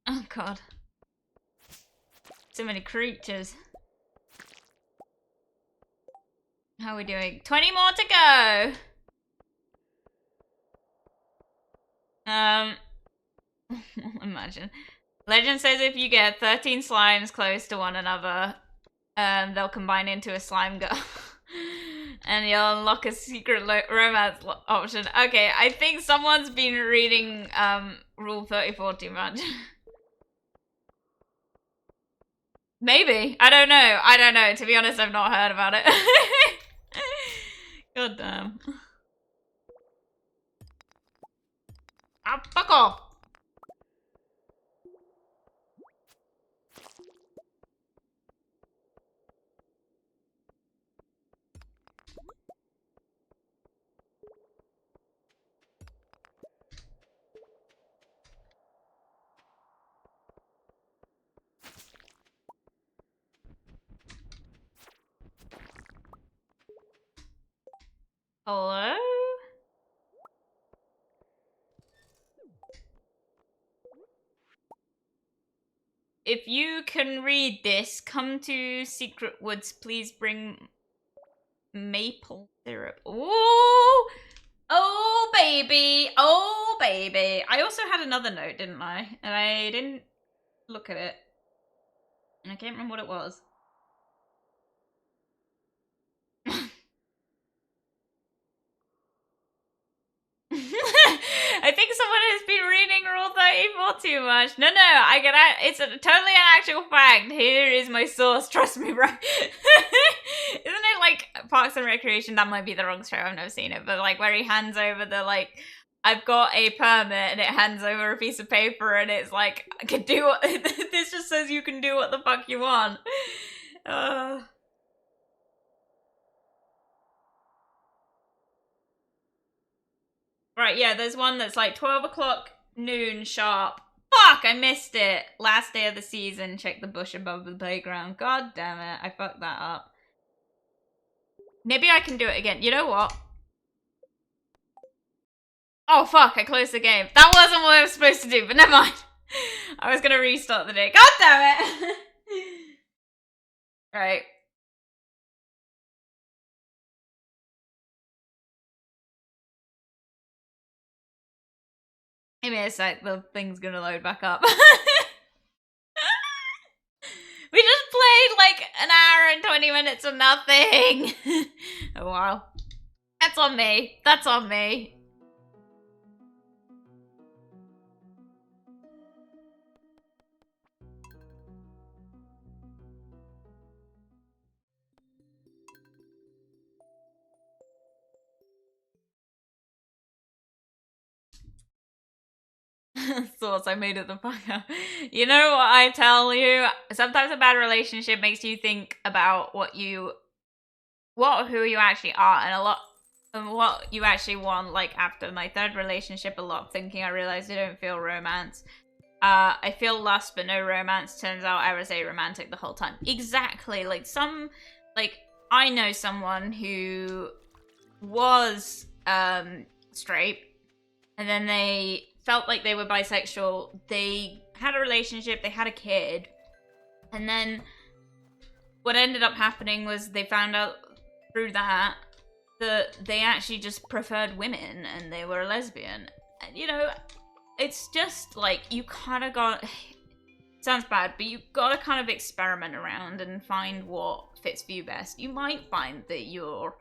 Oh god. So many creatures. How are we doing? 20 more to go! Imagine. Legend says if you get 13 slimes close to one another, they'll combine into a slime girl. And you'll unlock a secret romance option. Okay, I think someone's been reading Rule 34 too much. Maybe. I don't know. To be honest, I've not heard about it. God damn. Ah, fuck off! Hello? If you can read this, come to Secret Woods. Please bring maple syrup. Ooh! Oh, baby. Oh, baby. I also had another note, didn't I? And I didn't look at it. And I can't remember what it was. I think someone has been reading Rule 34 too much. No, I get it. It's totally an actual fact. Here is my source. Trust me, bro. Isn't it like Parks and Recreation? That might be the wrong show. I've never seen it. But like where he hands over the like, I've got a permit and it hands over a piece of paper and it's like, I can do what, this just says you can do what the fuck you want. Right, yeah, there's one that's like 12 o'clock noon sharp. Fuck, I missed it. Last day of the season, check the bush above the playground. God damn it, I fucked that up. Maybe I can do it again. You know what? Oh fuck, I closed the game. That wasn't what I was supposed to do, but never mind. I was gonna restart the day. God damn it! Right. Give me a sec, the thing's gonna load back up. We just played like an hour and 20 minutes of nothing. Oh wow. That's on me. That's on me. Thoughts I made it the fuck up. You know what I tell you? Sometimes a bad relationship makes you think about who you actually are, and what you actually want. Like after my third relationship, a lot of thinking, I realized I don't feel romance. I feel lust but no romance. Turns out I was aromantic the whole time. Exactly. Like I know someone who was straight, and then they felt like they were bisexual. They had a relationship, they had a kid, and then what ended up happening was they found out through that they actually just preferred women and they were a lesbian. And you know, it's just like you kind of got, sounds bad, but you gotta kind of experiment around and find what fits for you best. You might find that you're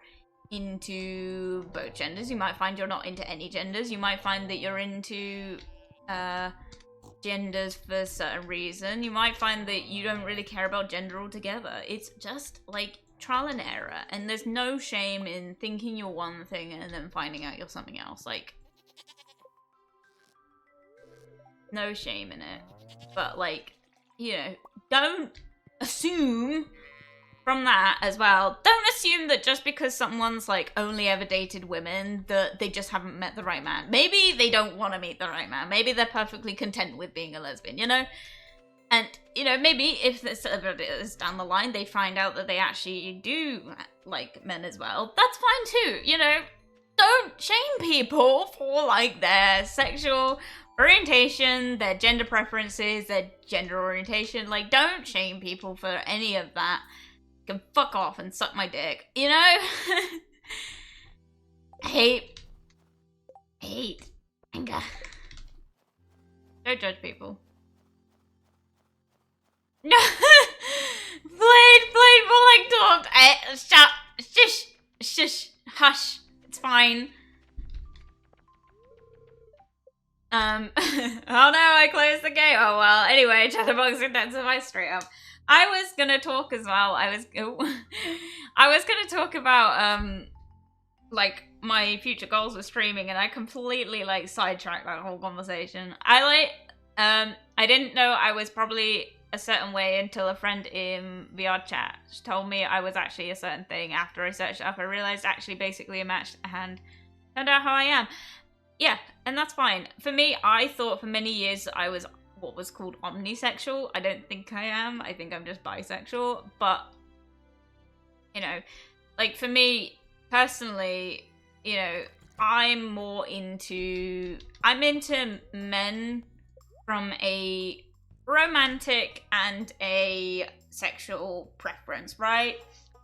into both genders. You might find you're not into any genders. You might find that you're into genders for a certain reason. You might find that you don't really care about gender altogether. It's just like trial and error, and there's no shame in thinking you're one thing and then finding out you're something else. Like, no shame in it. But like, you know, don't assume from that as well. Don't assume that just because someone's like only ever dated women that they just haven't met the right man. Maybe they don't want to meet the right man. Maybe they're perfectly content with being a lesbian, you know? And, you know, maybe if this ever is down the line, they find out that they actually do like men as well. That's fine too, you know? Don't shame people for like their sexual orientation, their gender preferences, their gender orientation. Like, don't shame people for any of that. Can fuck off and suck my dick, you know? Hate, anger. Don't judge people. No, Blade, more like talk. Shut, shush, hush. It's fine. Oh no, I closed the game. Oh well. Anyway, Chatterbox intensify straight up. I was gonna talk as well. I was gonna talk about like my future goals with streaming, and I completely like sidetracked that whole conversation. I didn't know I was probably a certain way until a friend in VOD chat told me I was actually a certain thing. After I searched it up, I realized actually basically a matched hand turned out how I am. Yeah, and that's fine. For me, I thought for many years I was what was called omnisexual. I don't think I am. I think I'm just bisexual. But, you know, like for me personally, you know, I'm into men from a romantic and a sexual preference, right?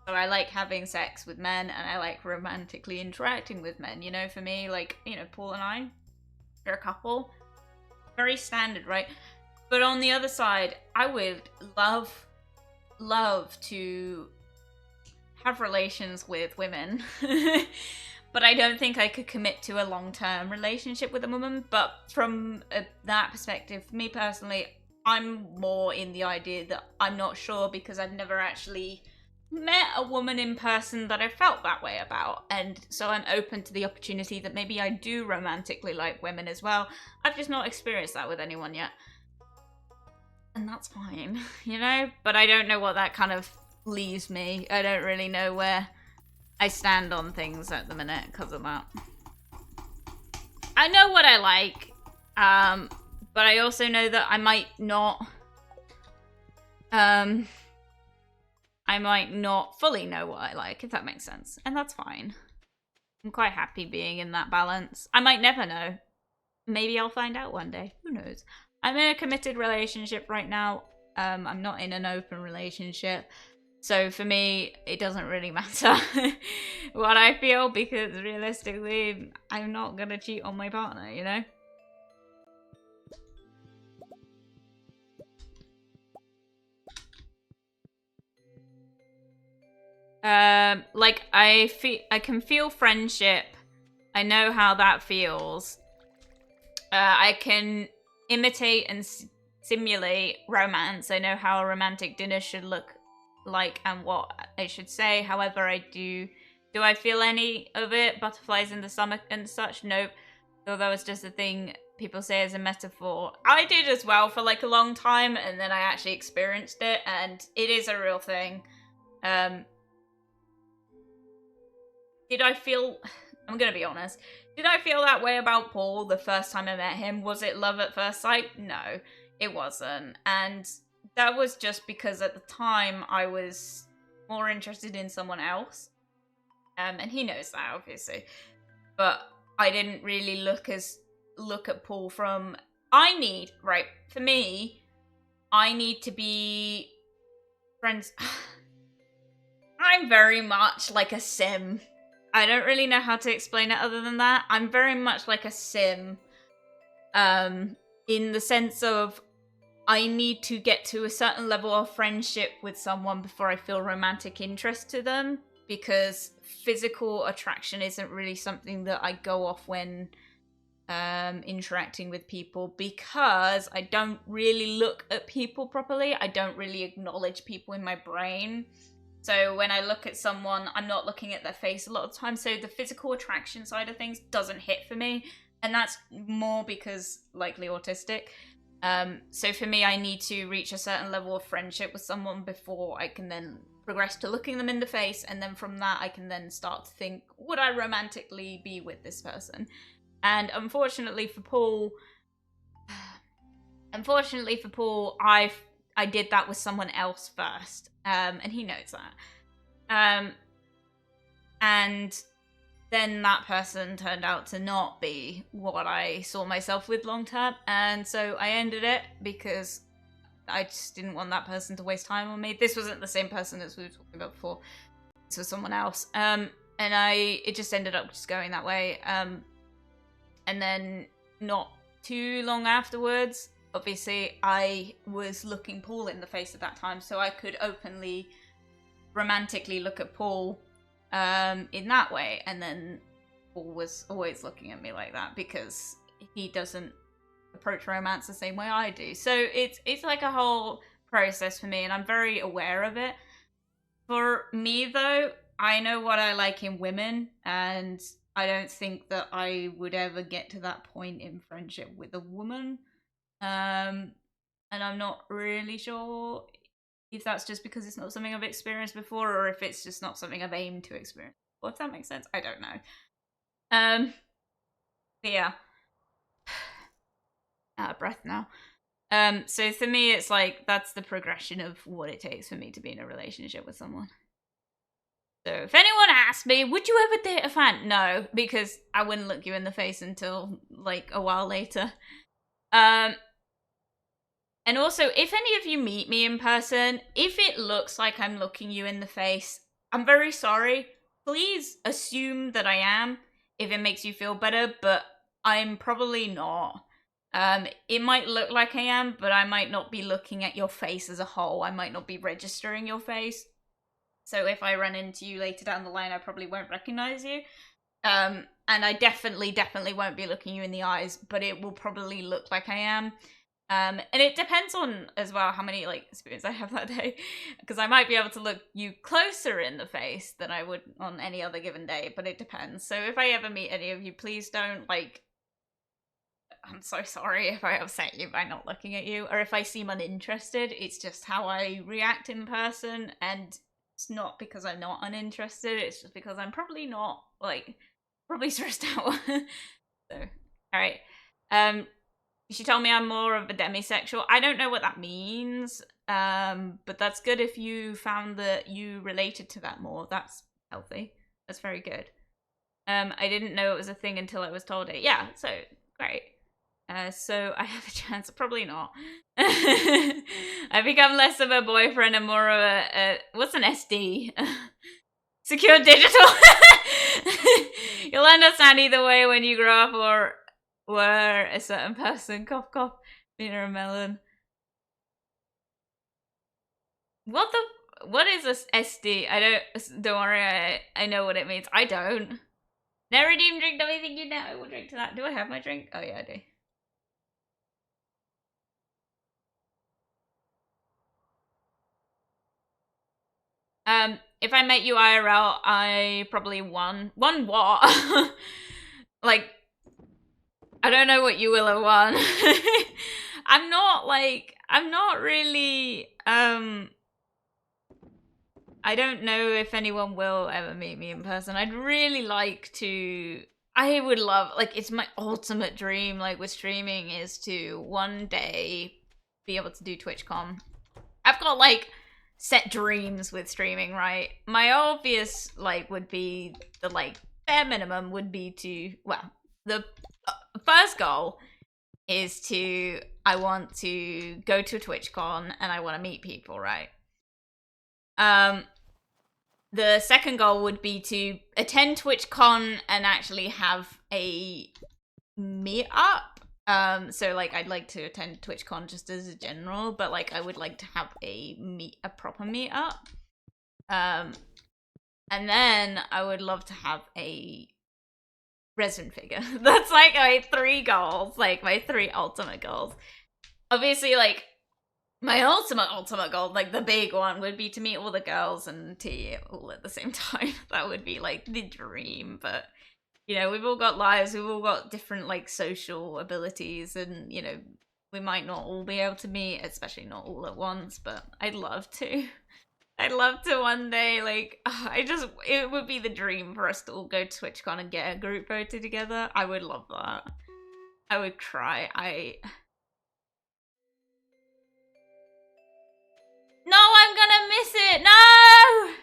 So I like having sex with men and I like romantically interacting with men. You know, for me, like, you know, Paul and I, we're a couple. Very standard, right? But on the other side, I would love to have relations with women. But I don't think I could commit to a long-term relationship with a woman. But from that perspective, for me personally, I'm more in the idea that I'm not sure because I've never actually met a woman in person that I felt that way about, and so I'm open to the opportunity that maybe I do romantically like women as well. I've just not experienced that with anyone yet. And that's fine, you know? But I don't know what that kind of leaves me. I don't really know where I stand on things at the minute because of that. I know what I like, but I also know that I might not fully know what I like, if that makes sense. And that's fine. I'm quite happy being in that balance. I might never know. Maybe I'll find out one day. Who knows? I'm in a committed relationship right now. I'm not in an open relationship. So for me, it doesn't really matter what I feel, because realistically, I'm not gonna cheat on my partner, you know? Like I can feel friendship. I know how that feels. I can imitate and simulate romance. I know how a romantic dinner should look like and what I should say. However, do I feel any of it? Butterflies in the stomach and such? Nope. Though that was just a thing people say as a metaphor. I did as well for like a long time, and then I actually experienced it, and it is a real thing. Did I feel... I'm gonna be honest. Did I feel that way about Paul the first time I met him? Was it love at first sight? No, it wasn't. And that was just because at the time I was more interested in someone else. And he knows that, obviously. But I didn't really look at Paul from... for me, I need to be friends... I'm very much like a sim. I don't really know how to explain it other than that. I'm very much like a sim. In the sense of I need to get to a certain level of friendship with someone before I feel romantic interest to them, because physical attraction isn't really something that I go off when interacting with people, because I don't really look at people properly. I don't really acknowledge people in my brain. So when I look at someone, I'm not looking at their face a lot of the time. So the physical attraction side of things doesn't hit for me. And that's more because likely autistic. So for me, I need to reach a certain level of friendship with someone before I can then progress to looking them in the face. And then from that, I can then start to think, would I romantically be with this person? And unfortunately for Paul, I did that with someone else first. And he knows that. And then that person turned out to not be what I saw myself with long term. And so I ended it because I just didn't want that person to waste time on me. This wasn't the same person as we were talking about before. This was someone else. And it just ended up just going that way. And then not too long afterwards, obviously, I was looking Paul in the face at that time, so I could openly, romantically look at Paul in that way. And then Paul was always looking at me like that because he doesn't approach romance the same way I do. So it's like a whole process for me, and I'm very aware of it. For me, though, I know what I like in women, and I don't think that I would ever get to that point in friendship with a woman. And I'm not really sure if that's just because it's not something I've experienced before, or if it's just not something I've aimed to experience. Well, if that makes sense, I don't know. But yeah. Out of breath now. So for me, it's like, that's the progression of what it takes for me to be in a relationship with someone. So if anyone asks me, would you ever date a fan? No, because I wouldn't look you in the face until like a while later. And also, if any of you meet me in person, if it looks like I'm looking you in the face, I'm very sorry. Please assume that I am, if it makes you feel better, but I'm probably not. It might look like I am, but I might not be looking at your face as a whole. I might not be registering your face. So if I run into you later down the line, I probably won't recognize you. And I definitely won't be looking you in the eyes, but it will probably look like I am. And it depends on, as well, how many, like, spoons I have that day. Because I might be able to look you closer in the face than I would on any other given day, but it depends. So if I ever meet any of you, please don't, like... I'm so sorry if I upset you by not looking at you, or if I seem uninterested. It's just how I react in person, and it's not because I'm not uninterested, it's just because I'm probably not, like, probably stressed out. So, alright. She told me I'm more of a demisexual. I don't know what that means, but that's good if you found that you related to that more. That's healthy. That's very good. I didn't know it was a thing until I was told it. Yeah, so, great. So I have a chance. Probably not. I become less of a boyfriend and more of a what's an SD? Secure digital. You'll understand either way when you grow up, or were a certain person. Cough, cough. Peter and melon. What is this SD? Don't worry, I know what it means. I don't. Never even drink anything you know. I will drink to that. Do I have my drink? Oh yeah, I do. If I met you IRL, I probably won. Won what? Like, I don't know what you will have won. I'm not really, I don't know if anyone will ever meet me in person. I'd really like to, I would love, like, it's my ultimate dream, like, with streaming, is to one day be able to do TwitchCon. I've got, like, set dreams with streaming, right? My obvious, like, would be the, like, bare minimum would be to, well, the first goal is to, I want to go to a TwitchCon and I want to meet people, right? The second goal would be to attend TwitchCon and actually have a meetup. So, like, I'd like to attend TwitchCon just as a general, but, like, I would like to have a proper meetup. And then I would love to have a resin figure. That's, like, my 3 goals, like, my 3 ultimate goals. Obviously, like, my ultimate goal, like, the big one, would be to meet all the girls and tea all at the same time. That would be, like, the dream, but... You know, we've all got lives, we've all got different, like, social abilities, and, you know, we might not all be able to meet, especially not all at once, but I'd love to. I'd love to one day, like, it would be the dream for us to all go to TwitchCon and get a group photo together. I would love that. I would cry. No, I'm gonna miss it! No!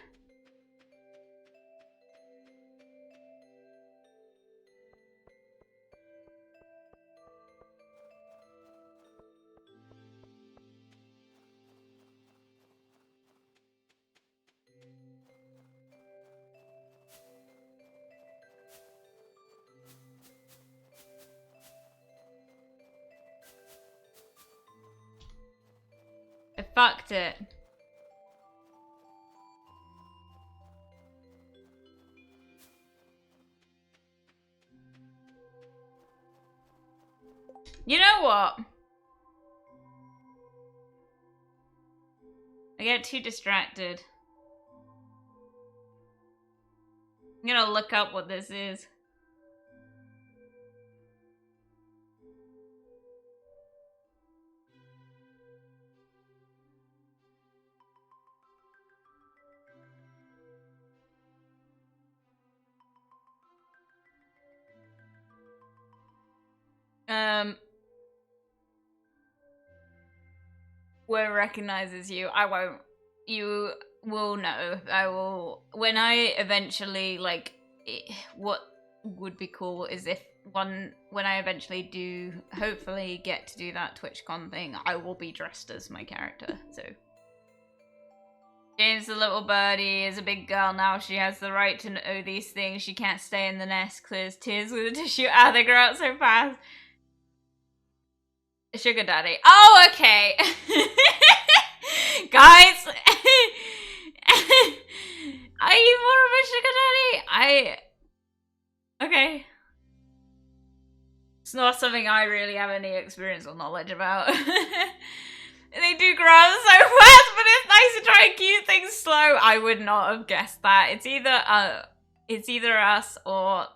I fucked it. You know what? I get too distracted. I'm gonna look up what this is. Won't recognizes you. I won't. You will know. I will. When I eventually, like, what would be cool is if when I eventually do, hopefully get to do that TwitchCon thing, I will be dressed as my character, so. James, the little birdie, is a big girl now. She has the right to know these things. She can't stay in the nest, clears tears with a tissue. Ah, they grow out so fast. Sugar daddy. Oh, okay. Guys, are you more of a sugar daddy? Okay. It's not something I really have any experience or knowledge about. They do grow so fast, but it's nice to try and keep things slow. I would not have guessed that. It's either us or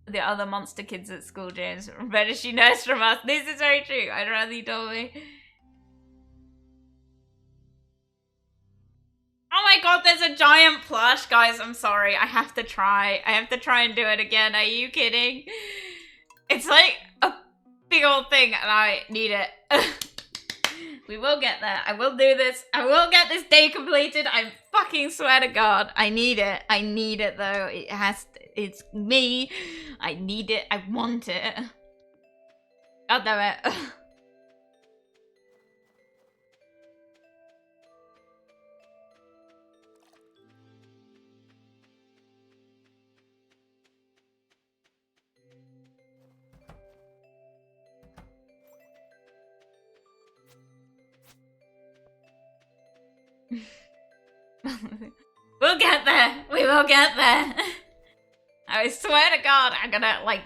the other monster kids at school, James. Better she knows from us. This is very true. I'd rather you told me. Oh my god, there's a giant plush. Guys, I'm sorry. I have to try. I have to try and do it again. Are you kidding? It's like a big old thing and I need it. We will get there. I will do this. I will get this day completed. I fucking swear to God. I need it. I need it though. It's me. I need it. I want it. God damn it. We'll get there. We will get there. I swear to God, I'm gonna like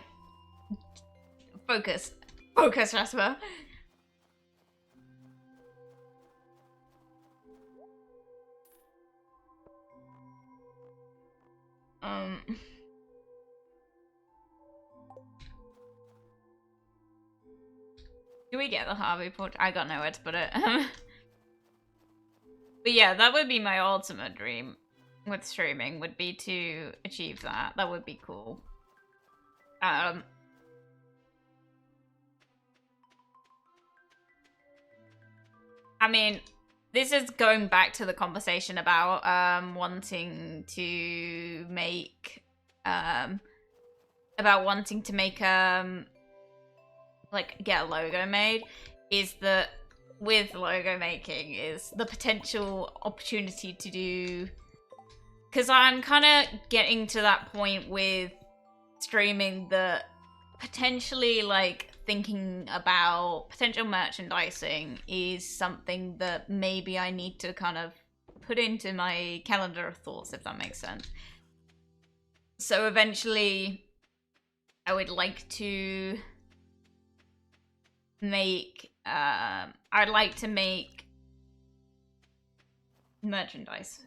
focus. Focus, Jasper. Do we get the Harvey portrait? I got nowhere to put it. But yeah, that would be my ultimate dream with streaming, would be to achieve that. That would be cool. I mean, this is going back to the conversation about wanting to make like get a logo made, is that with logo making is the potential opportunity to do, because I'm kind of getting to that point with streaming that potentially like thinking about potential merchandising is something that maybe I need to kind of put into my calendar of thoughts, if that makes sense. So eventually I would like to make I'd like to make merchandise.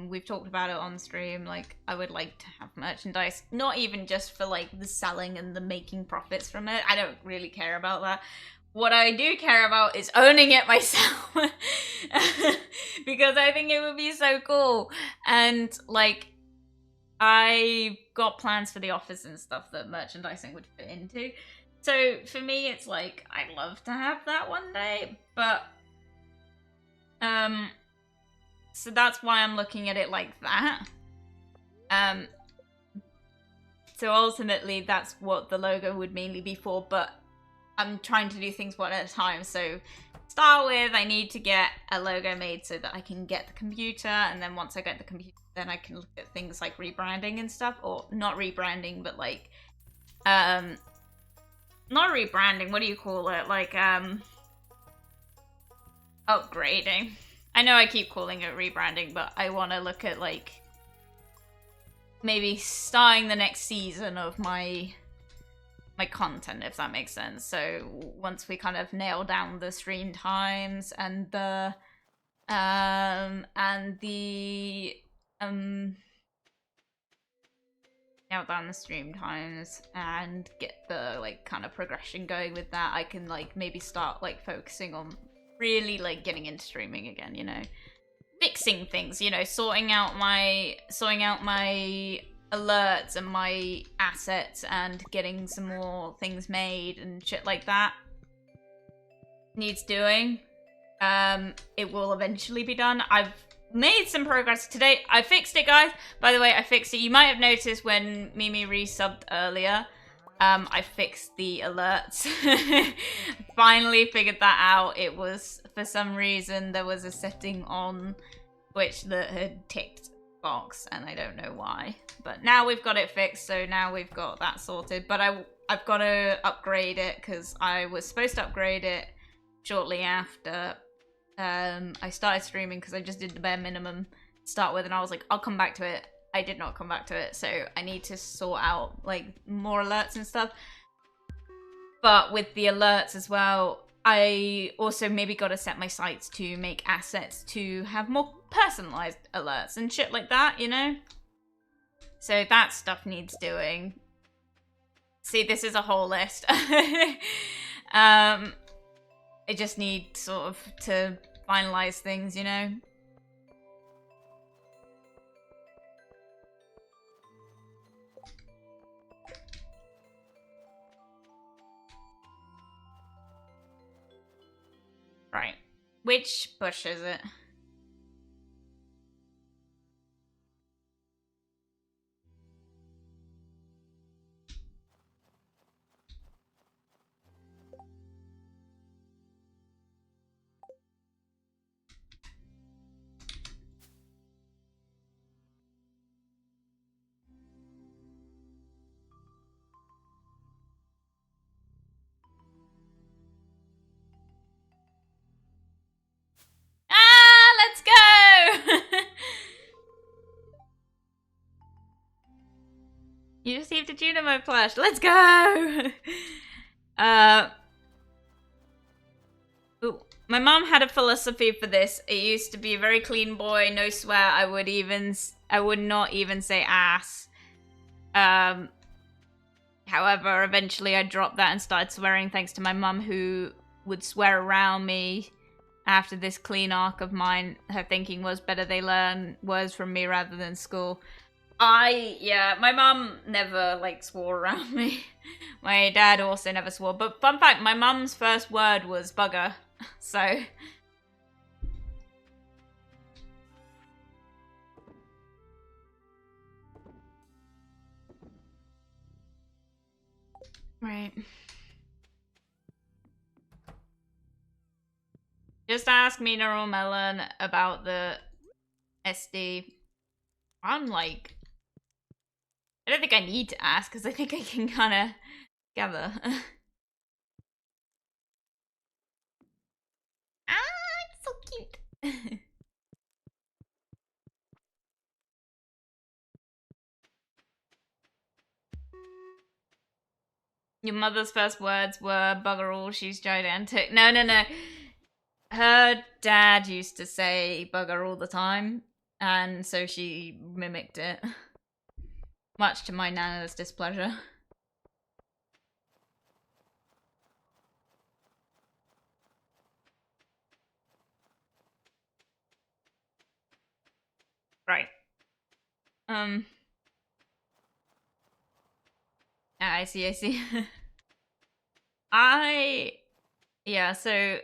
We've talked about it on stream, like I would like to have merchandise, not even just for like the selling and the making profits from it. I don't really care about that. What I do care about is owning it myself. Because I think it would be so cool. And like I got plans for the office and stuff that merchandising would fit into. So for me, it's like, I'd love to have that one day, but, so that's why I'm looking at it like that. So ultimately, that's what the logo would mainly be for, but I'm trying to do things one at a time. So to start with, I need to get a logo made so that I can get the computer, and then once I get the computer, then I can look at things like rebranding and stuff, or not rebranding, but like, not rebranding, what do you call it? Like, upgrading. I know I keep calling it rebranding, but I want to look at, like, maybe starting the next season of my content, if that makes sense. So once we kind of nail down the stream times and the nail down the stream times and get the like kind of progression going with that, I can like maybe start like focusing on really like getting into streaming again, you know, fixing things, you know, sorting out my alerts and my assets and getting some more things made and shit like that needs doing. It will eventually be done. I've made some progress today. I fixed it, guys. By the way, I fixed it. You might have noticed when Mimi resubbed earlier, I fixed the alerts. Finally figured that out. It was, for some reason, there was a setting on Twitch that had ticked box, and I don't know why. But now we've got it fixed, so now we've got that sorted. But I've got to upgrade it, because I was supposed to upgrade it shortly after I started streaming, because I just did the bare minimum to start with, and I was like, I'll come back to it. I did not come back to it, so I need to sort out like more alerts and stuff. But with the alerts as well, I also maybe got to set my sights to make assets to have more personalized alerts and shit like that, you know? So that stuff needs doing. See, this is a whole list. I just need sort of to finalize things, you know? Right. Which bush is it? Ah, let's go! You received a Junimo plush. Let's go! Ooh. My mom had a philosophy for this. It used to be a very clean boy, no swear. I would not even say ass. However, eventually I dropped that and started swearing thanks to my mum, who would swear around me after this clean arc of mine. Her thinking was better they learn words from me rather than school. Yeah, my mum never, like, swore around me. My dad also never swore. But fun fact, my mum's first word was bugger. So... Right. Just ask Mineral Melon about the SD. I'm like... I don't think I need to ask, because I think I can kind of gather. It's so cute. Your mother's first words were bugger all, she's gigantic. No. Her dad used to say bugger all the time, and so she mimicked it. Much to my nana's displeasure. Right. I see. Yeah, so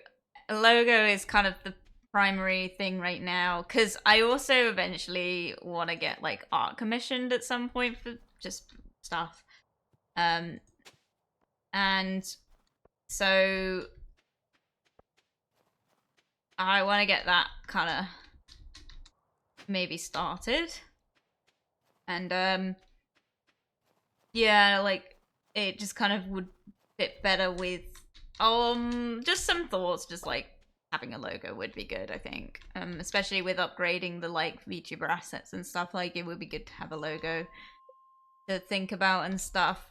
logo is kind of the primary thing right now, because I also eventually want to get, like, art commissioned at some point for just stuff. And so I want to get that kind of maybe started. And yeah, like, it just kind of would fit better with just some thoughts, just like having a logo would be good, I think. Especially with upgrading the, like, VTuber assets and stuff, like, it would be good to have a logo to think about and stuff.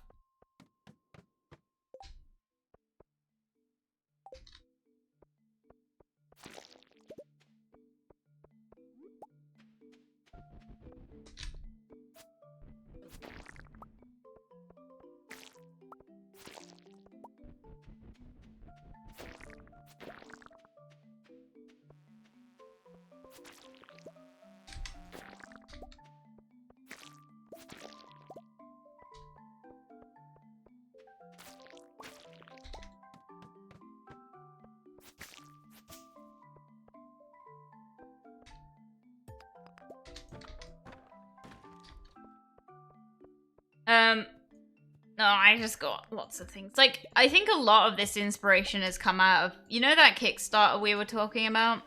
No, I just got lots of things. Like, I think a lot of this inspiration has come out of, you know, that Kickstarter we were talking about?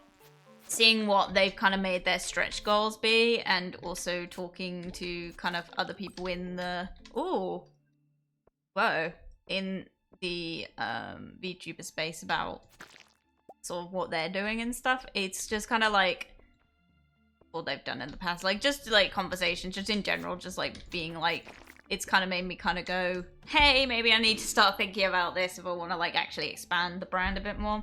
Seeing what they've kind of made their stretch goals be, and also talking to kind of other people in the... in the VTuber space about sort of what they're doing and stuff. It's just kind of like what they've done in the past. Like, just, like, conversations, just in general, just, like, being, like, it's kind of made me kind of go, hey, maybe I need to start thinking about this if I want to like actually expand the brand a bit more.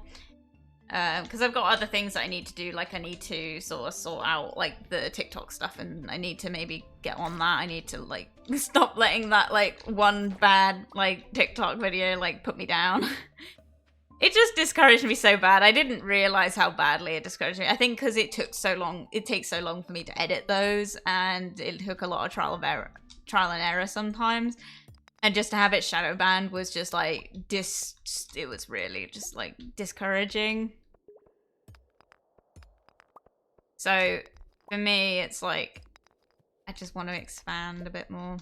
Because I've got other things that I need to do, like I need to sort out like the TikTok stuff, and I need to maybe get on that. I need to like stop letting that like one bad like TikTok video like put me down. It just discouraged me so bad. I didn't realize how badly it discouraged me. I think because it takes so long for me to edit those, and it took a lot of trial and error sometimes. And just to have it shadow banned was just like it was really just like discouraging. So for me, it's like I just want to expand a bit more.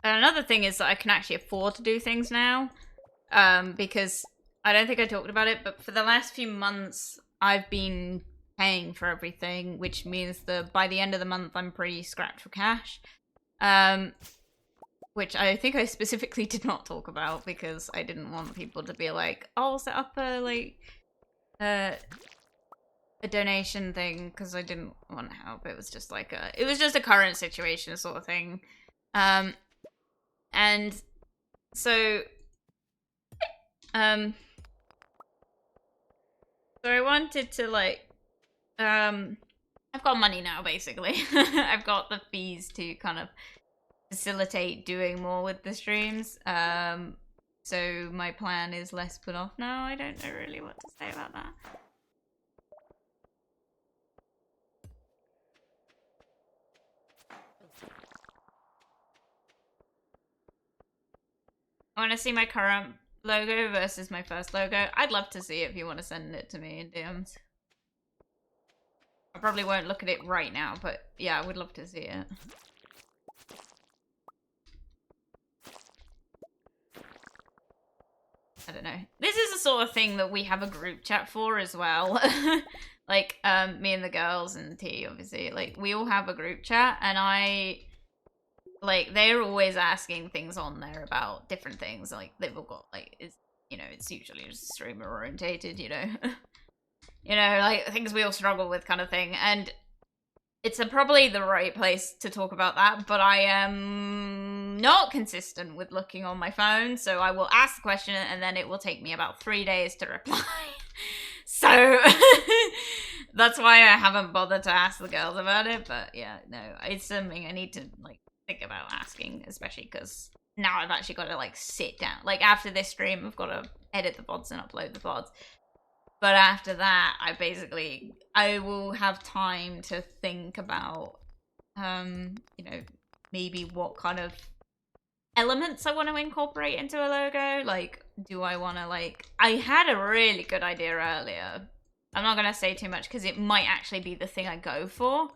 And another thing is that I can actually afford to do things now, because I don't think I talked about it, but for the last few months, I've been paying for everything, which means that by the end of the month, I'm pretty scrapped for cash. Which I think I specifically did not talk about because I didn't want people to be like, oh, I'll set up a, like, a donation thing, because I didn't want to help. It was just like it was just a current situation sort of thing. And so, so I wanted to like, I've got money now, basically. I've got the fees to kind of facilitate doing more with the streams. So my plan is less put off now. I don't know really what to say about that. I want to see my current logo versus my first logo. I'd love to see it if you want to send it to me in DMs. I probably won't look at it right now, but yeah, I would love to see it. I don't know. This is the sort of thing that we have a group chat for as well. Like, me and the girls and T, obviously. Like, we all have a group chat, and like, they're always asking things on there about different things. Like, they've all got, like, it's, you know, it's usually just streamer orientated, you know. You know, like, things we all struggle with kind of thing. And it's probably the right place to talk about that, but I am not consistent with looking on my phone, so I will ask the question, and then it will take me about 3 days to reply. So, that's why I haven't bothered to ask the girls about it, but yeah, no, it's something I need to, like, think about asking, especially because now I've actually got to like sit down. Like after this stream, I've got to edit the VODs and upload the VODs. But after that, I will have time to think about, you know, maybe what kind of elements I want to incorporate into a logo. Like, do I want to like? I had a really good idea earlier. I'm not gonna say too much because it might actually be the thing I go for.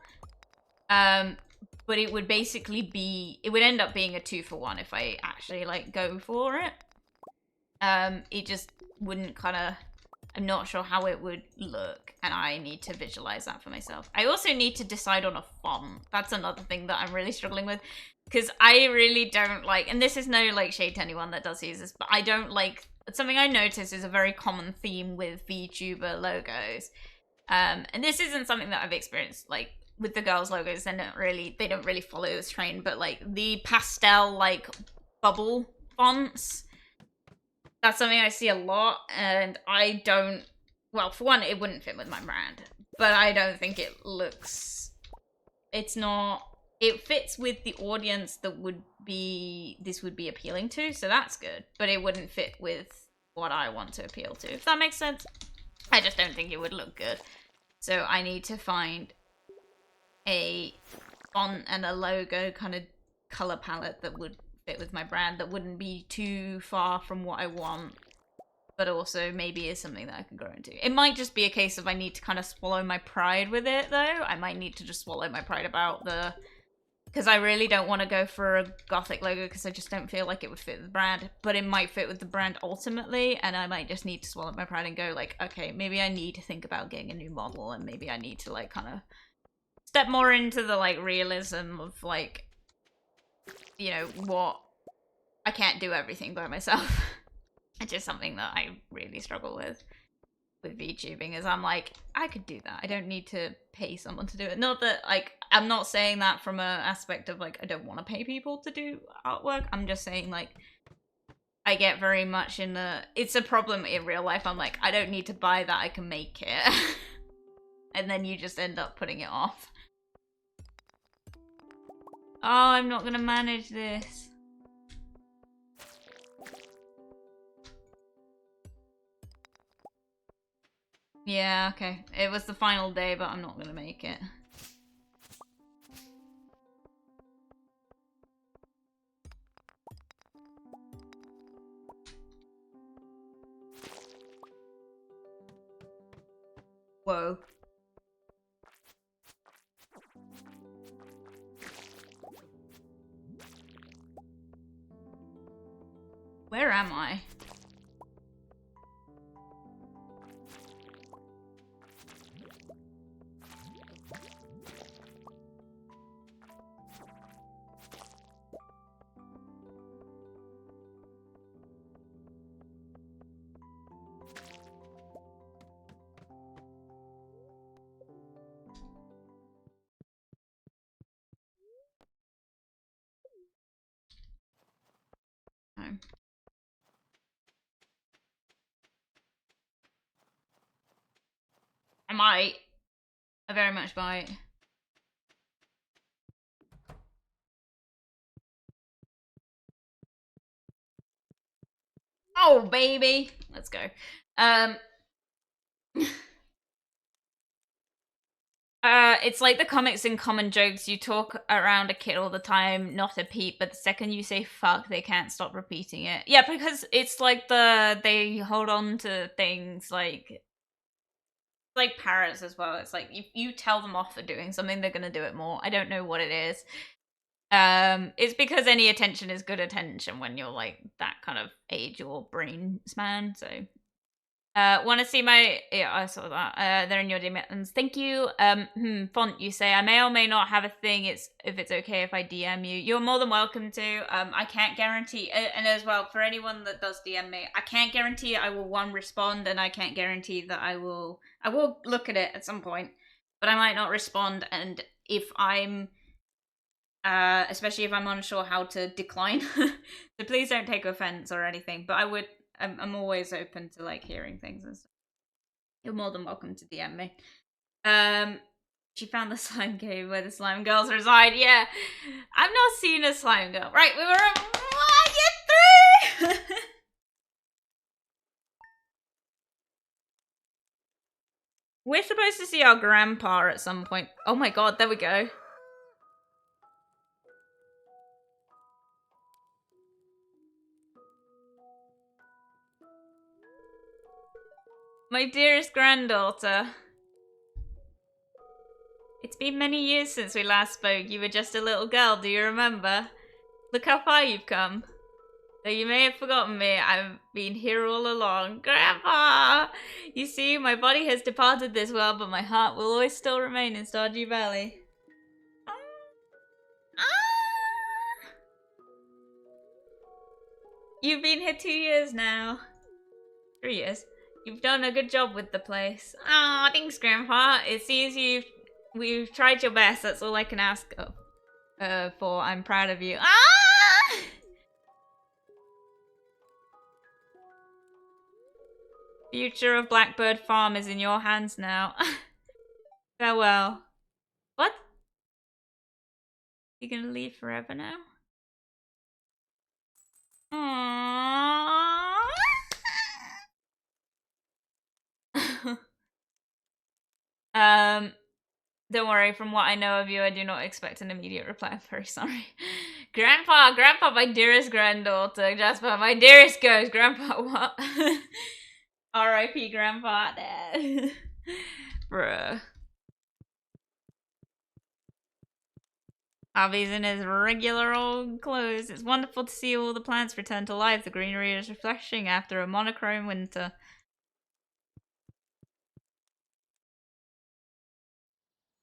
But it would basically be, it would end up being a 2-for-1 if I actually like go for it. It just wouldn't kind of, I'm not sure how it would look, and I need to visualize that for myself. I also need to decide on a font. That's another thing that I'm really struggling with, because I really don't like, and this is no like shade to anyone that does use this, but I don't like, something I notice is a very common theme with VTuber logos. And this isn't something that I've experienced like with the girls' logos. They don't really follow this trend, but like the pastel like bubble fonts, that's something I see a lot, and I don't, well, for one, it wouldn't fit with my brand, but I don't think it looks, it's not, it fits with the audience that this would be appealing to, so that's good, but it wouldn't fit with what I want to appeal to, if that makes sense. I just don't think it would look good. So I need to find a font and a logo kind of color palette that would fit with my brand, that wouldn't be too far from what I want, but also maybe is something that I can grow into. It might just be a case of I need to kind of swallow my pride with it, though. I might need to just swallow my pride about because I really don't want to go for a gothic logo because I just don't feel like it would fit the brand, but it might fit with the brand ultimately, and I might just need to swallow my pride and go like, okay, maybe I need to think about getting a new model, and maybe I need to like kind of step more into the like realism of like, you know, what I can't do everything by myself. It's just something that I really struggle with VTubing, is I'm like, I could do that. I don't need to pay someone to do it. Not that, like, I'm not saying that from an aspect of, like, I don't want to pay people to do artwork. I'm just saying, like, I get very much in the... It's a problem in real life. I'm like, I don't need to buy that. I can make it. And then you just end up putting it off. Oh, I'm not going to manage this. Yeah, okay. It was the final day, but I'm not going to make it. Whoa. Where am I? Oh. I might. I very much might. Oh, baby! Let's go. It's like the comics and common jokes. You talk around a kid all the time, not a peep, but the second you say fuck, they can't stop repeating it. Yeah, because it's like they hold on to things like parrots as well. It's like if you tell them off for doing something, they're gonna do it more. I don't know what it is. It's because any attention is good attention when you're like that kind of age or brain span, so... Want to see my... Yeah, I saw that. They're in your DMs. Thank you. Font, you say, I may or may not have a thing. If it's okay if I DM you. You're more than welcome to. I can't guarantee... And as well, for anyone that does DM me, I can't guarantee I will, one, respond, and I can't guarantee that I will... I will look at it at some point, but I might not respond, and if I'm... especially if I'm unsure how to decline. So please don't take offense or anything, but I would... I'm always open to like hearing things and stuff. You're more than welcome to DM me. She found the slime cave where the slime girls reside. Yeah, I've not seen a slime girl. Right, we were at get through. We're supposed to see our grandpa at some point. Oh my god, there we go. My dearest granddaughter. It's been many years since we last spoke. You were just a little girl, do you remember? Look how far you've come. Though you may have forgotten me, I've been here all along. Grandpa! You see, my body has departed this world, but my heart will always still remain in Stardew Valley. You've been here 2 years now. 3 years. You've done a good job with the place. Ah, thanks, Grandpa. It seems we've tried your best. That's all I can ask for. I'm proud of you. Ah! Future of Blackbird Farm is in your hands now. Farewell. What? You gonna leave forever now? Aww. Don't worry, from what I know of you, I do not expect an immediate reply. I'm very sorry. Grandpa, my dearest granddaughter. Jasper, my dearest ghost. Grandpa, what? R.I.P. Grandpa. Bruh. Abby's in his regular old clothes. It's wonderful to see all the plants return to life. The greenery is refreshing after a monochrome winter.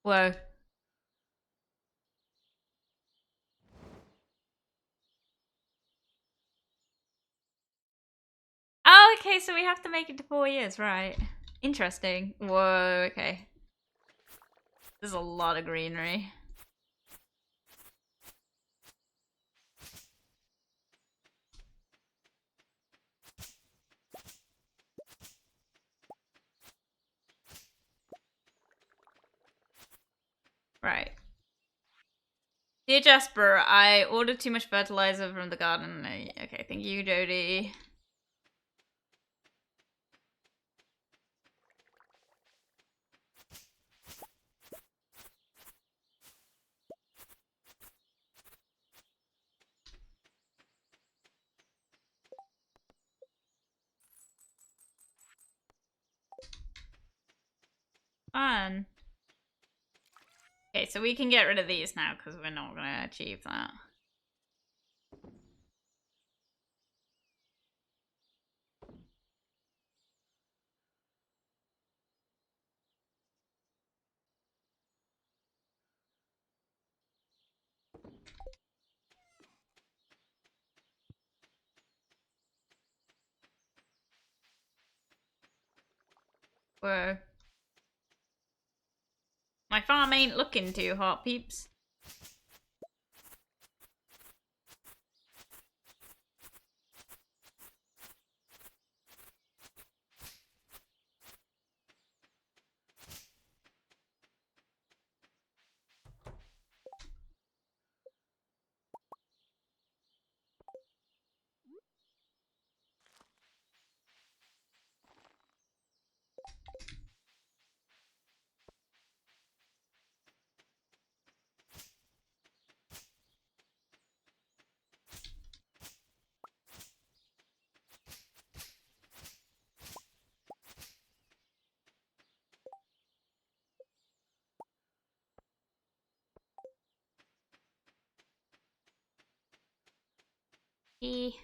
Whoa. okay, so we have to make it to 4 years, right? Interesting. Whoa, okay. There's a lot of greenery. Right. Dear Jasper, I ordered too much fertilizer from the garden. Okay, thank you, Jody. Fun. Okay, so we can get rid of these now because we're not going to achieve that. Whoa. My farm ain't looking too hot, peeps. E.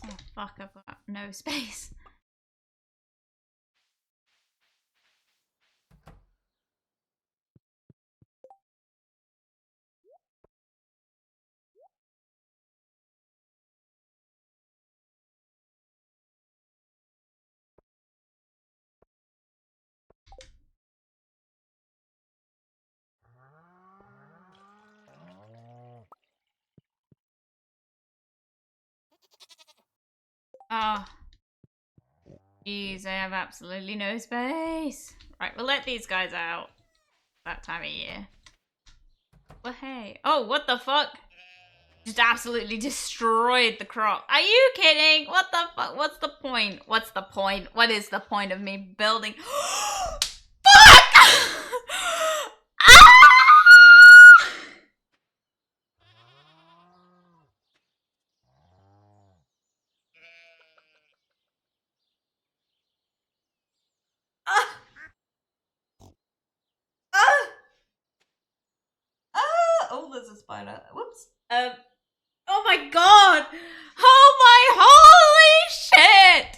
Oh, fuck, I've got no space. Oh. Jeez, I have absolutely no space. Right, we'll let these guys out. That time of year. Well, hey. Oh, what the fuck? Just absolutely destroyed the crop. Are you kidding? What the fuck? What's the point? What's the point? What is the point of me building? Fuck! Ah! Ah! Ah! Ah! Oh, there's a spider. Whoops. Oh my god! Oh my holy shit!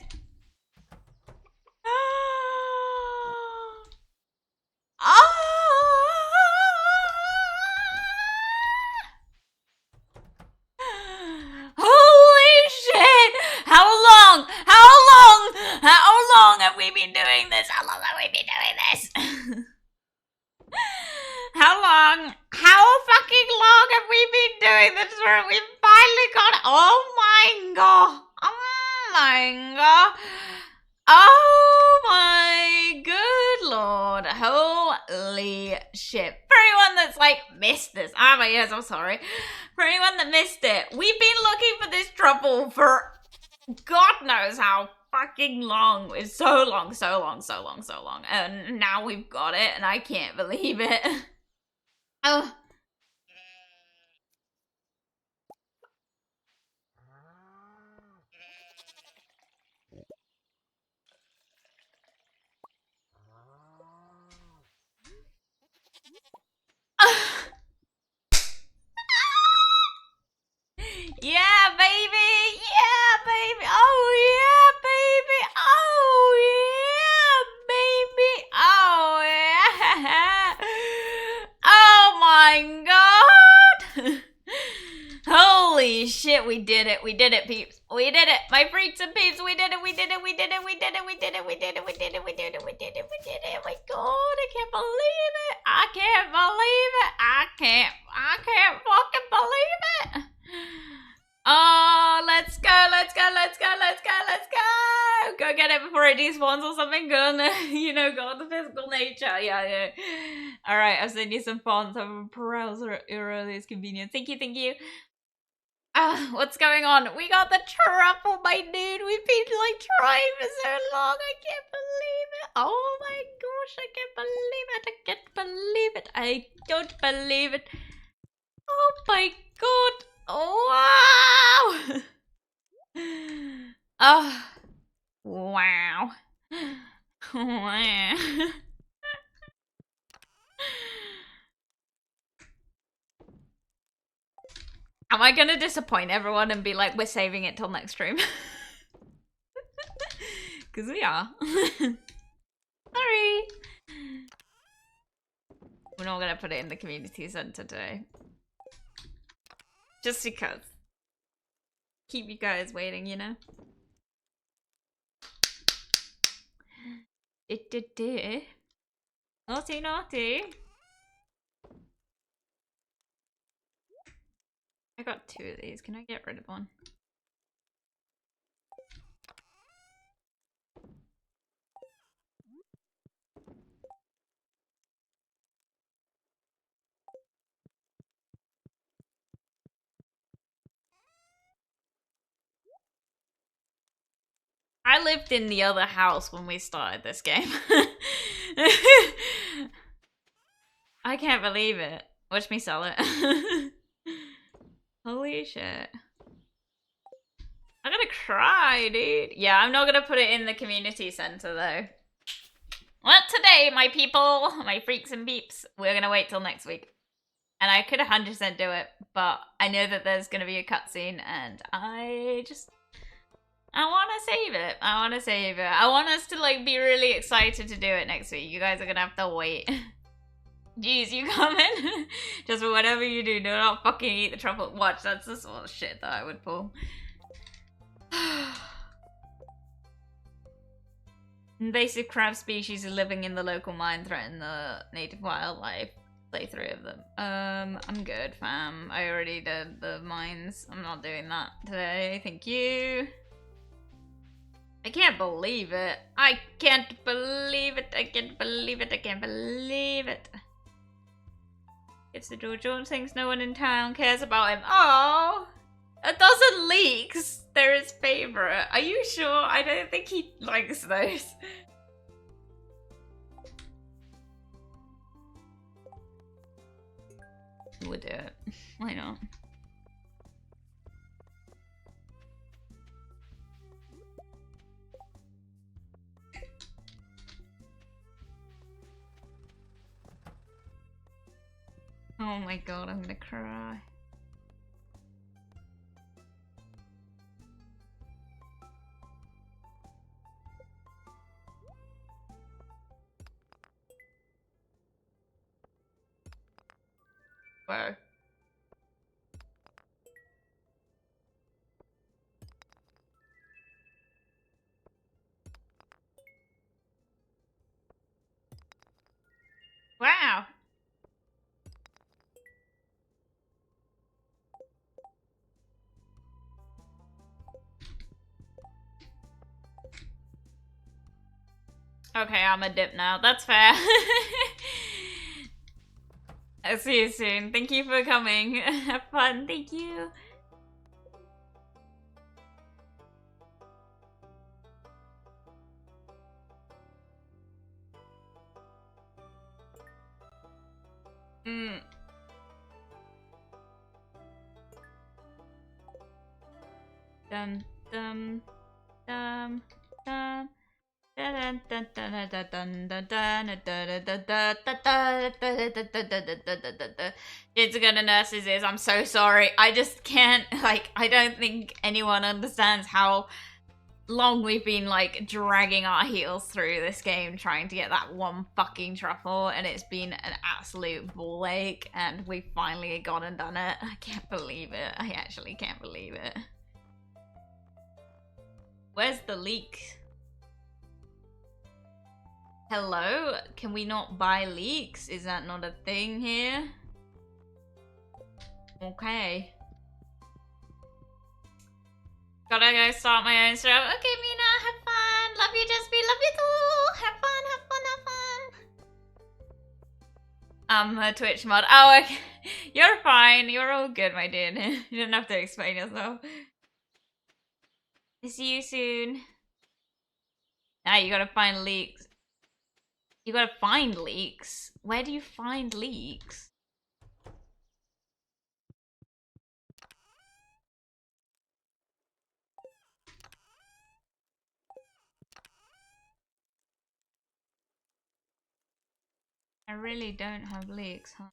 Holy shit! How long? How long? How long have we been doing this? How long have we been doing this? How long? How fucking long have we been doing this where we finally got it? Oh my god. Oh my god. Oh my good lord. Holy shit. For anyone that's like missed this. Ah, my ears, I'm sorry. For anyone that missed it, we've been looking for this trouble for God knows how fucking long. It's so long, so long, so long, so long. And now we've got it and I can't believe it. Oh. it, we did it, we did it, peeps. We did it, my freaks and peeps, we did it, we did it, we did it, we did it, we did it, we did it, we did it, we did it, we did it, we did it. Oh my god, I can't believe it. I can't believe it. I can't fucking believe it. Oh, let's go, let's go, let's go, let's go, let's go. Go get it before it despawns or something. Go on the, go on the physical nature. Yeah. All right, I've sent you some fonts. Have a browser at your earliest convenience. Thank you, thank you. What's going on? We got the truffle, my dude. We've been like trying for so long. I can't believe it. Oh my gosh, I can't believe it. I can't believe it. I don't believe it. Oh my god. Oh, wow. Oh, wow. Wow. Am I gonna disappoint everyone and be like, we're saving it till next stream? Because we are. Sorry. We're not gonna put it in the community center today. Just because. Keep you guys waiting, Naughty, naughty. I got 2 of these. Can I get rid of one? I lived in the other house when we started this game. I can't believe it. Watch me sell it. Holy shit. I'm gonna cry, dude. Yeah, I'm not gonna put it in the community center, though. Well, today, my people, my freaks and peeps, we're gonna wait till next week. And I could 100% do it, but I know that there's gonna be a cutscene, and I want to save it. I want to save it. I want us to, like, be really excited to do it next week. You guys are gonna have to wait. Jeez, you coming? Just for whatever you do not fucking eat the truffle. Watch, that's the sort of shit that I would pull. Invasive crab species living in the local mine threaten the native wildlife. Play 3 of them. I'm good, fam. I already did the mines. I'm not doing that today. Thank you. I can't believe it. I can't believe it. I can't believe it. I can't believe it. It's the George Jones thinks no one in town cares about him. Oh, 1,000 leaks. They're his favorite. Are you sure? I don't think he likes those. We'll do it. Why not? Oh my god, I'm gonna cry. Whoa. Wow. Okay, I'm a dip now. That's fair. I'll see you soon. Thank you for coming. Have fun. Thank you. Dum dum dum dum. It's gonna nurse his ears. I'm so sorry. I just can't, like, I don't think anyone understands how long we've been like dragging our heels through this game trying to get that one fucking truffle, and it's been an absolute ball ache, and we finally gone and done it. I can't believe it. I actually can't believe it. Where's the leek? Hello? Can we not buy leeks? Is that not a thing here? Okay. Gotta go start my own stream. Okay, Mina, have fun. Love you, Jasper. Love you too. Have fun, have fun, have fun. A Twitch mod. Oh, okay. You're fine. You're all good, my dude. You don't have to explain yourself. See you soon. Now you gotta find leaks. You gotta find leaks? Where do you find leaks? I really don't have leaks, huh?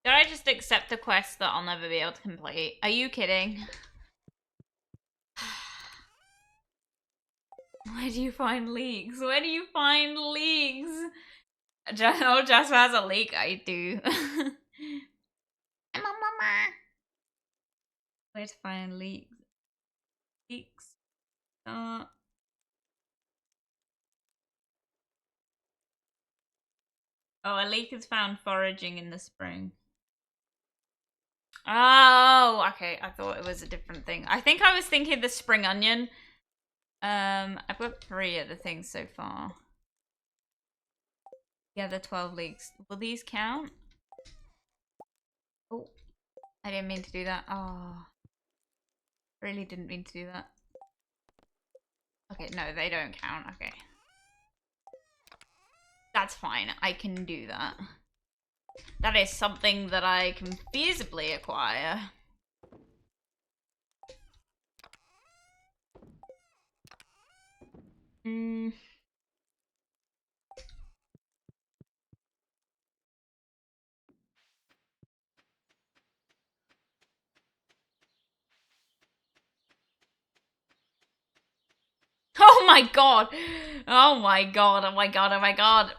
Did I just accept a quest that I'll never be able to complete? Are you kidding? Where do you find leaks? Where do you find leaks? Oh, Jasper has a leak. I do. Where to find leaks? Leaks. Oh, a leak is found foraging in the spring. Oh, okay. I thought it was a different thing. I think I was thinking the spring onion. I've got 3 of the things so far. Yeah, the 12 leeks. Will these count? Oh, I didn't mean to do that. Oh, really didn't mean to do that. Okay, no, they don't count. Okay. That's fine. I can do that. That is something that I can feasibly acquire. Oh my god! Oh my god, oh my god, oh my god.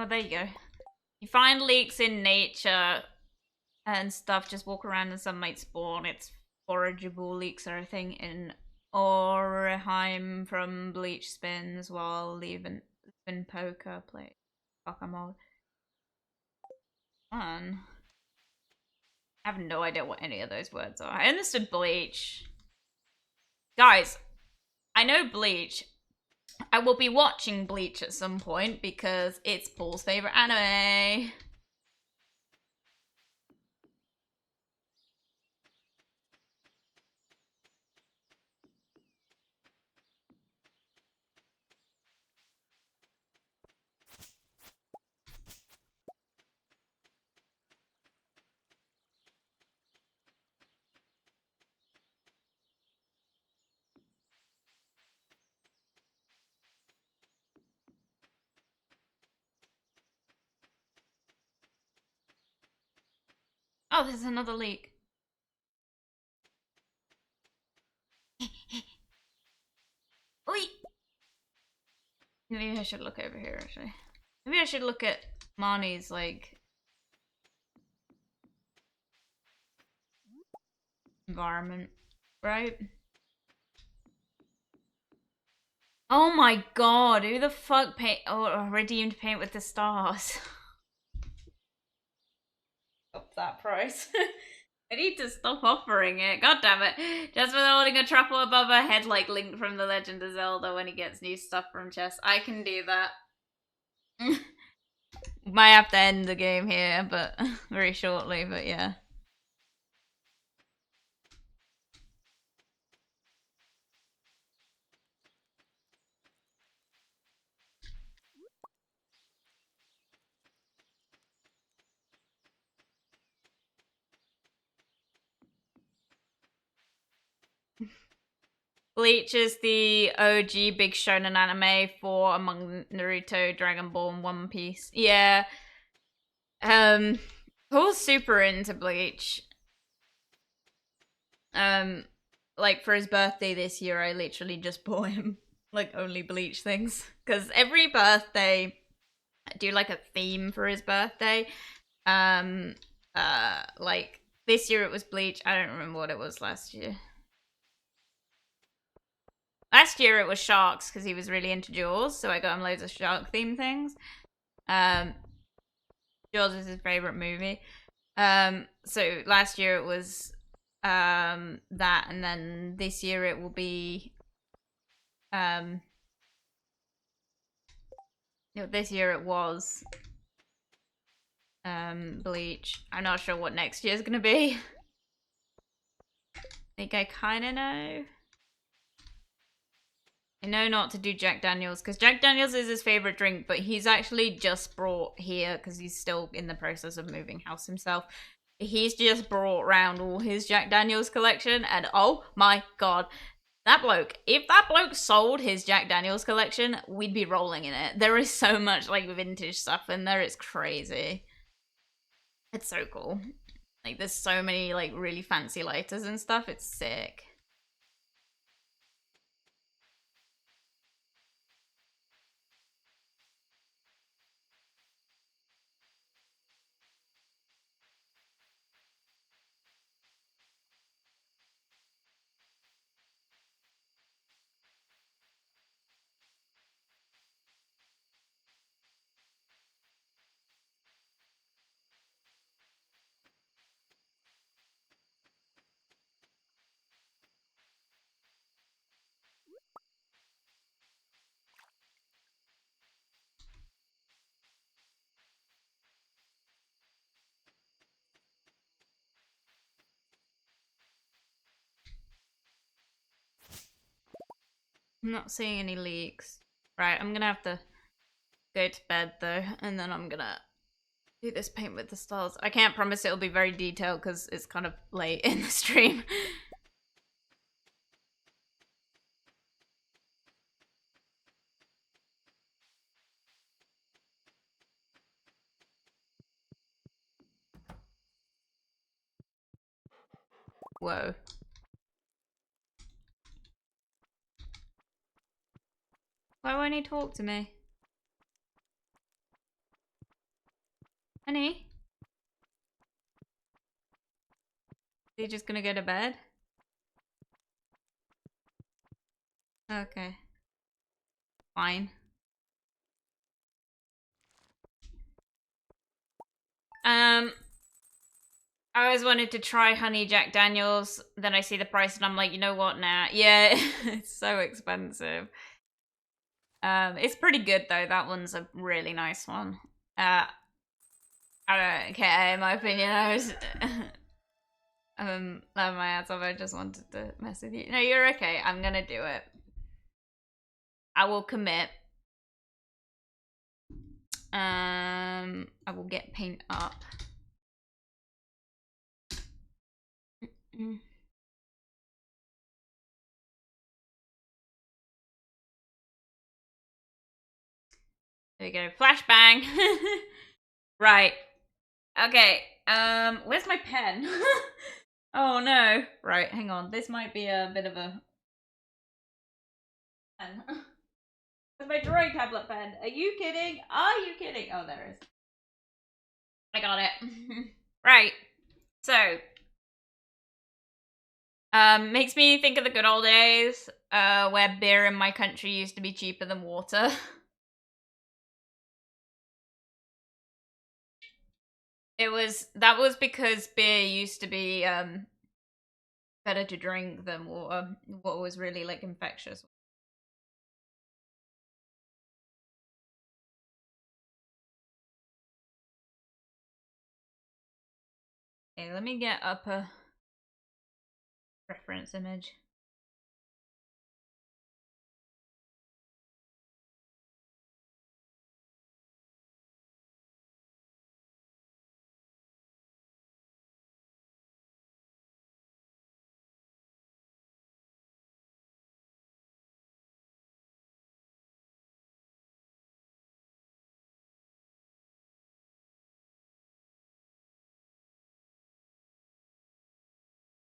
Oh, there you go. You find leaks in nature and stuff, just walk around and some might spawn. It's forageable. Leaks are a thing in Orheim from bleach spins while leaving spin poker play. Fuck, I'm all fun. I have no idea what any of those words are. I understood bleach. Guys, I know bleach. I will be watching Bleach at some point because it's Paul's favorite anime. Oh, there's another leak. Oi! Maybe I should look over here, actually. Maybe I should look at Marnie's, like, environment, right? Oh my god, who the fuck paint redeemed paint with the stars? Up that price. I need to stop offering it. God damn it. Jasper holding a truffle above her head like Link from The Legend of Zelda when he gets new stuff from chess. I can do that. Might have to end the game here, but very shortly, but yeah. Bleach is the OG big shonen anime for among Naruto, Dragon Ball, and One Piece. Yeah. Paul's super into Bleach. Like for his birthday this year, I literally just bought him like only Bleach things. Because every birthday, I do like a theme for his birthday. Like this year it was Bleach. I don't remember what it was last year. Last year it was sharks because he was really into Jaws, so I got him loads of shark themed things. Um, Jaws is his favorite movie. So last year it was that, and then this year it will be this year it was Bleach. I'm not sure what next year's gonna be. I think I kind of know. I know not to do Jack Daniels because Jack Daniels is his favorite drink, but he's actually just brought here because he's still in the process of moving house himself. He's just brought round all his Jack Daniels collection, and oh my god, that bloke, if that bloke sold his Jack Daniels collection, we'd be rolling in it. There is so much like vintage stuff in there, it's crazy. It's so cool. Like there's so many like really fancy lighters and stuff, it's sick. I'm not seeing any leaks. Right, I'm gonna have to go to bed though, and then I'm gonna do this paint with the stars. I can't promise it'll be very detailed because it's kind of late in the stream. Whoa. Why won't he talk to me? Honey? Are you just gonna go to bed? Okay. Fine. I always wanted to try Honey Jack Daniels, then I see the price and I'm like, you know what, nah. Yeah, it's so expensive. It's pretty good though, that one's a really nice one. I don't care, in my opinion, I was... laughing my ass off, I just wanted to mess with you. No, you're okay, I'm gonna do it. I will commit. I will get paint up. There we go. Flashbang. Right. Okay. Where's my pen? Oh no. Right, hang on. This might be a bit of a pen. Where's my drawing tablet pen? Are you kidding? Are you kidding? Oh, there it is. I got it. Right. So, makes me think of the good old days, where beer in my country used to be cheaper than water. That was because beer used to be better to drink than water. What was really like infectious. Okay, let me get up a reference image.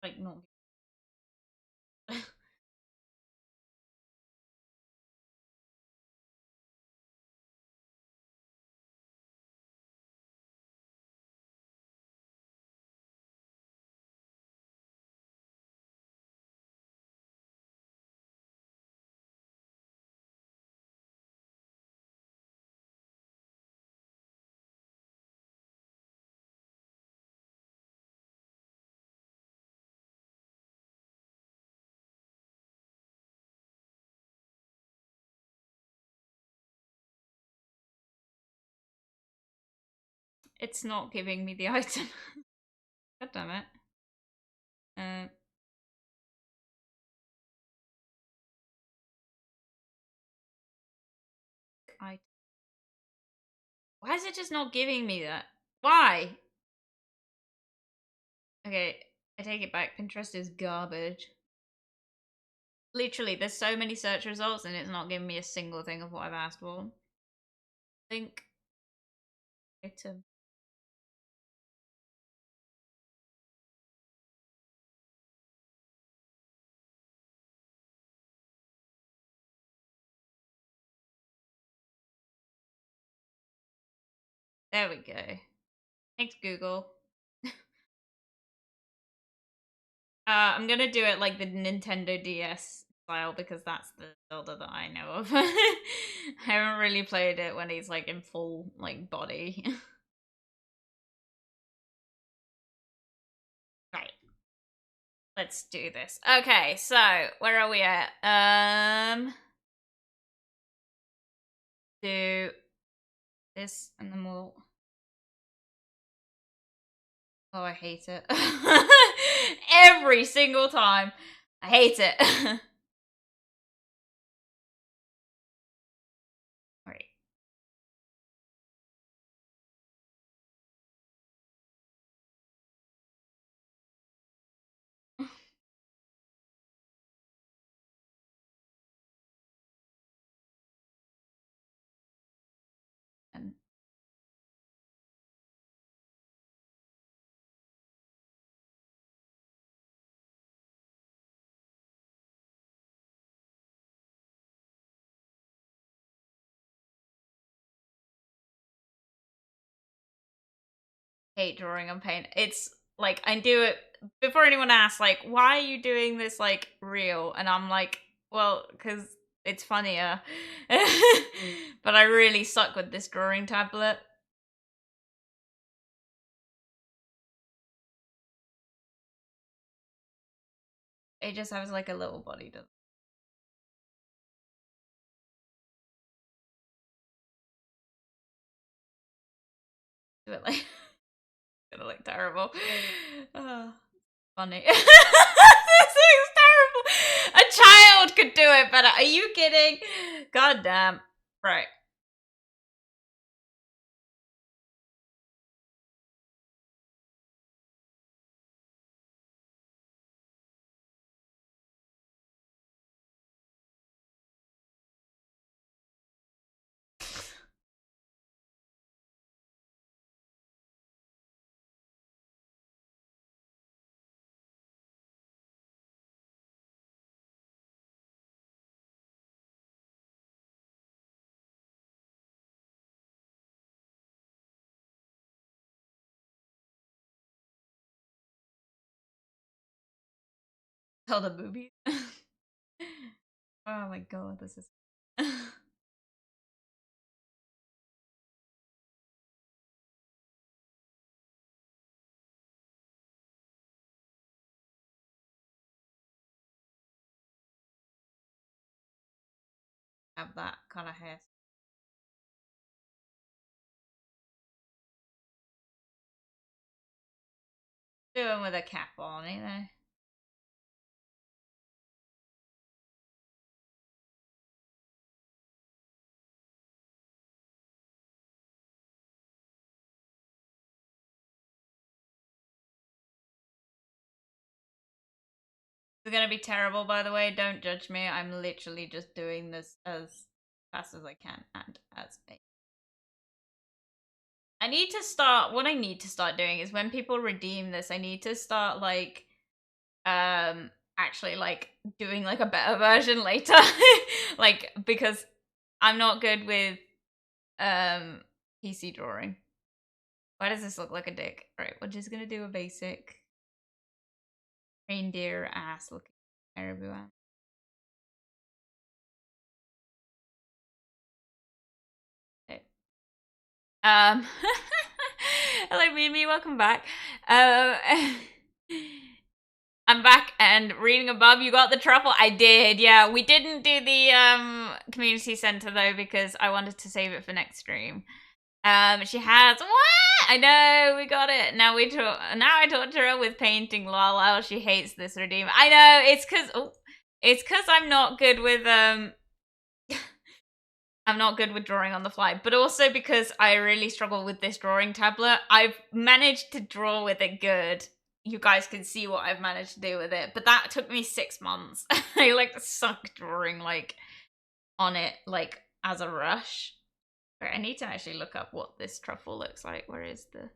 Like not. It's not giving me the item. God damn it. I. Why is it just not giving me that? Why? Okay, I take it back. Pinterest is garbage. Literally, there's so many search results and it's not giving me a single thing of what I've asked for. Think item. There we go. Thanks, Google. I'm gonna do it like the Nintendo DS style because that's the Zelda that I know of. I haven't really played it when he's like in full like body. Right. Let's do this. Okay, so where are we at? Do this and then we'll. Oh, I hate it. Every single time. I hate it. Alright. And hate drawing on paint. It's like I do it before anyone asks, like, why are you doing this like real? And I'm like, well, because it's funnier. But I really suck with this drawing tablet. It just has like a little body. Does do it like gonna look terrible. Funny. This looks terrible. A child could do it better. Are you kidding? God damn. Right. Tell the boobies. Oh my god, this is. have that kind of hair. Doing with a cap on, you know. It's gonna be terrible, by the way. Don't judge me. I'm literally just doing this as fast as I can and as I need to start. What I need to start doing is when people redeem this, I need to start like, actually like doing like a better version later, like because I'm not good with PC drawing. Why does this look like a dick? Right, we're just gonna do a basic reindeer ass looking caribou ass. Hello, Mimi. Welcome back. I'm back and reading above. You got the truffle. I did. Yeah, we didn't do the community center though because I wanted to save it for next stream. She has what? I know we got it. Now I torture her with painting. Lol. She hates this redeem. I know it's cause I'm not good with I'm not good with drawing on the fly, but also because I really struggle with this drawing tablet. I've managed to draw with it good. You guys can see what I've managed to do with it, but that took me 6 months. I like suck drawing like on it like as a rush. Right, I need to actually look up what this truffle looks like. Where is the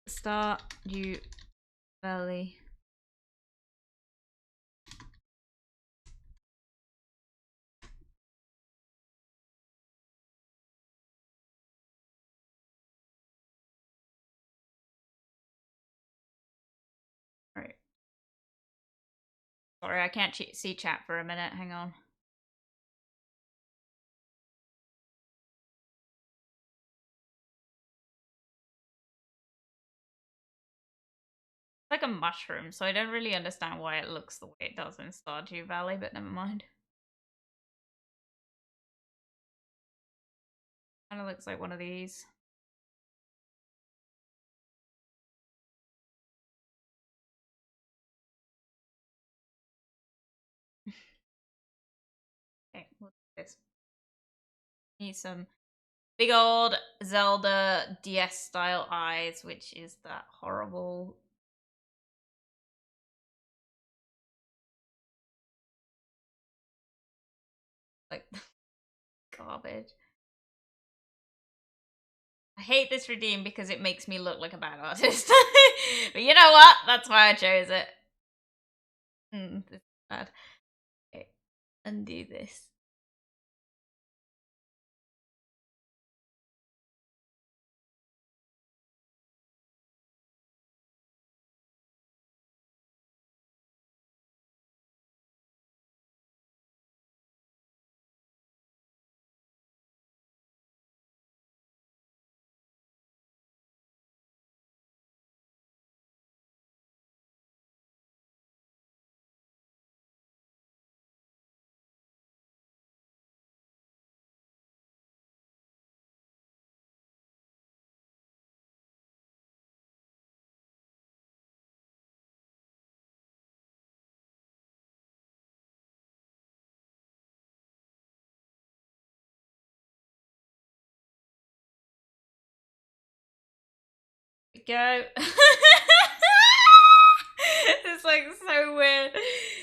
Stardew Valley? Right. Sorry, I can't see chat for a minute. Hang on. It's like a mushroom, so I don't really understand why it looks the way it does in Stardew Valley, but never mind. Kind of looks like one of these. Okay, what's this? Need some big old Zelda DS style eyes, which is that horrible. Like, garbage. I hate this redeem because it makes me look like a bad artist. But you know what? That's why I chose it. This is bad. Okay, undo this. Go. It's like so weird.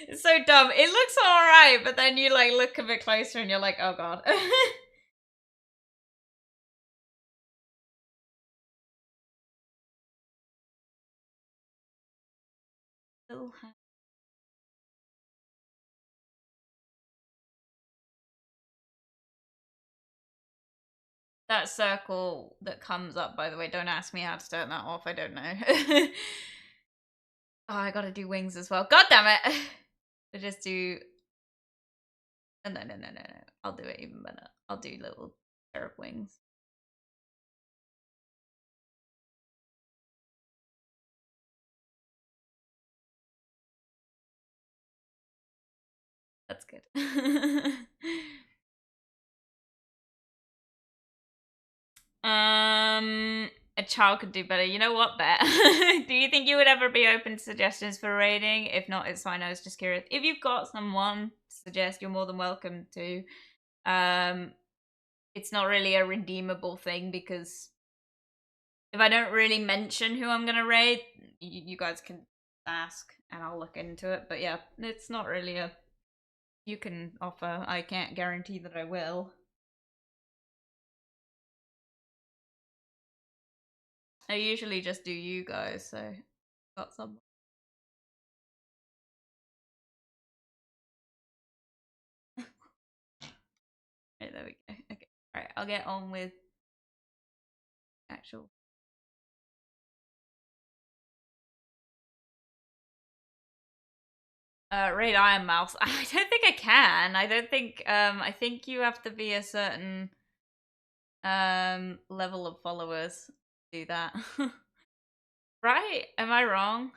It's so dumb. It looks alright, but then you like look a bit closer and you're like, oh god. That circle that comes up, by the way, don't ask me how to turn that off. I don't know. Oh, I gotta do wings as well. God damn it. I just do. Oh, no. I'll do it even better. I'll do little pair of wings. That's good. A child could do better. You know what, Bet? Do you think you would ever be open to suggestions for rating? If not, it's fine. I was just curious. If you've got someone to suggest, you're more than welcome to. It's not really a redeemable thing because if I don't really mention who I'm gonna raid, you guys can ask and I'll look into it. But yeah, it's not really a you can offer. I can't guarantee that I will. I usually just do you guys, so got some. Right, there we go. Okay. Alright, I'll get on with actual. Raid Iron Mouse. I don't think I can. I don't think I think you have to be a certain level of followers to do that. Right? Am I wrong?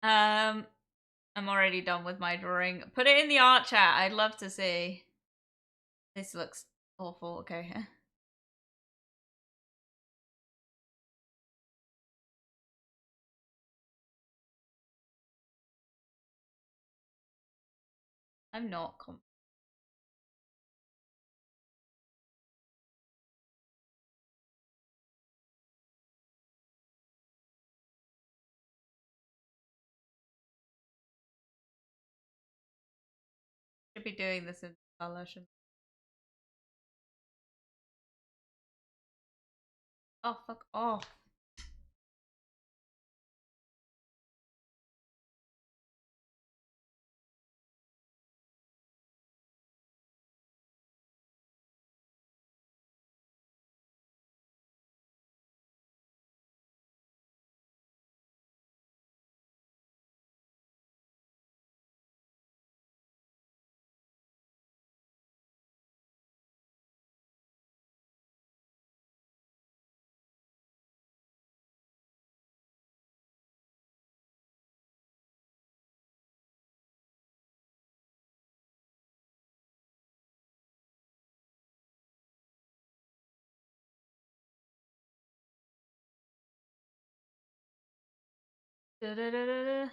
Um I'm already done with my drawing. Put it in the art chat. I'd love to see. This looks awful. Okay. I'm not should be doing this in color. Oh, fuck off. Da-da-da-da-da.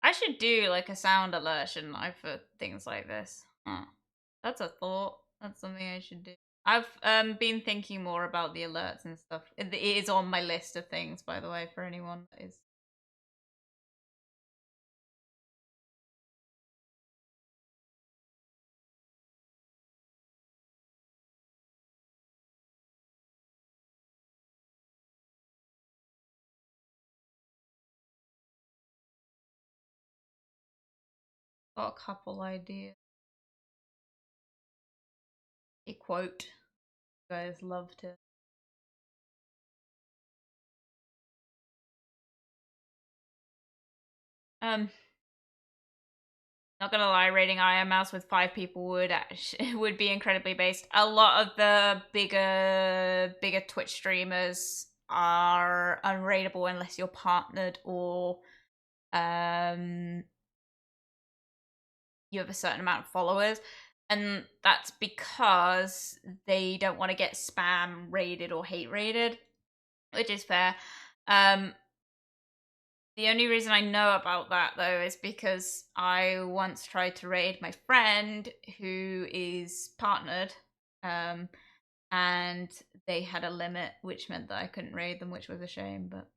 I should do like a sound alert, shouldn't I, for things like this? Huh. That's a thought. That's something I should do. I've been thinking more about the alerts and stuff. It is on my list of things, by the way, for anyone that is. Got a couple ideas. A quote. You guys love to. Um, Not gonna lie, rating Iron Mouse with 5 people would be incredibly based. A lot of the bigger Twitch streamers are unrateable unless you're partnered or um you have a certain amount of followers. And that's because they don't want to get spam rated or hate rated, which is fair. The only reason I know about that though is because I once tried to raid my friend who is partnered, um, and they had a limit, which meant that I couldn't raid them, which was a shame. But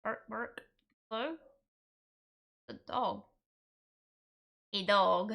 Bark, bark. Hello? The dog. A dog.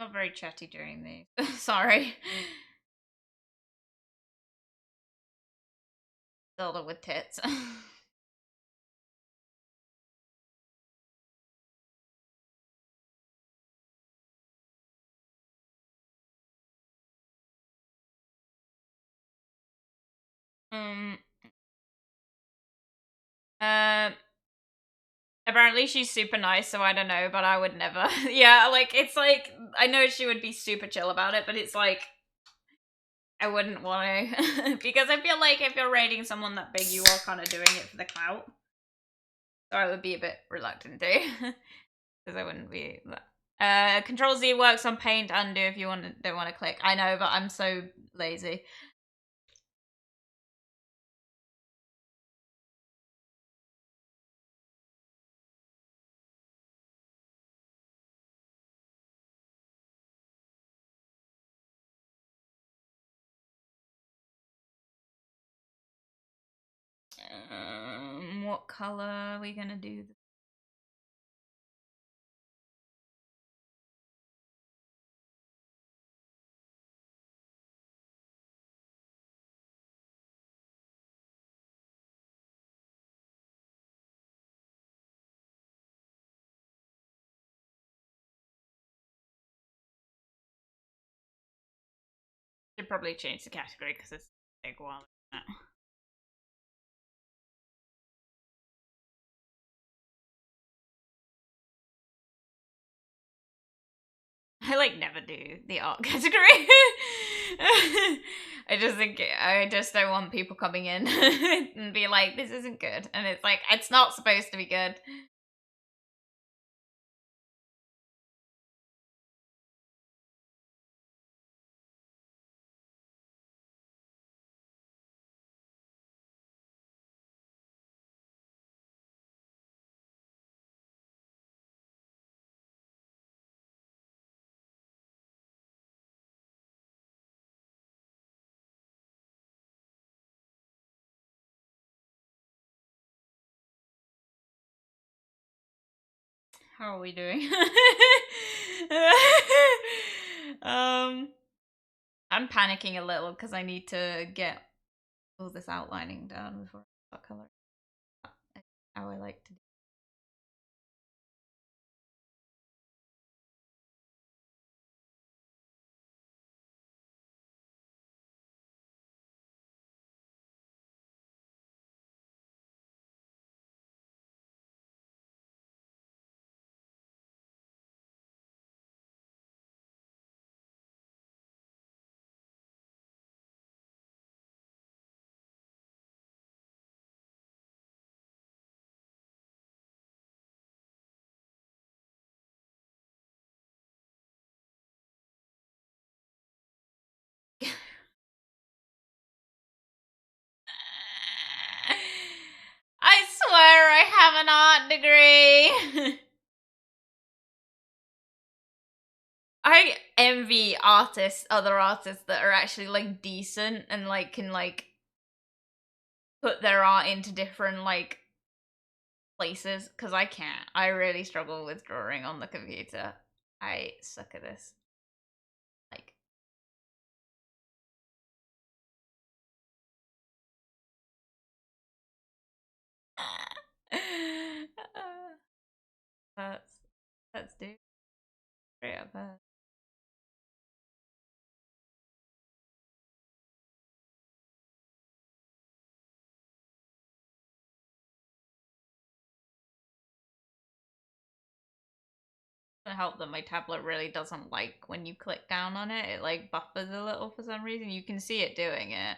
Not very chatty during these. Sorry. Zelda with tits. um. Um. Apparently she's super nice, so I don't know, but I would never. Yeah, like, it's like, I know she would be super chill about it, but it's like, I wouldn't want to. Because I feel like if you're rating someone that big, you are kind of doing it for the clout. So I would be a bit reluctant to. Because I wouldn't be. Control Z works on paint undo if you don't want to click. I know, but I'm so lazy. What color are we gonna do? Should probably change the category because it's a big one. I like never do the art category. I just don't want people coming in and be like, this isn't good. And it's like, it's not supposed to be good. How are we doing? I'm panicking a little because I need to get all this outlining down before I start coloring. How I like to do. I swear I have an art degree. I envy other artists that are actually like decent and like can like put their art into different like places because I can't. I really struggle with drawing on the computer. I suck at this. Like, that's dude. Straight up hurts. Doesn't help that my tablet really doesn't like when you click down on it. It like buffers a little for some reason. You can see it doing it.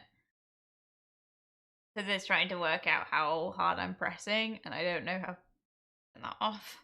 Because it's trying to work out how hard I'm pressing, and I don't know how to turn that off.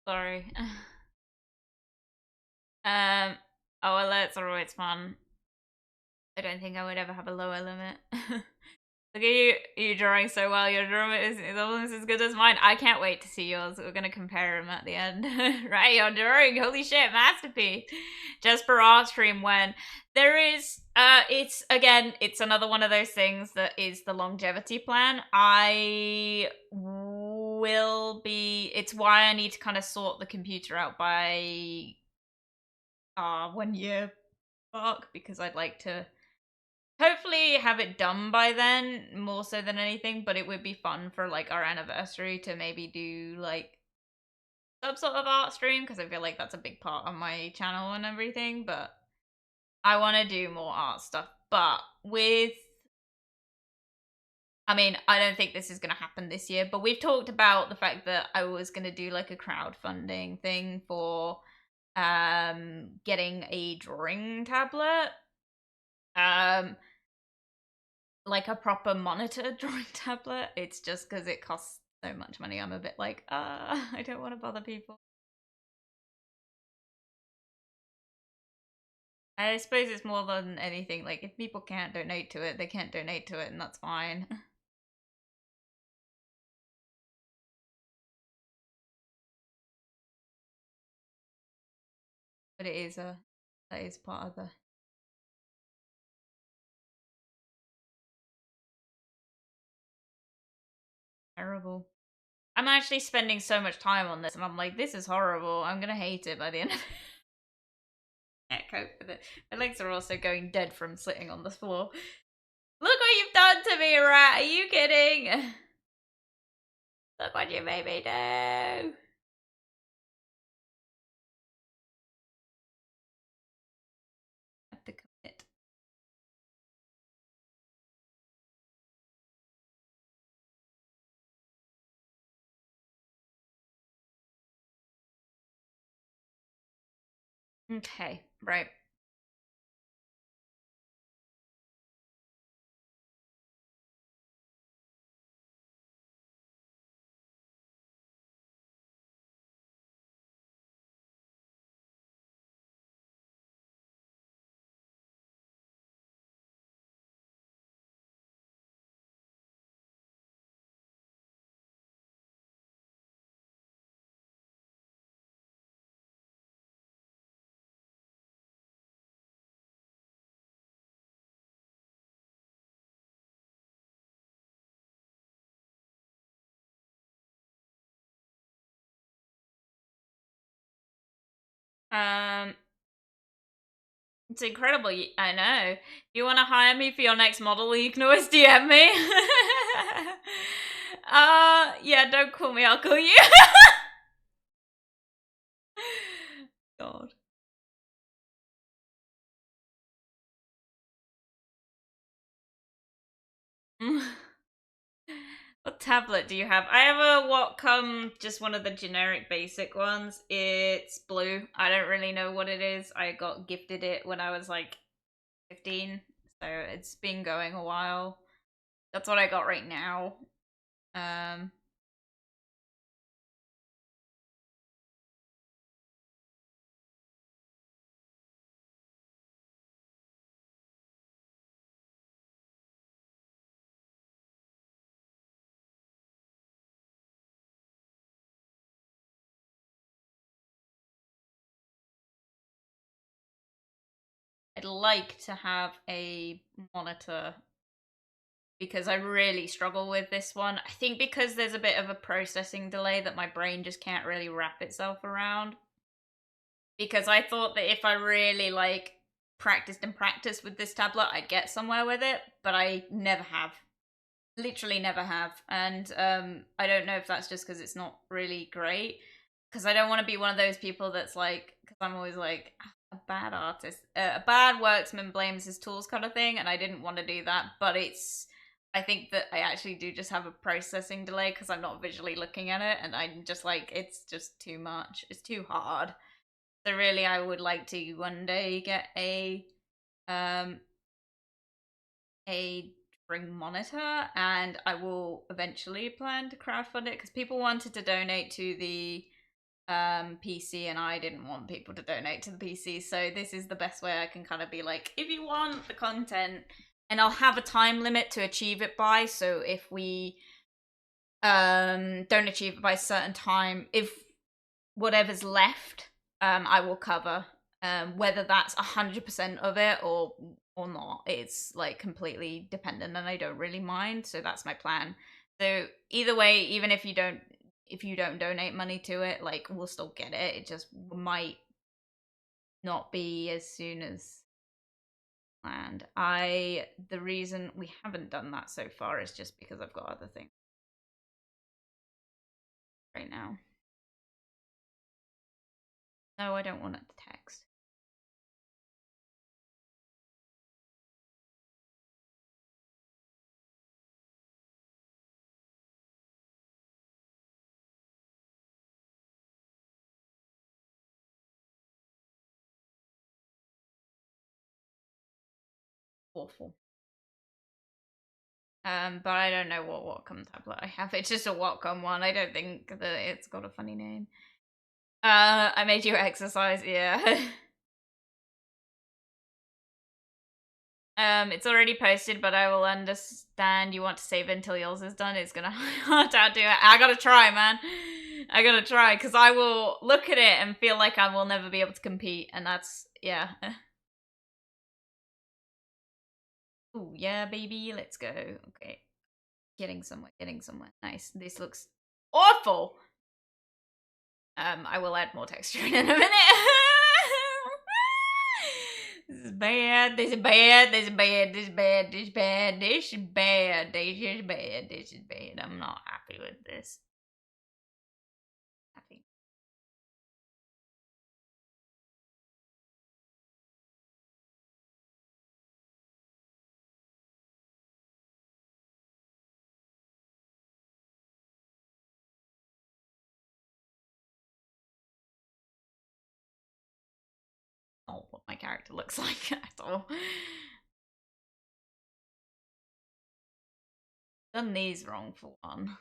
Sorry. Um. Oh, alerts are always fun. I don't think I would ever have a lower limit. Look at you, you drawing so well. Your drawing is almost as good as mine. I can't wait to see yours. We're gonna compare them at the end. Right, your drawing, holy shit, masterpiece. Jasper art stream when there is, it's another one of those things that is the longevity plan. It's why I need to kind of sort the computer out by 1 year mark, because I'd like to hopefully have it done by then, more so than anything. But it would be fun for like our anniversary to maybe do like some sort of art stream, because I feel like that's a big part of my channel and everything. But I want to do more art stuff. But I mean, I don't think this is going to happen this year, but we've talked about the fact that I was going to do like a crowdfunding thing for getting a drawing tablet. Like a proper monitor drawing tablet. It's just because it costs so much money. I'm a bit like, I don't want to bother people. I suppose it's more than anything, like, if people can't donate to it, they can't donate to it, and that's fine. But that is part of the terrible. I'm actually spending so much time on this, and I'm like, this is horrible. I'm gonna hate it by the end of it. I can't cope with it. My legs are also going dead from sitting on the floor. Look what you've done to me, rat! Are you kidding? Look what you made me do! Have to commit. Okay, right. Um, it's incredible. I know. If you want to hire me for your next model, you can always DM me. Yeah, don't call me. I'll call you. God. What tablet do you have? I have a Wacom, just one of the generic basic ones. It's blue. I don't really know what it is. I got gifted it when I was like 15, so it's been going a while. That's what I got right now. Um, I'd like to have a monitor because I really struggle with this one. I think because there's a bit of a processing delay that my brain just can't really wrap itself around. Because I thought that if I really like practiced and practiced with this tablet, I'd get somewhere with it, but I never have. Literally never have. And I don't know if that's just because it's not really great. Because I don't want to be one of those people that's like, because I'm always like, a bad artist, a bad worksman blames his tools kind of thing, and I didn't want to do that, but I think that I actually do just have a processing delay because I'm not visually looking at it, and I'm just like, it's just too much. It's too hard. So really, I would like to one day get a drawing monitor, and I will eventually plan to crowdfund it because people wanted to donate to the PC, and I didn't want people to donate to the PC. So this is the best way I can kind of be like, if you want the content, and I'll have a time limit to achieve it by. So if we don't achieve it by a certain time, if whatever's left, I will cover. Whether that's 100% of it or not, it's like completely dependent, and I don't really mind. So that's my plan. So either way, even if you don't donate money to it, like we'll still get it. It just might not be as soon as planned. The reason we haven't done that so far is just because I've got other things right now. No, I don't want it to text. Awful. But I don't know what Wacom tablet I have. It's just a Wacom one. I don't think that it's got a funny name. I made you exercise, yeah. It's already posted, but I will understand you want to save it until yours is done. It's gonna hard to do it. I gotta try, man. I gotta try, because I will look at it and feel like I will never be able to compete, and that's, yeah. Ooh, yeah, baby, let's go. Okay. Getting somewhere. Nice. This looks awful! I will add more texture in a minute. This is bad, this is bad, this is bad, this is bad, this is bad, this is bad, this is bad, this is bad. I'm not happy with this. Happy. Oh, what my character looks like at all. Done these wrong for one.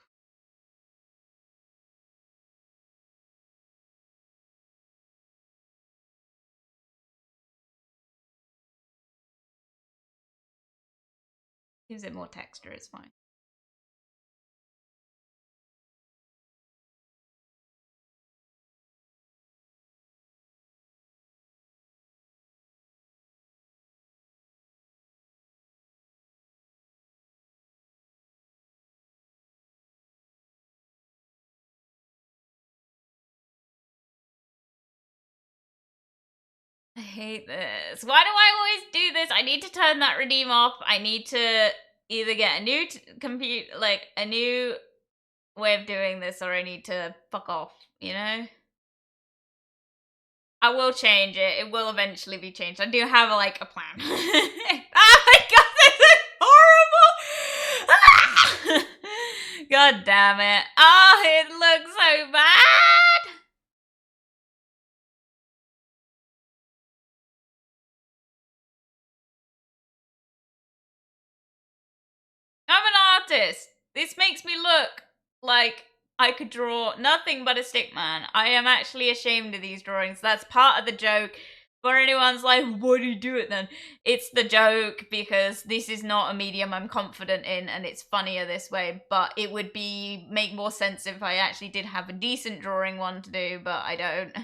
Gives it more texture, it's fine. I hate this. Why do I always do this? I need to turn that redeem off. I need to either get a new a new way of doing this, or I need to fuck off, you know? I will change it. It will eventually be changed. I do have like a plan. Oh my god, this is horrible! God damn it. Oh, it looks so bad! I'm an artist. This makes me look like I could draw nothing but a stick man. I am actually ashamed of these drawings. That's part of the joke. For anyone's like, why do you do it then? It's the joke because this is not a medium I'm confident in, and it's funnier this way, but it would make more sense if I actually did have a decent drawing one to do, but I don't.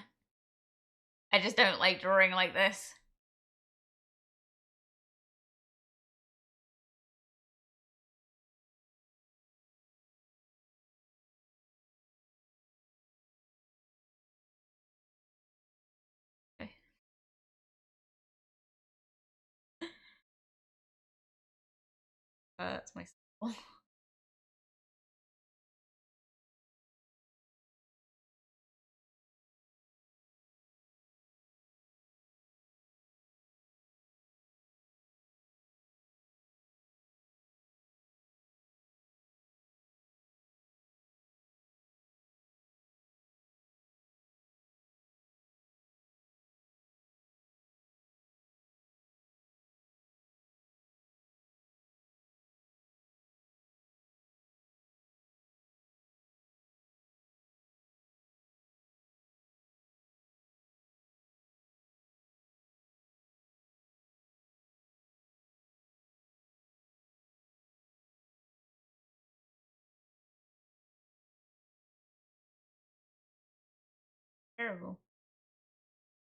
I just don't like drawing like this. That's my soul. Terrible.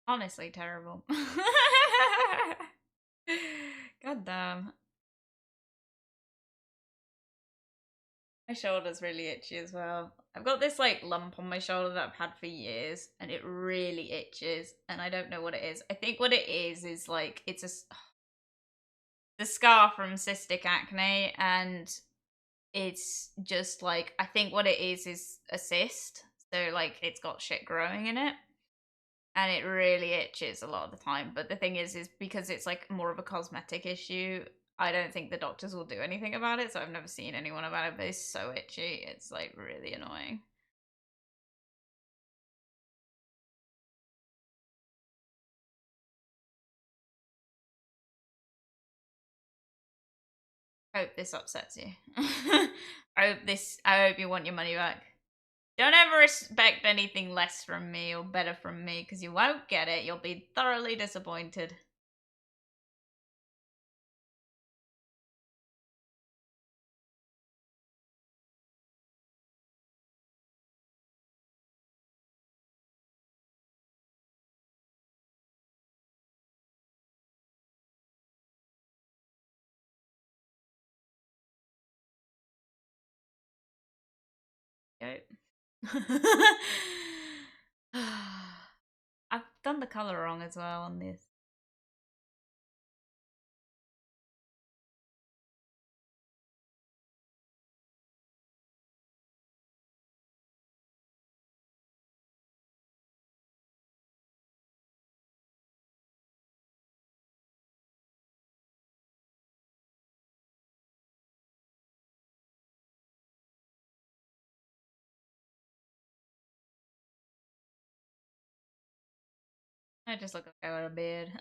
Honestly, terrible. God damn. My shoulder's really itchy as well. I've got this like lump on my shoulder that I've had for years and it really itches and I don't know what it is. I think what it is like it's a scar from cystic acne and it's just like I think what it is a cyst. So like it's got shit growing in it and it really itches a lot of the time. But the thing is because it's like more of a cosmetic issue, I don't think the doctors will do anything about it. So I've never seen anyone about it, but it's so itchy. It's like really annoying. I hope this upsets you. I hope you want your money back. Don't ever expect anything less from me or better from me, because you won't get it. You'll be thoroughly disappointed. Yep. I've done the color wrong as well on this. I just look like I got a beard.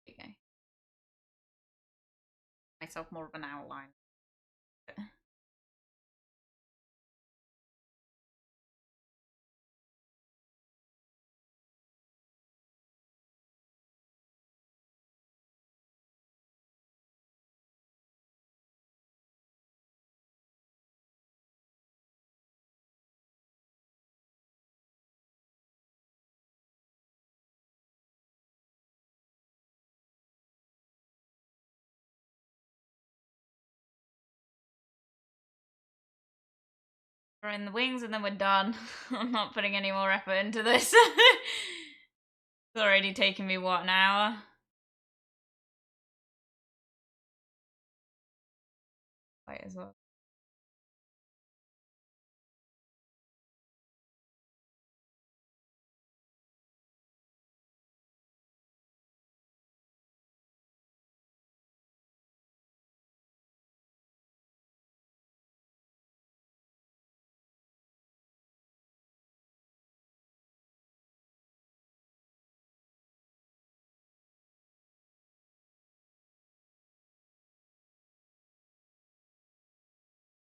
Okay. Myself more of an outline. We're in the wings and then we're done. I'm not putting any more effort into this. It's already taken me, what, an hour? Might as well.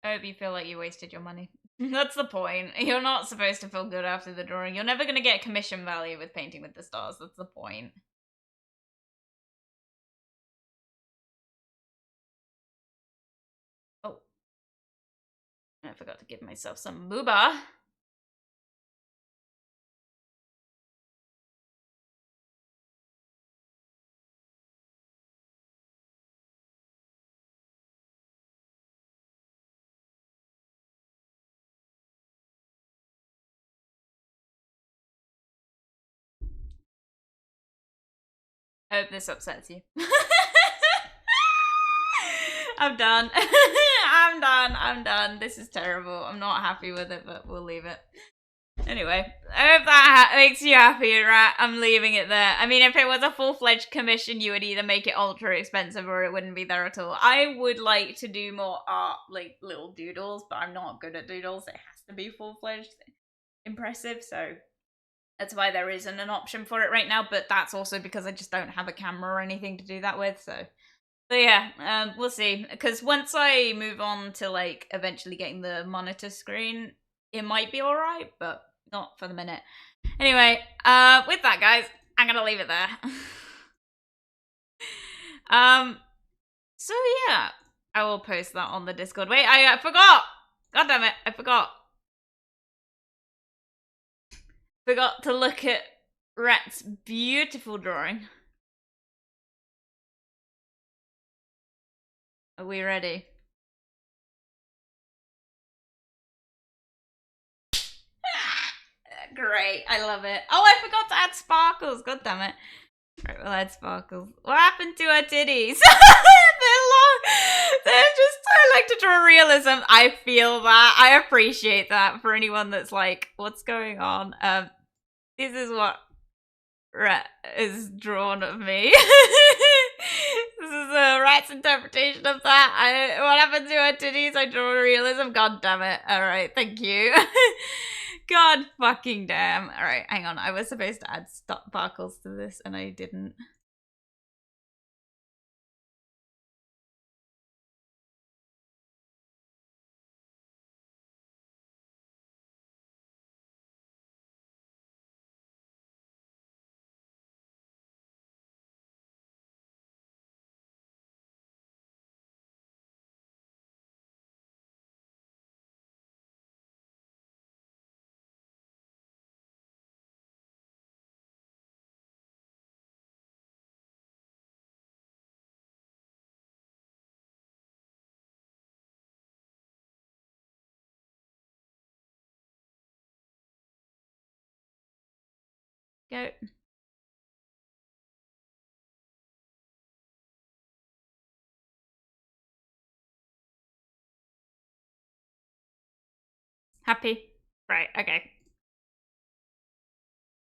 I hope you feel like you wasted your money. That's the point. You're not supposed to feel good after the drawing. You're never going to get commission value with painting with the stars. That's the point. Oh. I forgot to give myself some booba. I hope this upsets you. I'm done. I'm done. This is terrible. I'm not happy with it, but we'll leave it. Anyway, I hope that makes you happy, right? I'm leaving it there. I mean, if it was a full-fledged commission, you would either make it ultra expensive or it wouldn't be there at all. I would like to do more art, like little doodles, but I'm not good at doodles. It has to be full-fledged impressive, so that's why there isn't an option for it right now, but that's also because I just don't have a camera or anything to do that with, so... But yeah, we'll see. Because once I move on to, like, eventually getting the monitor screen, it might be alright, but not for the minute. Anyway, with that, guys, I'm gonna leave it there. So yeah, I will post that on the Discord. Wait, I forgot! God damn it, I forgot. Forgot to look at Rat's beautiful drawing. Are we ready? Great, I love it. Oh, I forgot to add sparkles. God damn it. Right, we'll add sparkles. What happened to our titties? They're long. They're just, I like to draw realism. I feel that. I appreciate that for anyone that's like, what's going on? This is what Rat is drawn of me. This is Rat's interpretation of that. What happened to our titties? I draw realism. God damn it. Alright, thank you. God fucking damn. Alright, hang on. I was supposed to add sparkles to this and I didn't. Go. Happy? Right, okay.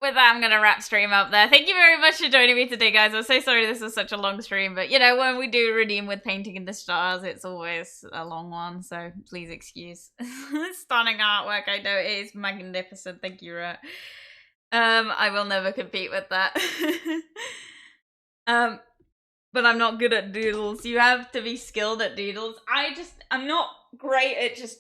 With that, I'm gonna wrap stream up there. Thank you very much for joining me today, guys. I'm so sorry this was such a long stream, but you know, when we do redeem with painting in the stars, it's always a long one, so please excuse. Stunning artwork, I know, it is magnificent. Thank you, Rat. I will never compete with that. But I'm not good at doodles. You have to be skilled at doodles. I'm not great at just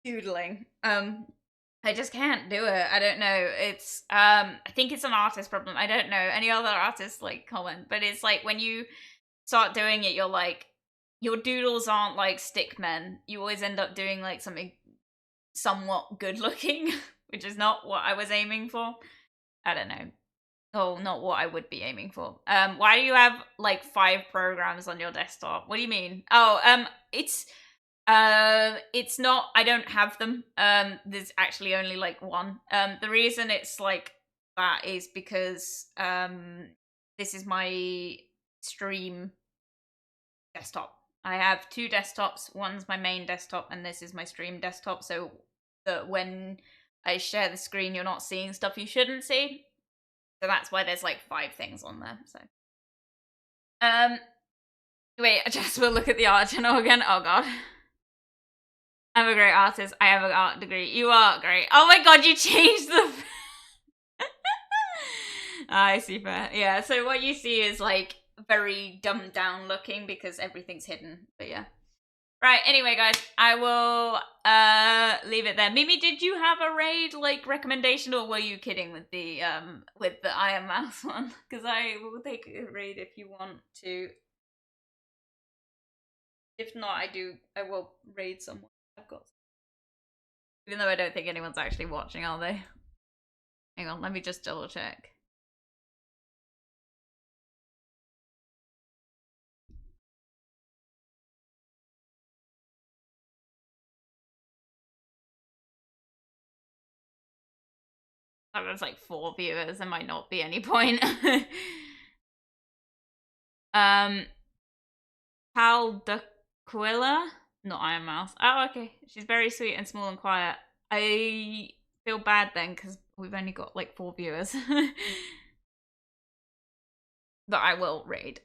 doodling. I just can't do it. I don't know. It's I think it's an artist problem. I don't know. Any other artists like comment, but it's like when you start doing it, you're like your doodles aren't like stick men. You always end up doing like something somewhat good looking, which is not what I was aiming for. I don't know. Oh, not what I would be aiming for. Why do you have like 5 programs on your desktop? What do you mean? Oh, it's not, I don't have them. There's actually only like one. The reason it's like that is because this is my stream desktop. I have 2 desktops. One's my main desktop and this is my stream desktop, so that when I share the screen you're not seeing stuff you shouldn't see. So that's why there's like 5 things on there. So wait, Jasper, look at the art channel again. Oh god. I'm a great artist. I have an art degree. You are great. Oh my god, you changed the... I see, fair. Yeah, so what you see is like very dumbed down looking because everything's hidden. But yeah. Right, anyway, guys, I will leave it there. Mimi, did you have a raid like recommendation, or were you kidding with the Iron Mouse one? Because I will take a raid if you want to. If not, I will raid someone. I've got, even though I don't think anyone's actually watching, are they? Hang on, let me just double check. Oh, there's like 4 viewers. There might not be any point. Pal Duck Aquila? Not Iron Mouse. Oh, okay. She's very sweet and small and quiet. I feel bad then because we've only got like 4 viewers. But I will raid.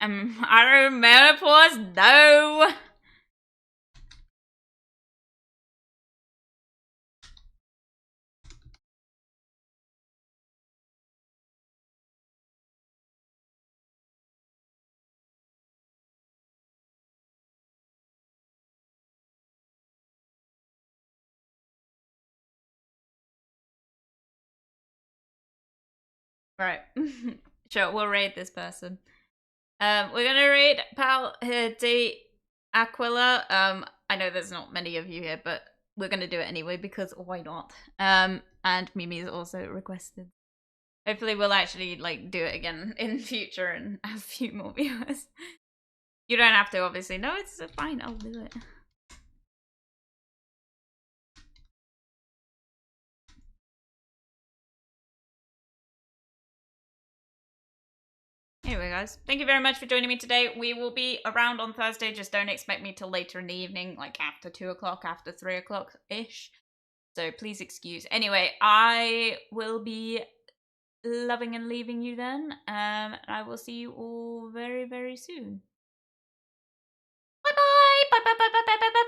Iron Menopause? No! Right. Sure, we'll raid this person. We're gonna raid Pal de Aquila. I know there's not many of you here, but we're gonna do it anyway because why not? And Mimi's also requested. Hopefully we'll actually like do it again in future and have a few more viewers. You don't have to, obviously. No, it's fine. I'll do it. Anyway, guys, thank you very much for joining me today. We will be around on Thursday. Just don't expect me till later in the evening, like after 2 o'clock, after 3 o'clock-ish. So please excuse. Anyway, I will be loving and leaving you then. I will see you all very, very soon. Bye-bye! Bye-bye-bye-bye-bye-bye!